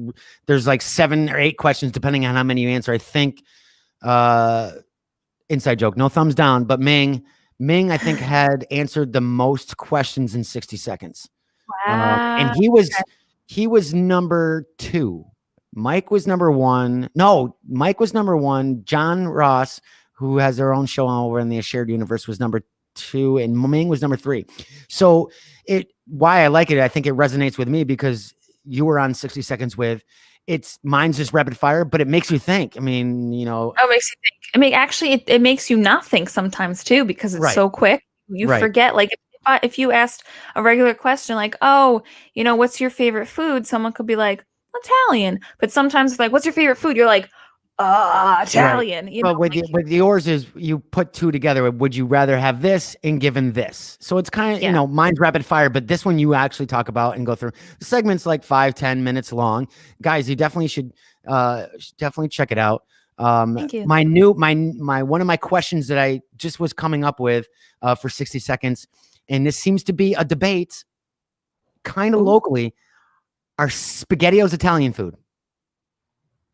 there's like 7 or 8 questions depending on how many you answer. I think inside joke, no thumbs down, but Ming I think had answered the most questions in 60 seconds. Wow. And he was number 2. Mike was number 1. No, Mike was number 1. John Ross, who has their own show over in the Shared Universe, was number 2, and Ming was number 3. So why I like it, I think it resonates with me because you were on 60 Seconds With. Mine's just rapid fire, but it makes you think. I mean, it makes you think. I mean, actually, it makes you not think sometimes too, because it's so quick. You forget. Like if you asked a regular question, like, oh, what's your favorite food? Someone could be like, Italian. But sometimes it's like, what's your favorite food? You're like, Italian. Right. But with yours is you put 2 together. Would you rather have this and given this? So it's kind of, mine's rapid fire, but this one you actually talk about and go through. The segment's like 5-10 minutes long. Guys, you definitely should definitely check it out. Thank you. My one of my questions that I just was coming up with for 60 seconds, and this seems to be a debate kind of locally, are SpaghettiOs Italian food?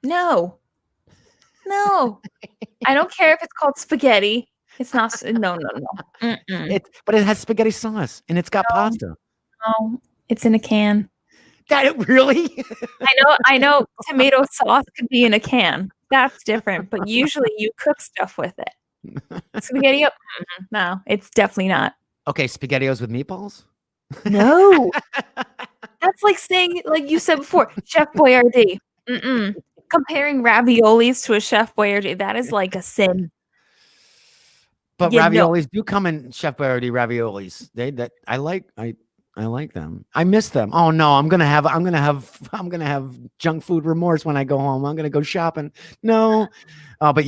No, I don't care if it's called spaghetti. It's not. No. But it has spaghetti sauce and it's got pasta. No, it's in a can. Got it? Really? I know. Tomato sauce could be in a can. That's different. But usually you cook stuff with it. Spaghetti? No, it's definitely not. Okay, SpaghettiOs with meatballs? No. That's like saying, like you said before, Chef Boyardee. Comparing raviolis to a Chef Boyardee, that is like a sin. But Yeah, no. raviolis do come in Chef Boyardee raviolis. I like them. I miss them. Oh no, I'm gonna have junk food remorse when I go home. I'm gonna go shopping. No, but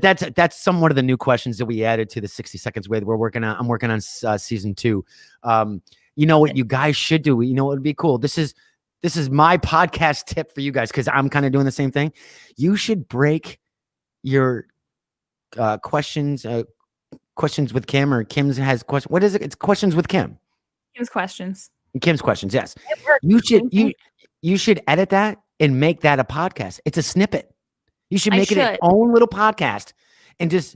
that's somewhat of the new questions that we added to the 60 seconds with. I'm working on season 2. You know what you guys should do? You know what would be cool? This is my podcast tip for you guys, because I'm kind of doing the same thing. You should break your questions with Kim, or Kim's has question. What is it? It's questions with Kim. Kim's questions. Kim's questions. Yes. It works. You should edit that and make that a podcast. It's a snippet. You should make it its should. own little podcast, and just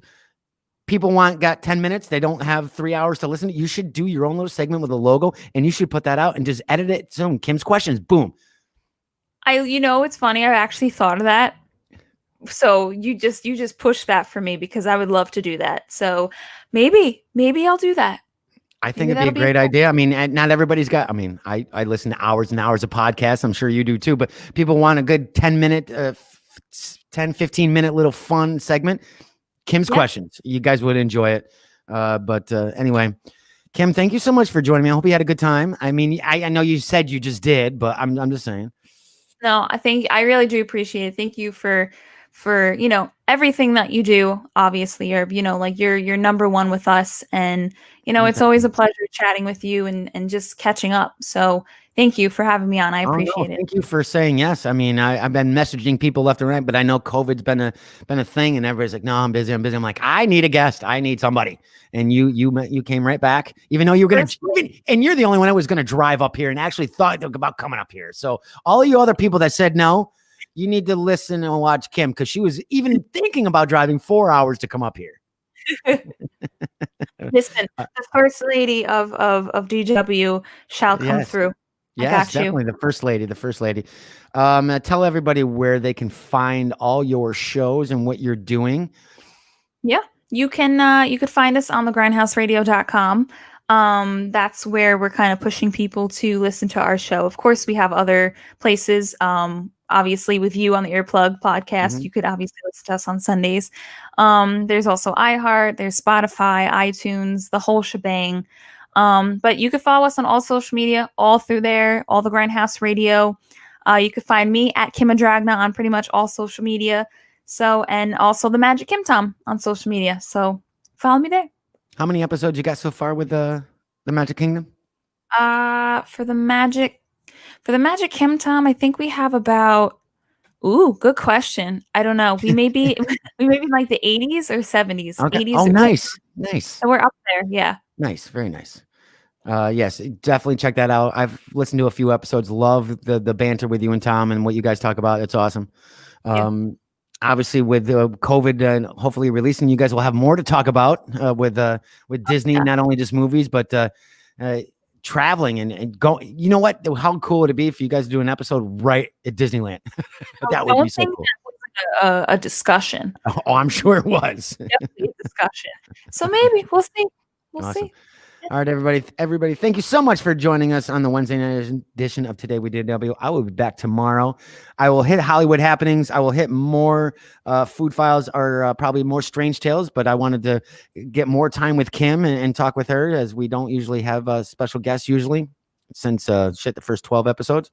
people got 10 minutes. They don't have 3 hours to listen. You should do your own little segment with a logo, and you should put that out and just edit it. So Kim's questions, boom. It's funny. I've actually thought of that. So you just push that for me, because I would love to do that. So maybe I'll do that. I think it'd be a great idea. I mean, not everybody's got, I listen to hours and hours of podcasts. I'm sure you do too, but people want a good 10, 15 minute little fun segment. Kim's questions. You guys would enjoy it. But anyway, Kim, thank you so much for joining me. I hope you had a good time. I mean, I know you said you just did, but I'm just saying. No, I really do appreciate it. Thank you for everything that you do. Obviously, you're number one with us, and it's always a pleasure chatting with you and just catching up. So thank you for having me on. I appreciate it. Thank you for saying yes. I mean, I've been messaging people left and right, but I know COVID's been a thing, and everybody's like, no, I'm busy. I'm like, I need a guest. I need somebody. And you came right back, even though you were and you're the only one that was going to drive up here and actually thought about coming up here. So all you other people that said no, you need to listen and watch Kim, because she was even thinking about driving 4 hours to come up here. Listen, the first lady of DW shall come through. Yes, definitely the first lady. Tell everybody where they can find all your shows and what you're doing. Yeah, you could find us on the grindhouseradio.com. That's where we're kind of pushing people to listen to our show. Of course, we have other places. Obviously, with you on the Earplug podcast, you could obviously listen to us on Sundays. There's also iHeart, there's Spotify, iTunes, the whole shebang. But you could follow us on all social media, all through there, all the Grindhouse Radio. You could find me at Kim Adragna on pretty much all social media. So, and also the Magic Kim Tom on social media. So follow me there. How many episodes you got so far with the Magic Kingdom? For the Magic Kim Tom, I think we have about. Ooh, good question. I don't know. We may be in like the 80s or 70s. Okay. 80s. Oh, nice. So we're up there. Yeah. Nice. Very nice. Yes, definitely check that out. I've listened to a few episodes. Love the banter with you and Tom and what you guys talk about. It's awesome. Obviously with COVID and hopefully releasing, you guys will have more to talk about with Disney, not only just movies, but traveling and go. You know what? How cool would it be if you guys do an episode right at Disneyland? That would be so cool. That was a discussion. Oh, I'm sure it was. Definitely a discussion. So maybe we'll see. We'll see. All right, everybody. Thank you so much for joining us on the Wednesday night edition of Today We Did W. I will be back tomorrow. I will hit Hollywood happenings. I will hit more food files, or probably more strange tales, but I wanted to get more time with Kim and talk with her, as we don't usually have special guests usually since the first 12 episodes.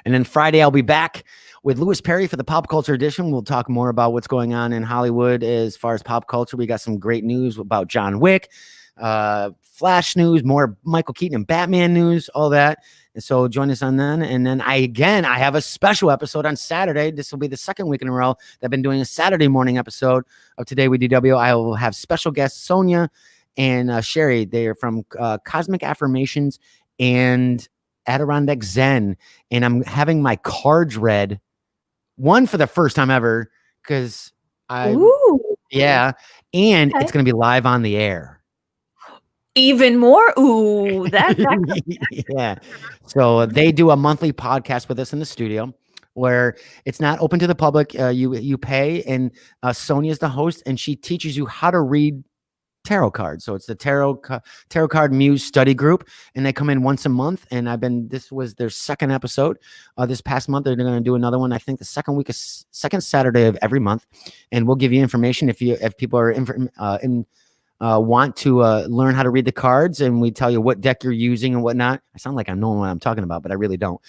And then Friday, I'll be back with Louis Perry for the Pop Culture Edition. We'll talk more about what's going on in Hollywood as far as pop culture. We got some great news about John Wick, Flash news, more Michael Keaton and Batman news, all that. And so join us on then. And then I have a special episode on Saturday. This will be the second week in a row that I've been doing a Saturday morning episode of Today with DW. I will have special guests Sonia and Sherry. They are from Cosmic Affirmations and Adirondack Zen. And I'm having my cards read, one for the first time ever, because and it's going to be live on the air. Even more. Ooh, that yeah. So they do a monthly podcast with us in the studio where it's not open to the public. You pay, and Sonia's the host, and she teaches you how to read tarot cards. So it's the tarot card muse study group, and they come in once a month. And this was their second episode this past month. They're going to do another one, I think, the second Saturday of every month. And we'll give you information if people are want to learn how to read the cards, and we tell you what deck you're using and whatnot. I sound like I know what I'm talking about, but I really don't.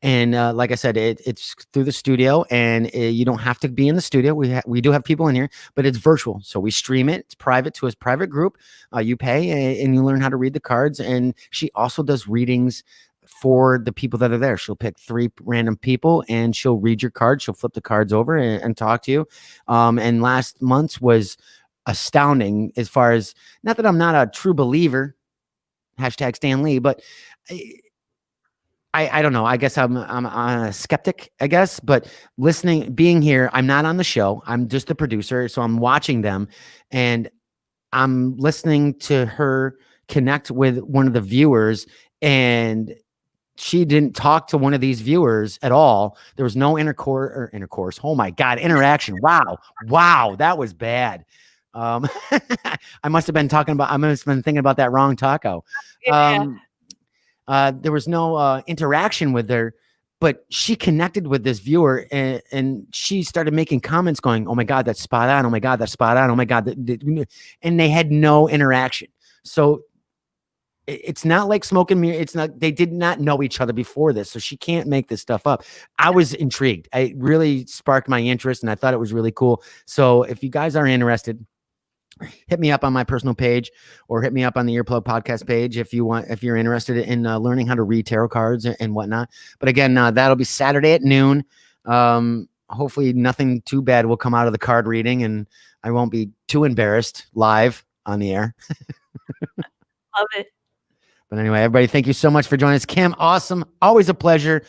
And like I said, it's through the studio, and you don't have to be in the studio. We do have people in here, but it's virtual. So we stream it. It's private to a private group. You pay and you learn how to read the cards. And she also does readings for the people that are there. She'll pick 3 random people and she'll read your cards. She'll flip the cards over and talk to you. And last month's was astounding, as far as, not that I'm not a true believer, hashtag Stan Lee, but I don't know. I guess I'm a skeptic, I guess, but being here, I'm not on the show. I'm just the producer. So I'm watching them and I'm listening to her connect with one of the viewers, and she didn't talk to one of these viewers at all. There was no intercourse. Oh my God. Interaction. Wow. That was bad. I must have been thinking about that wrong taco. There was no interaction with her, but she connected with this viewer, and she started making comments going, "Oh my God, that's spot on. Oh my God, that's spot on. Oh my God." And they had no interaction. So it's not like smoke and mirror. They did not know each other before this. So she can't make this stuff up. I was intrigued. It really sparked my interest, and I thought it was really cool. So if you guys are interested, hit me up on my personal page, or hit me up on the Earplug podcast page if you're interested in learning how to read tarot cards and whatnot. But again, that'll be Saturday at noon. Hopefully nothing too bad will come out of the card reading, and I won't be too embarrassed live on the air. Love it. But anyway, everybody, thank you so much for joining us. Kim, awesome. Always a pleasure.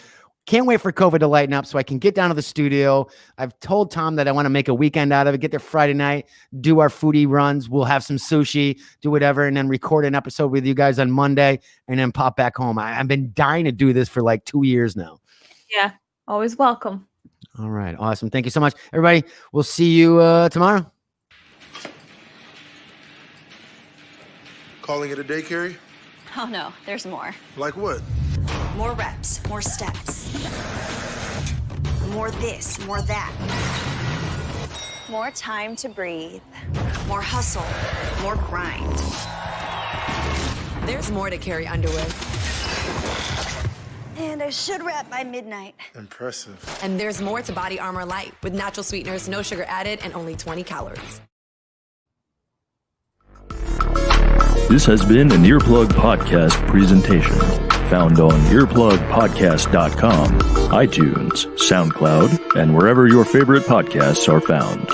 Can't wait for COVID to lighten up so I can get down to the studio. I've told Tom that I want to make a weekend out of it, get there Friday night, do our foodie runs. We'll have some sushi, do whatever, and then record an episode with you guys on Monday and then pop back home. I've been dying to do this for like 2 years now. Yeah, always welcome. All right, awesome. Thank you so much, everybody. We'll see you tomorrow. Calling it a day, Carrie? Oh no, there's more. Like what? More reps, more steps. More this, more that. More time to breathe. More hustle, more grind. There's more to Carrie Underwood. And I should wrap by midnight. Impressive. And there's more to Body Armor Light, with natural sweeteners, no sugar added, and only 20 calories. This has been an Earplug Podcast presentation. Found on earplugpodcast.com, iTunes, SoundCloud, and wherever your favorite podcasts are found.